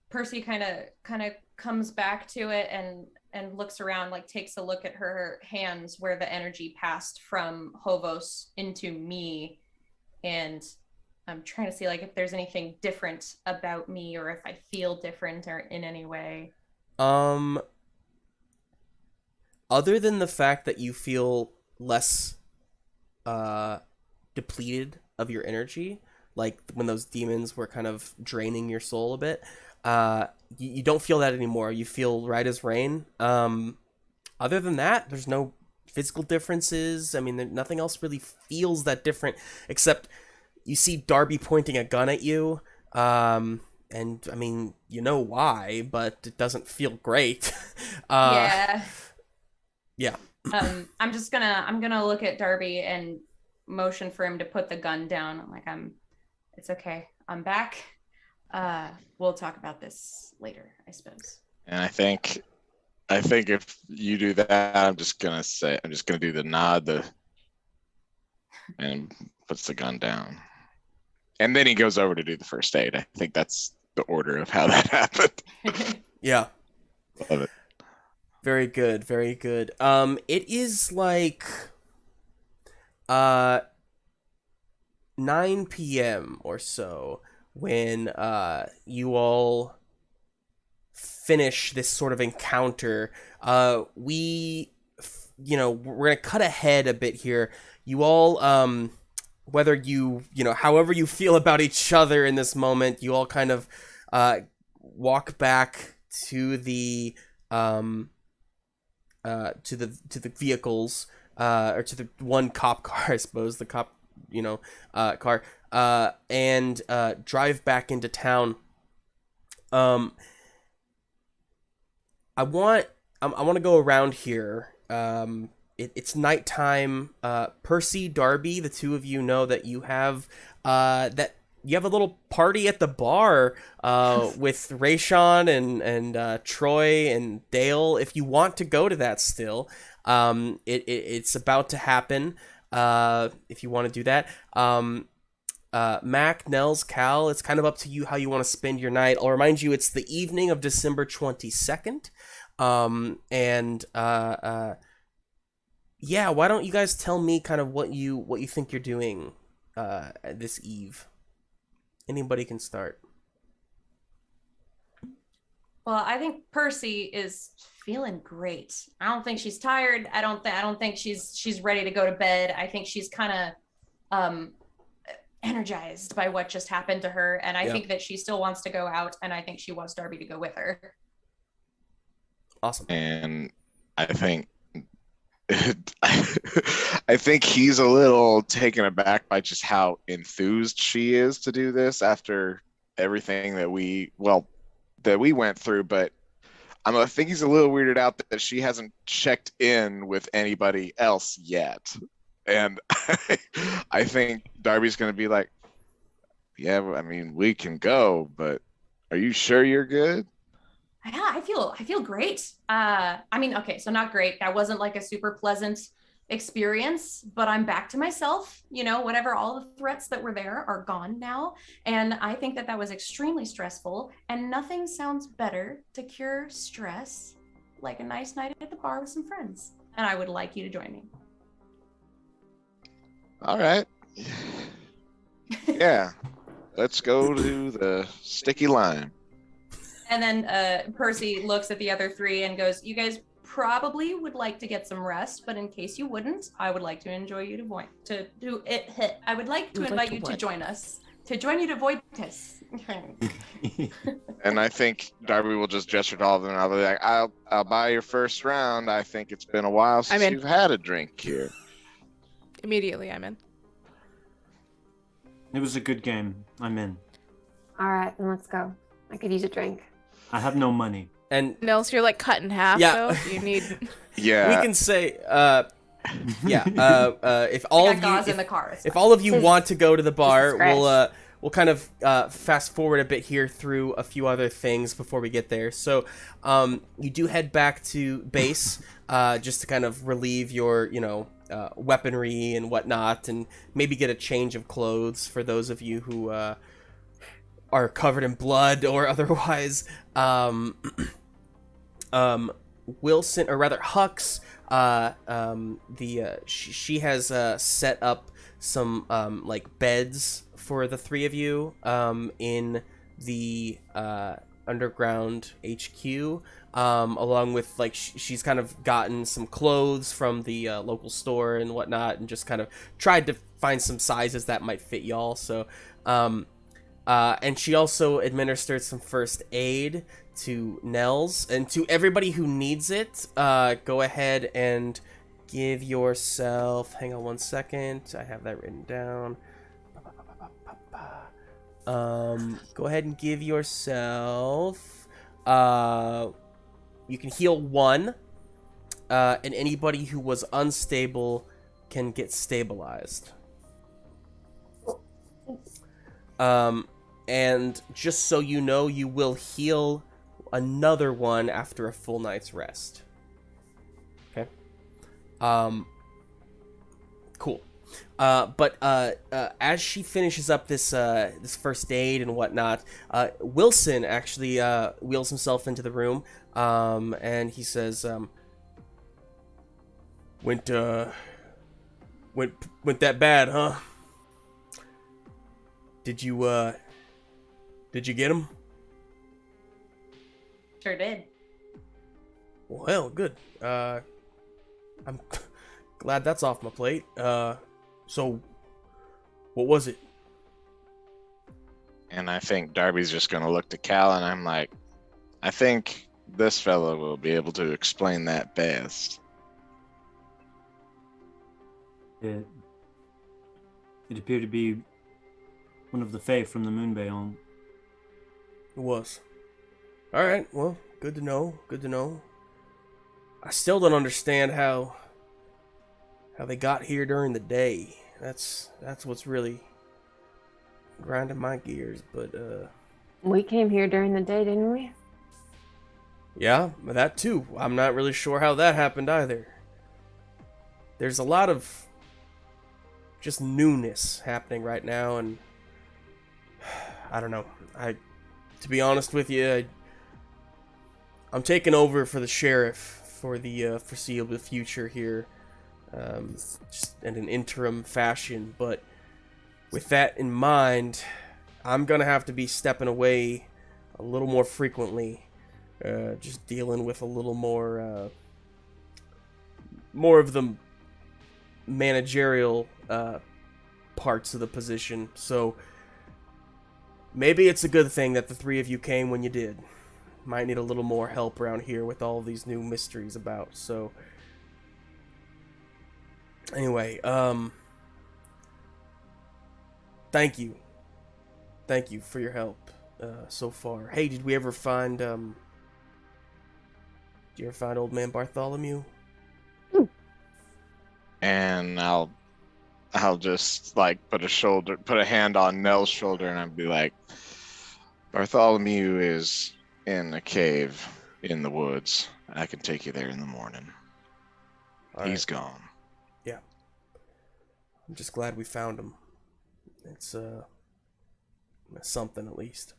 Percy kind of comes back to it and looks around, like takes a look at her hands where the energy passed from Hovos into me, and I'm trying to see like if there's anything different about me or if I feel different or in any way. Other than the fact that you feel less depleted of your energy, like when those demons were kind of draining your soul a bit, you don't feel that anymore. You feel right as rain. Other than that, there's no physical differences. I mean, nothing else really feels that different, except you see Darby pointing a gun at you. And I mean, you know why, but it doesn't feel great. Yeah. Yeah. I'm gonna look at Darby and motion for him to put the gun down. I'm like, it's okay. I'm back. We'll talk about this later, I suppose. And I think if you do that, I'm just gonna do the nod, and puts the gun down. And then he goes over to do the first aid. I think that's the order of how that happened. Yeah. Love it. Very good, very good. It is like 9 p.m. or so when you all finish this sort of encounter. We're gonna cut ahead a bit here. You all, whether however you feel about each other in this moment, you all kind of walk back to the vehicles, or to the one cop car, I suppose, the cop, car, and drive back into town. I want to go around here. It's nighttime. Percy, Darby, the two of you know that you have a little party at the bar with Rayshawn and Troy and Dale. If you want to go to that still, it's about to happen. If you want to do that, Mac, Nels, Cal, it's kind of up to you how you want to spend your night. I'll remind you, it's the evening of December 22nd. Yeah, why don't you guys tell me kind of what you think you're doing this eve? Anybody can start. Well, I think Percy is feeling great. I don't think she's tired. I don't think she's ready to go to bed. I think she's kind of energized by what just happened to her, and I think that she still wants to go out, and I think she wants Darby to go with her. Awesome. And I think I think he's a little taken aback by just how enthused she is to do this after everything that we went through, but I think he's a little weirded out that she hasn't checked in with anybody else yet. And I think Darby's going to be like, yeah, I mean, we can go, but are you sure you're good? Yeah, I feel great. I mean, okay, so not great. That wasn't like a super pleasant experience, but I'm back to myself. Whatever, all the threats that were there are gone now. And I think that was extremely stressful, and nothing sounds better to cure stress like a nice night at the bar with some friends. And I would like you to join me. All right. Yeah. Let's go to the sticky lime. And then Percy looks at the other three and goes, you guys probably would like to get some rest, but in case you wouldn't, I would like to invite you to join us. To join you to Voitis. And I think Darby will just gesture to all of them, and I'll be like, I'll buy your first round. I think it's been a while since you've had a drink here. Immediately, I'm in. It was a good game. I'm in. All right, then let's go. I could use a drink. I have no money. And Nels, you're like cut in half. Yeah. Though. You need. Yeah. We can say, if all of you, in the car, if all of you want to go to the bar, Scratch. we'll kind of fast forward a bit here through a few other things before we get there. So, you do head back to base, just to kind of relieve your, weaponry and whatnot, and maybe get a change of clothes for those of you who are covered in blood or otherwise. Wilson, or rather Hux, she has set up some like beds for the three of you in the underground HQ, along with like she's kind of gotten some clothes from the local store and whatnot, and just kind of tried to find some sizes that might fit y'all. So and she also administered some first aid to Nels, and to everybody who needs it. Go ahead and give yourself, hang on one second, I have that written down. Go ahead and give yourself, you can heal 1, and anybody who was unstable can get stabilized. And just so you know, you will heal another 1 after a full night's rest. Okay. Cool. But as she finishes up this this first aid and whatnot, Wilson actually wheels himself into the room, and he says, "Went that bad, huh? Did you get him?" Sure did. Well, hell, good. I'm glad that's off my plate. So, what was it? And I think Darby's just gonna look to Cal, and I'm like, I think this fella will be able to explain that best. It appeared to be one of the Fae from the Moon Bayong. It was. Alright, well, good to know. Good to know. I still don't understand how they got here during the day. That's what's really grinding my gears, but We came here during the day, didn't we? yeah, that too. I'm not really sure how that happened either. There's a lot of just newness happening right now, and I don't know. To be honest with you, I'm taking over for the sheriff for the foreseeable future here, just in an interim fashion. But with that in mind, I'm gonna have to be stepping away a little more frequently, just dealing with a little more of the managerial parts of the position. So maybe it's a good thing that the three of you came when you did. Might need a little more help around here with all these new mysteries about. So anyway, thank you for your help so far. Hey, did you ever find old man Bartholomew? And I'll just like put a hand on Nell's shoulder, and I'll be like, Bartholomew is in a cave in the woods. I can take you there in the morning. He's gone. Yeah. I'm just glad we found him. It's something at least.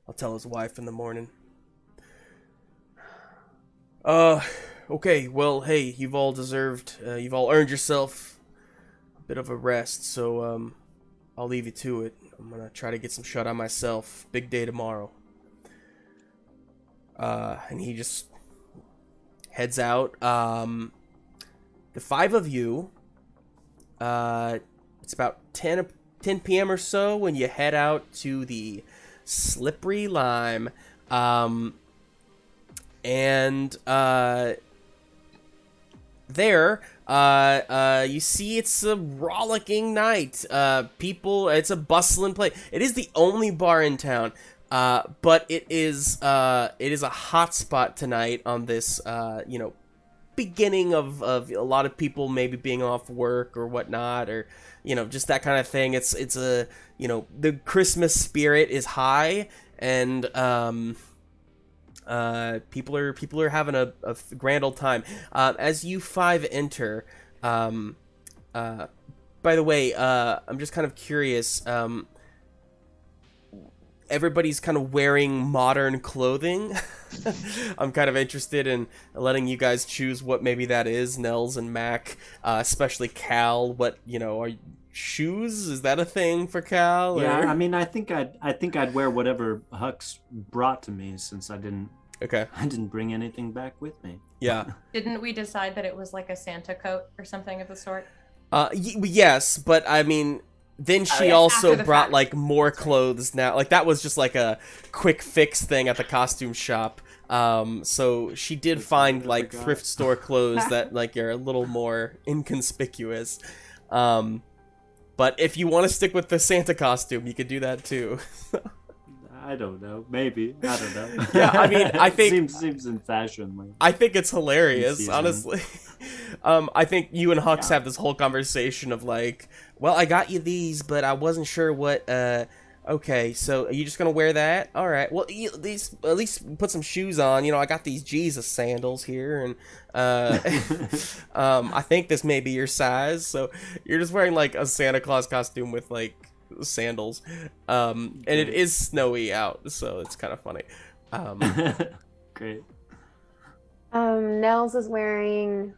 I'll tell his wife in the morning. Okay, well, hey, you've all earned yourself a bit of a rest, so I'll leave you to it. I'm gonna try to get some shut-eye myself. Big day tomorrow. And he just heads out. The five of you, it's about 10 p.m. or so when you head out to the Slippery Lime. There, you see it's a rollicking night. It's a bustling place. It is the only bar in town, but it is a hot spot tonight on this, beginning of a lot of people maybe being off work or whatnot, or, just that kind of thing. It's a, the Christmas spirit is high, and, people are having a grand old time. As you five enter, by the way, I'm just kind of curious. Everybody's kind of wearing modern clothing. I'm kind of interested in letting you guys choose what maybe that is. Nels and Mac, especially Cal. What are shoes? Is that a thing for Cal? Yeah, or? I mean, I think I'd wear whatever Hux brought to me, since I didn't bring anything back with me. Yeah. Didn't we decide that it was like a Santa coat or something of the sort? Yes, but I mean, then she yes, also after the brought fact. like more clothes now. Like that was just like a quick fix thing at the costume shop. So she did find like thrift store clothes that like are a little more inconspicuous. But if you want to stick with the Santa costume, you could do that too. I don't know. Maybe. I don't know. Yeah, I mean, I think seems in fashion. Like, I think it's hilarious, season. honestly. I think you and Hux have this whole conversation of like, well, I got you these, but I wasn't sure what Okay, so are you just gonna wear that? All right. Well, at least put some shoes on. You know, I got these Jesus sandals here, and I think this may be your size. So you're just wearing like a Santa Claus costume with like sandals, and it is snowy out, so it's kind of funny. Great. Nels is wearing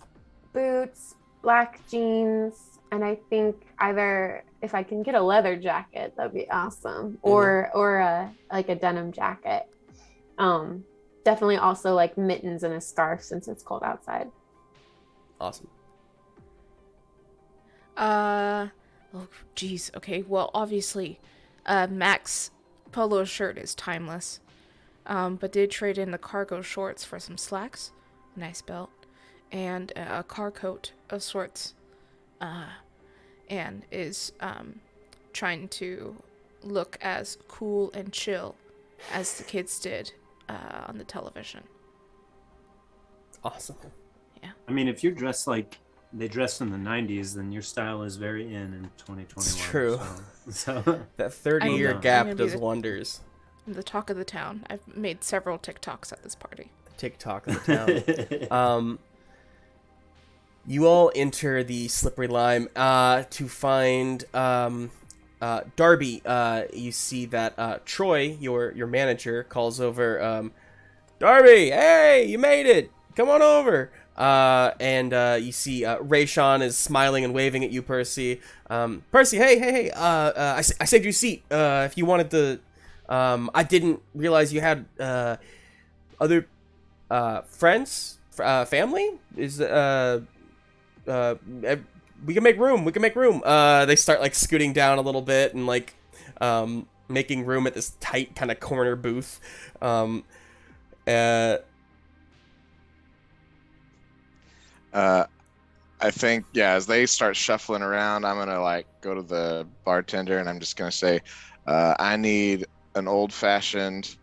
boots, black jeans, and I think either if I can get a leather jacket, that'd be awesome, or a like a denim jacket. Definitely also like mittens and a scarf since it's cold outside. Awesome. Oh, geez. Okay. Well, obviously, Mac's polo shirt is timeless. But did trade in the cargo shorts for some slacks, nice belt, and a car coat of sorts. And is trying to look as cool and chill as the kids did on the television. Awesome. Yeah. I mean, if you're dressed like they dressed in the 90s, then your style is very in 2021. It's true. So That 30-year I'm gap gonna be does the- wonders. I'm the talk of the town. I've made several TikToks at this party. TikTok of the town. You all enter the Slippery Lime to find Darby. You see that Troy, your manager, calls over. Darby, hey, you made it. Come on over. And you see Rayshawn is smiling and waving at you, Percy. Percy, hey. I saved you a seat. If you wanted to, I didn't realize you had other friends, family. Is we can make room. They start like scooting down a little bit and like making room at this tight kind of corner booth. I think, yeah, as they start shuffling around, I'm gonna like go to the bartender and I'm just gonna say, I need an old fashioned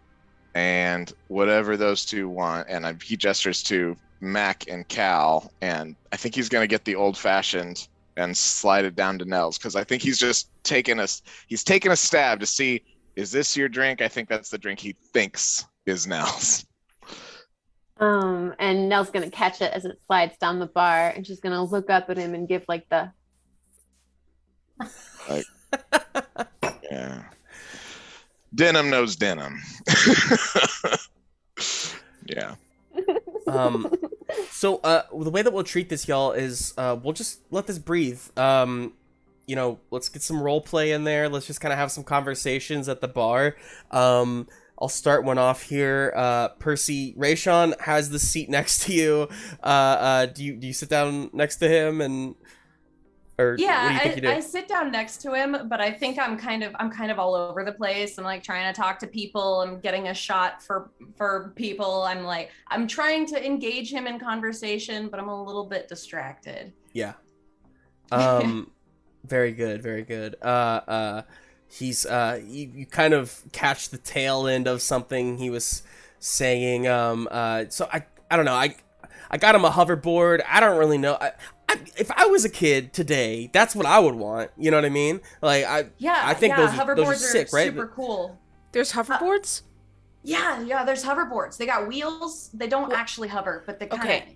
and whatever those two want. And he gestures to Mac and Cal, and I think he's gonna get the old fashioned and slide it down to Nell's, because I think he's just taking a stab to see, is this your drink? I think that's the drink he thinks is Nell's. And Nell's gonna catch it as it slides down the bar, and she's gonna look up at him and give like the Like, yeah. Denim knows denim. Yeah. So the way that we'll treat this, y'all, is we'll just let this breathe. You know, let's get some role play in there. Let's just kind of have some conversations at the bar. I'll start one off here. Percy, Rayshawn has the seat next to you. Do you sit down next to him, and or what do you think you do? I sit down next to him, but I think I'm kind of all over the place. I'm like trying to talk to people. I'm getting a shot for people. I'm trying to engage him in conversation, but I'm a little bit distracted. Yeah. Very good, very good. He's you kind of catch the tail end of something he was saying. So I don't know. I got him a hoverboard. I don't really know. If I was a kid today, that's what I would want. You know what I mean? Like I think those are sick, right? Super cool. There's hoverboards? Yeah, there's hoverboards. They got wheels. They don't actually hover, but they kind of,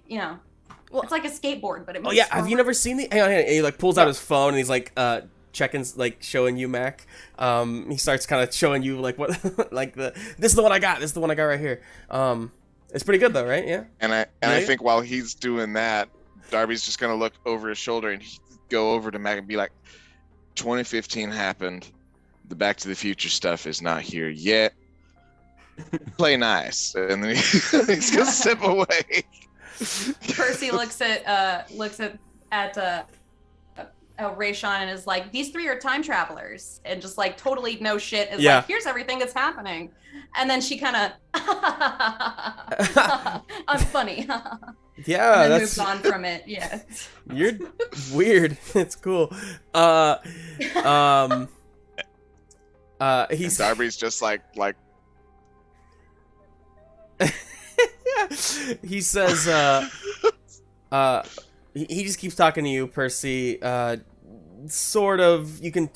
Well, it's like a skateboard, but it moves. Oh yeah, have you never seen the? Hang on. He like pulls out his phone and he's like checking, like showing you Mac. He starts kind of showing you like what, like this is the one I got. This is the one I got right here. It's pretty good though, right? Yeah. And I think while he's doing that, Darby's just gonna look over his shoulder and go over to Mac and be like, 2015 happened. The Back to the Future stuff is not here yet. Play nice. And then he's gonna step away. Percy looks at Rayshawn and is like, these three are time travelers, and just like totally no shit is like, here's everything that's happening. And then she kind of I'm funny. Yeah, and then that's moves on from it. Yeah. You're weird. It's cool. He's Darby's just like he says he just keeps talking to you, Percy. sort of, you can,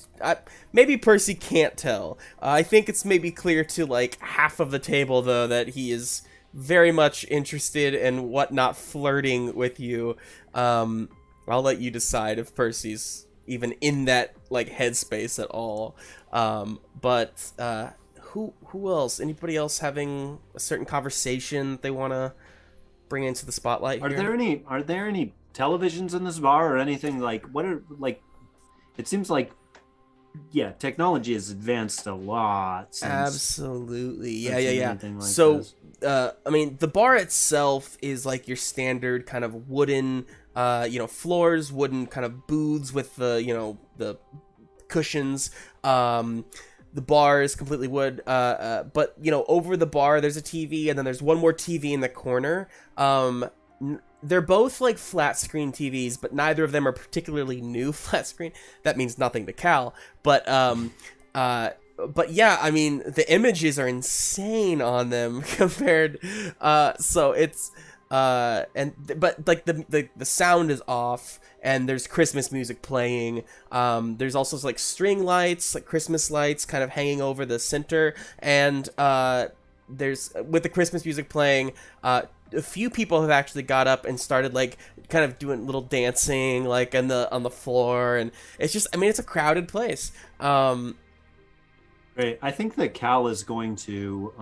maybe Percy can't tell. I think it's maybe clear to like half of the table though that he is very much interested and whatnot flirting with you. I'll let you decide if Percy's even in that like headspace at all. But who else? Anybody else having a certain conversation that they want to bring into the spotlight here? Are there any televisions in this bar or anything? Like, what are, like, it seems like, yeah, technology has advanced a lot since. Absolutely. Yeah. Like so this. I mean, the bar itself is like your standard kind of wooden floors, wooden kind of booths with the cushions. The bar is completely wood, but over the bar there's a TV, and then there's one more TV in the corner. They're both like flat screen TVs, but neither of them are particularly new flat screen. That means nothing to Cal, but yeah, I mean the images are insane on them compared. So it's but like the sound is off, and there's Christmas music playing. There's also like string lights, like Christmas lights, kind of hanging over the center, and there's, with the Christmas music playing, a few people have actually got up and started like kind of doing little dancing like on the floor, and it's just, I mean, it's a crowded place. Great. I think that Cal is going to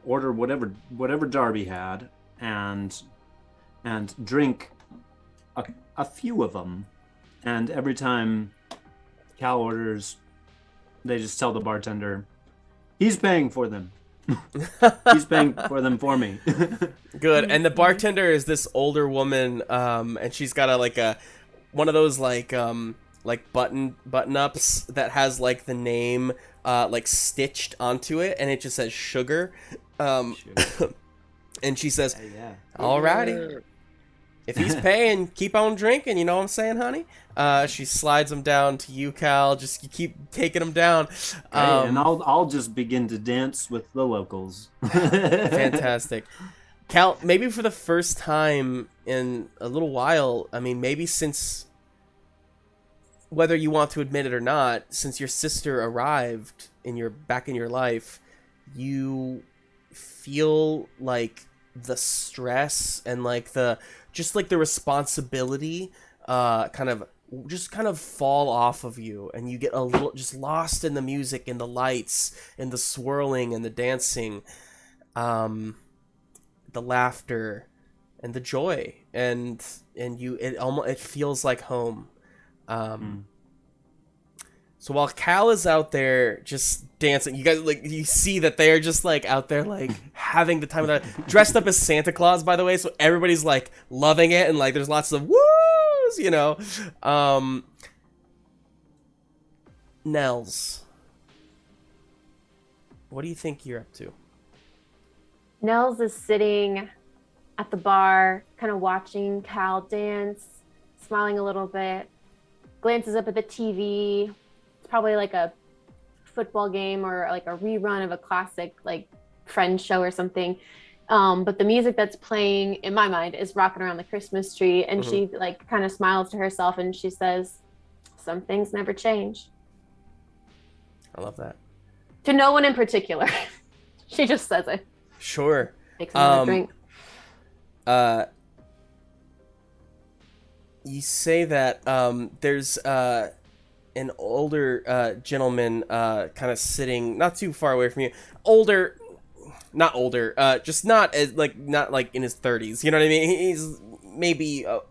order whatever Darby had and drink a few of them, and every time Cal orders, they just tell the bartender, he's paying for them. He's paying for them for me. Good. And the bartender is this older woman, and she's got one of those like button ups that has like the name like stitched onto it, and it just says sugar. And she says, Yeah. "Alrighty, if he's paying, keep on drinking. You know what I'm saying, honey?" She slides him down to you, Cal. Just you keep taking him down. And I'll just begin to dance with the locals. Fantastic. Cal, maybe for the first time in a little while, I mean, maybe since, whether you want to admit it or not, since your sister arrived back in your life, you feel like the stress and like the responsibility kind of fall off of you, and you get a little just lost in the music and the lights and the swirling and the dancing, the laughter and the joy, and it feels like home. So while Cal is out there just dancing, you guys you see that they're just like out there like having the time of their, dressed up as Santa Claus, by the way, so everybody's like loving it, and like there's lots of woos, Nels, what do you think you're up to? Nels is sitting at the bar, kind of watching Cal dance, smiling a little bit, glances up at the TV. It's probably like a football game or like a rerun of a classic like Friends show or something. But the music that's playing in my mind is Rocking Around the Christmas Tree, and she like kind of smiles to herself and she says, "Some things never change." I love that. To no one in particular. She just says it. Sure. Takes another drink. You say that there's an older gentleman kind of sitting not too far away from you. Not older, just not like in his 30s. You know what I mean? He's maybe a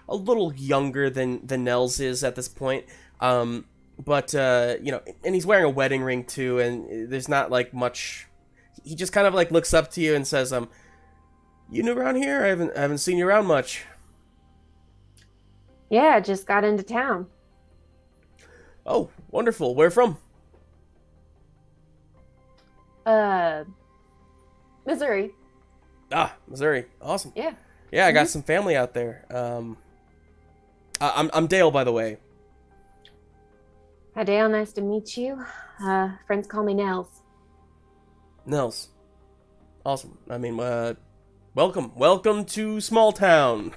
little younger than Nels is at this point. But and he's wearing a wedding ring too, and there's not like much. He just kind of like looks up to you and says, "You new around here? I haven't seen you around much." Yeah, just got into town. Oh, wonderful. Where from? Missouri. Ah, Missouri. Awesome. Yeah. Yeah, I got some family out there. I'm Dale, by the way. Hi, Dale. Nice to meet you. Friends call me Nels. Nels. Awesome. I mean, welcome to Smalltown.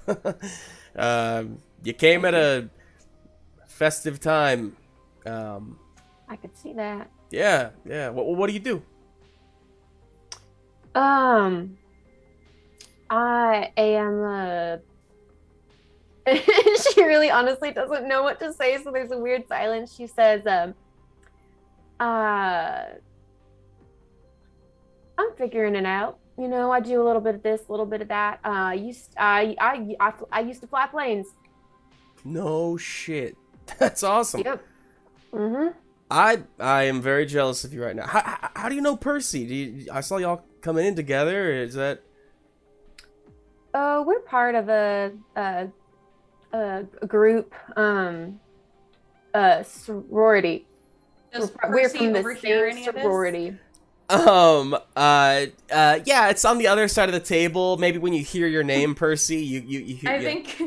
You came at a festive time. I could see that. Yeah. What do you do? I am she really honestly doesn't know what to say, so there's a weird silence. She says, I'm figuring it out. You know, I do a little bit of this, a little bit of that. I used to fly planes. No shit. That's awesome. Yep. Mm-hmm. I am very jealous of you right now. How do you know Percy? I saw y'all coming in together. Is that? We're part of a group, sorority. Does We're Percy from the overhear same any of this? sorority. Yeah, it's on the other side of the table. Maybe when you hear your name, Percy, you hear. I think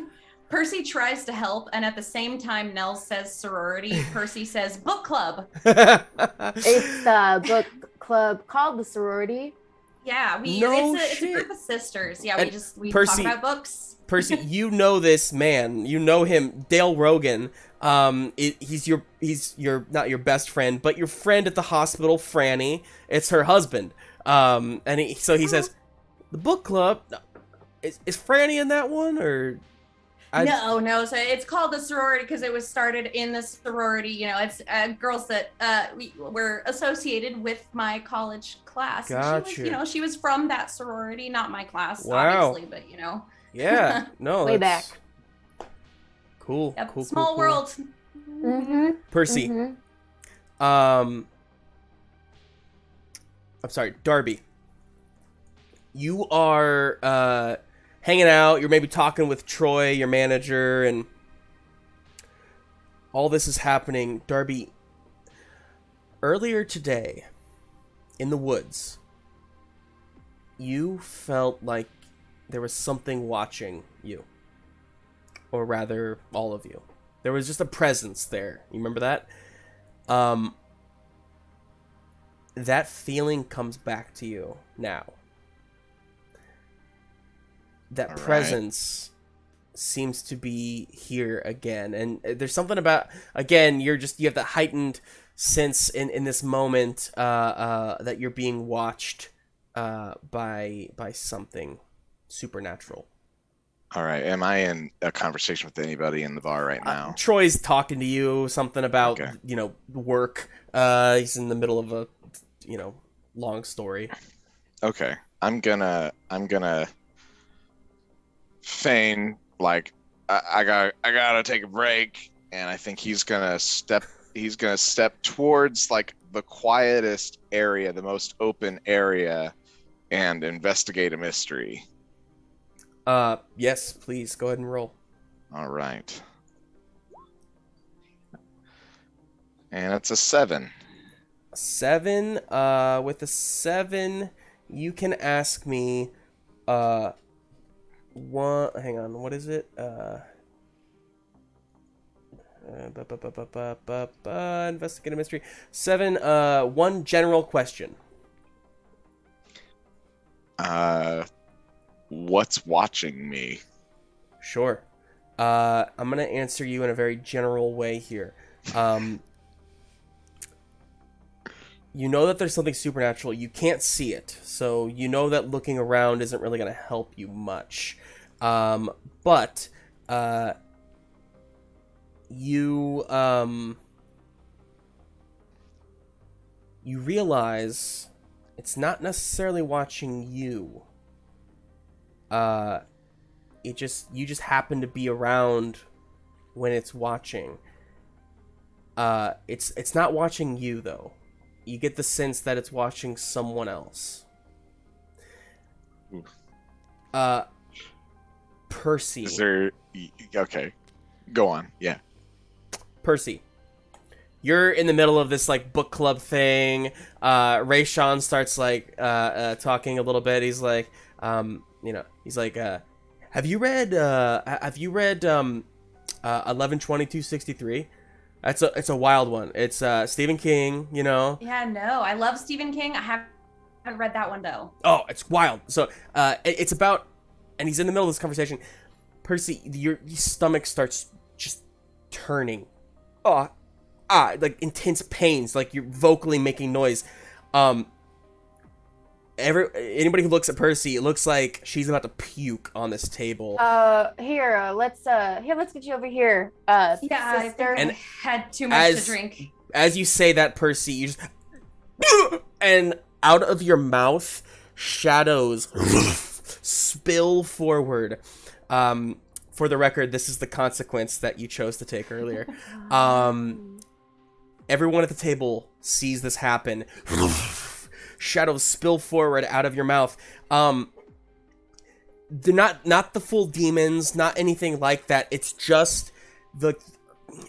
Percy tries to help, and at the same time, Nell says sorority. Percy says book club. It's a book club called the sorority. Yeah, it's a group of sisters. Yeah, And we Percy- talk about books. Percy, you know this man. You know him, Dale Rogan. He's your not your best friend, but your friend at the hospital, Franny. It's her husband. And he says, the book club. Is Franny in that one or? No. So it's called the sorority because it was started in the sorority. You know, it's girls that were associated with my college class. Gotcha. And she was from that sorority, not my class, Wow. obviously, but you know. Yeah. No. Way that's back. Cool. Yep, Cool. small cool. world. Mm-hmm. Percy. Mm-hmm. I'm sorry, Darby. You are hanging out, you're maybe talking with Troy, your manager, and all this is happening. Darby, earlier today, in the woods, you felt like there was something watching you. Or rather, all of you. There was just a presence there. You remember that? That feeling comes back to you now. That All right. presence seems to be here again, and there's something about, again, you have that heightened sense in this moment that you're being watched by something supernatural. All right. Am I in a conversation with anybody in the bar right now? Troy's talking to you something about Okay. work. He's in the middle of a long story. Okay. I'm gonna feign like I gotta take a break, and I think he's gonna step towards like the quietest area, the most open area, and investigate a mystery. Yes, please go ahead and roll. All right. And it's a 7. 7. With a 7, you can ask me. One. Hang on. What is it? Investigate a mystery. 7. One general question. What's watching me? Sure. I'm gonna answer you in a very general way here. You know that there's something supernatural. You can't see it, so you know that looking around isn't really gonna help you much. But you realize it's not necessarily watching you. You just happen to be around when it's watching. It's not watching you though. You get the sense that it's watching someone else. Percy. Is there? Okay, go on. Yeah. Percy. You're in the middle of this like book club thing. Ray Sean starts like talking a little bit. He's like, he's like, have you read 11/22/63? It's a wild one. It's Stephen King, Yeah, no, I love Stephen King. I haven't read that one though. Oh, it's wild. So it's about, and he's in the middle of this conversation. Percy, your stomach starts just turning like intense pains, like you're vocally making noise. Anybody who looks at Percy, it looks like she's about to puke on this table. Let's get you over here, Yeah, sister. I think And I had too much to drink. As you say that, Percy, you just and out of your mouth, shadows spill forward. For the record, this is the consequence that you chose to take earlier. Everyone at the table sees this happen. Shadows spill forward out of your mouth. They're not the full demons, not anything like that. It's just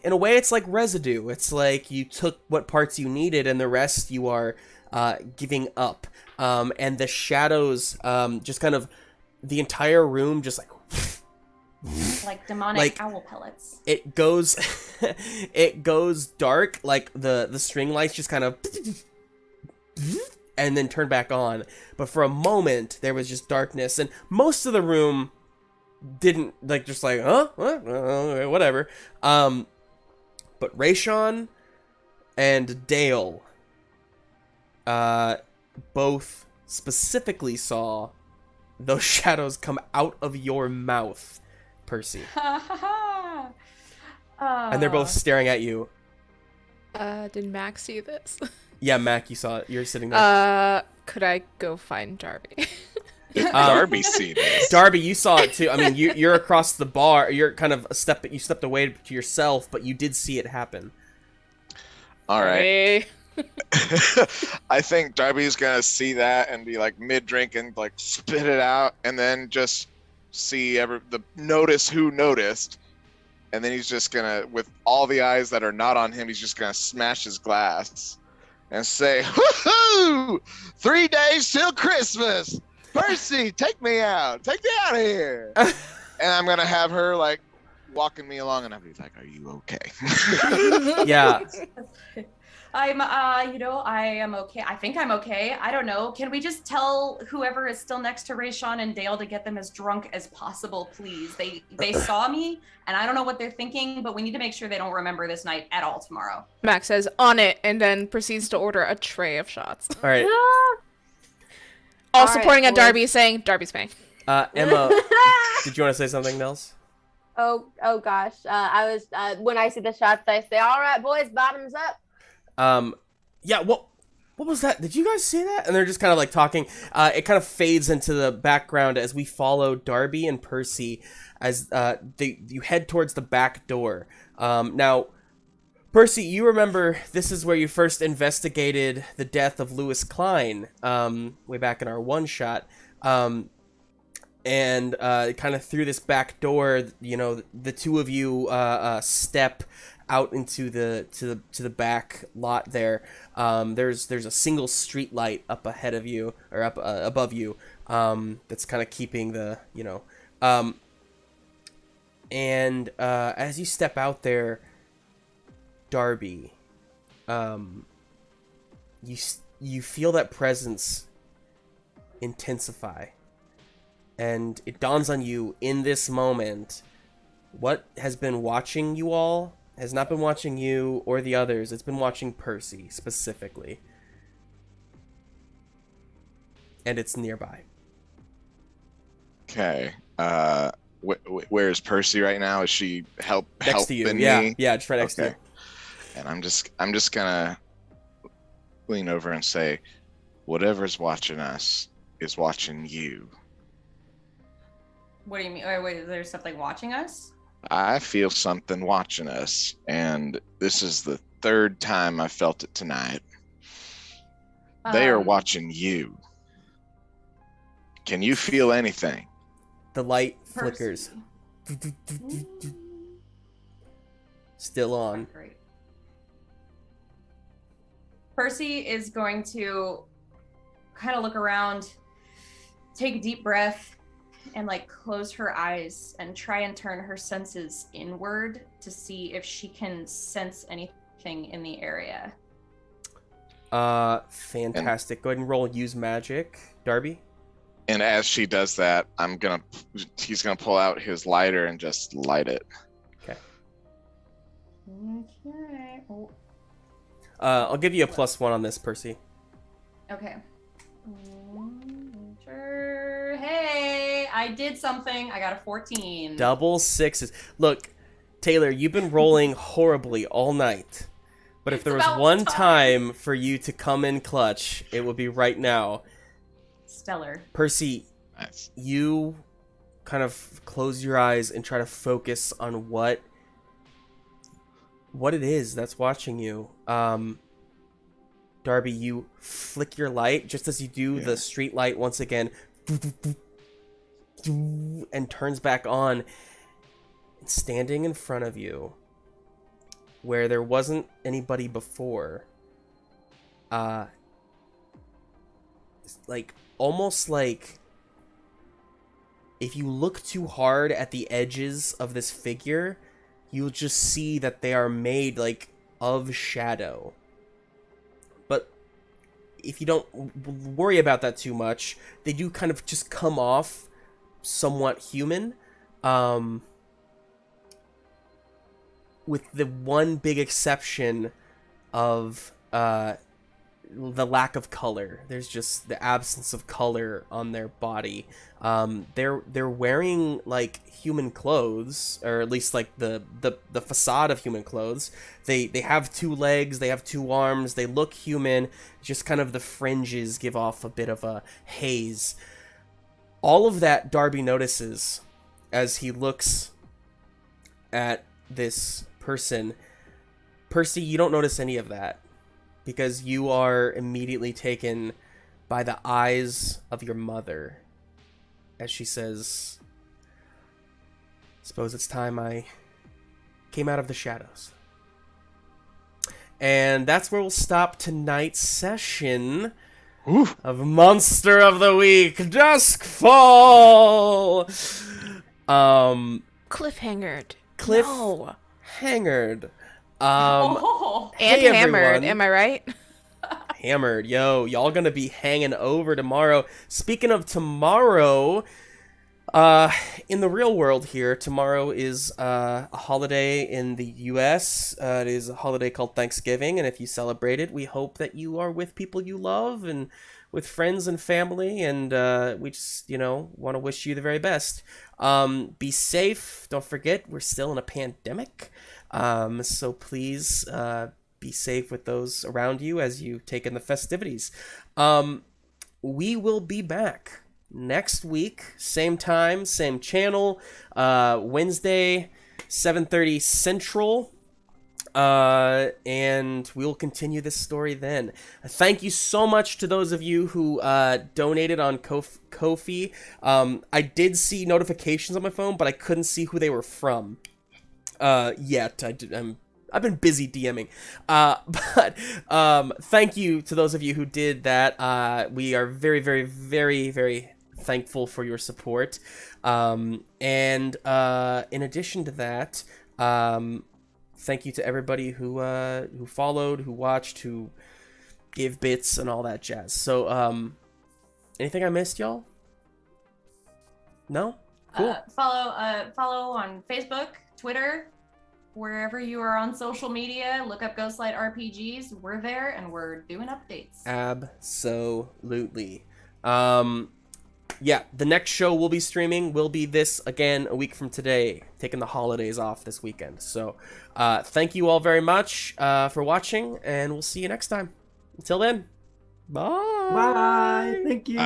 in a way, it's like residue. It's like you took what parts you needed and the rest you are giving up. And the shadows, just kind of the entire room, just like demonic owl pellets. It goes, it goes dark. Like the string lights just kind of, and then turn back on. But for a moment, there was just darkness, and most of the room didn't just whatever. But Rayshawn and Dale, both specifically saw those shadows come out of your mouth, Percy. And they're both staring at you. Did Max see this? Yeah, Mac, you saw it. You're sitting there. Could I go find Darby? Darby seen this. Darby, you saw it too. I mean, you're across the bar. You're kind of you stepped away to yourself, but you did see it happen. All right. Hey. I think Darby's gonna see that and be like mid-drink and like spit it out, and then just see notice who noticed, and then he's just gonna, with all the eyes that are not on him, he's just gonna smash his glass and say, "Woohoo! 3 days till Christmas! Percy, take me out of here!" And I'm gonna have her like walking me along, and I'll be like, "Are you okay?" Yeah. I am okay. I think I'm okay. I don't know. Can we just tell whoever is still next to Rayshawn and Dale to get them as drunk as possible, please? They saw me, and I don't know what they're thinking, but we need to make sure they don't remember this night at all tomorrow. Max says, on it, and then proceeds to order a tray of shots. All right. Also All right, pointing at boys. Darby, saying, Darby's paying. Emma, did you want to say something else? Oh gosh. I was when I see the shots, I say, "All right, boys, bottoms up." Yeah, what was that? Did you guys see that? And they're just kind of like talking. It kind of fades into the background as we follow Darby and Percy as you head towards the back door. Now, Percy, you remember this is where you first investigated the death of Lewis Klein, way back in our one shot. And kind of through this back door, the two of you step out into the back lot there. There's a single street light up ahead of you, or up above you, that's kind of keeping the and as you step out there, Darby, you feel that presence intensify, and it dawns on you in this moment what has been watching you all has not been watching you or the others. It's been watching Percy specifically. And it's nearby. Okay. Where's Percy right now? Is she Next to you. helping Yeah. me? Yeah, just right next to you. And I'm just gonna lean over and say, whatever's watching us is watching you. What do you mean? Wait, is there something watching us? I feel something watching us, and this is the third time I felt it tonight. They are watching you. Can you feel anything? The light Percy. flickers. Still on. Great. Percy is going to kind of look around, take a deep breath, and like close her eyes and try and turn her senses inward to see if she can sense anything in the area. Fantastic. Go ahead and roll use magic, Darby. And as she does that, he's gonna pull out his lighter and just light it. Okay. Okay. Oh, I'll give you a +1 on this, Percy. okay. Sure. Hey, I did something. I got a 14. Double sixes. Look, Taylor, you've been rolling horribly all night. But if It's there was about one time. time for you to come in clutch, it would be right now. Stellar. Percy, Nice. you kind of close your eyes and try to focus on what it is that's watching you. Darby, you flick your light just as you do. Yeah. The street light once again and turns back on. And standing in front of you, where there wasn't anybody before, it's like almost like if you look too hard at the edges of this figure, you'll just see that they are made like of shadow. But if you don't worry about that too much, they do kind of just come off somewhat human. With the one big exception of the lack of color. There's just the absence of color on their body. They're wearing like human clothes, or at least like the facade of human clothes. They have 2 legs, they have 2 arms, they look human, just kind of the fringes give off a bit of a haze. All of that Darby notices as he looks at this person. Percy, you don't notice any of that, because you are immediately taken by the eyes of your mother as she says, "Suppose it's time I came out of the shadows." And that's where we'll stop tonight's session Ooh. of Monster of the Week, Duskfall! Cliffhangered. Cliff No. Hangered. Oh, And Hey, hammered, everyone. am I right? Hammered. Yo, y'all gonna be hanging over tomorrow. Speaking of tomorrow, in the real world here, tomorrow is a holiday in the US. It is a holiday called Thanksgiving, and if you celebrate it, we hope that you are with people you love and with friends and family, and we just, want to wish you the very best. Be safe. Don't forget, we're still in a pandemic, so please be safe with those around you as you take in the festivities. We will be back next week, same time, same channel, Wednesday, 7:30 Central, and we will continue this story then. Thank you so much to those of you who donated on Ko-fi. I did see notifications on my phone, but I couldn't see who they were from yet. I've been busy DMing, but thank you to those of you who did that. We are very, very, very, very thankful for your support. And in addition to that, thank you to everybody who followed, who watched, who gave bits and all that jazz. So, anything I missed, y'all? No? Cool. Follow on Facebook, Twitter, wherever you are on social media. Look up Ghostlight RPGs. We're there and we're doing updates. Absolutely. Yeah, the next show we'll be streaming will be this again a week from today, taking the holidays off this weekend. So thank you all very much for watching, and we'll see you next time. Until then, bye. Bye. Thank you.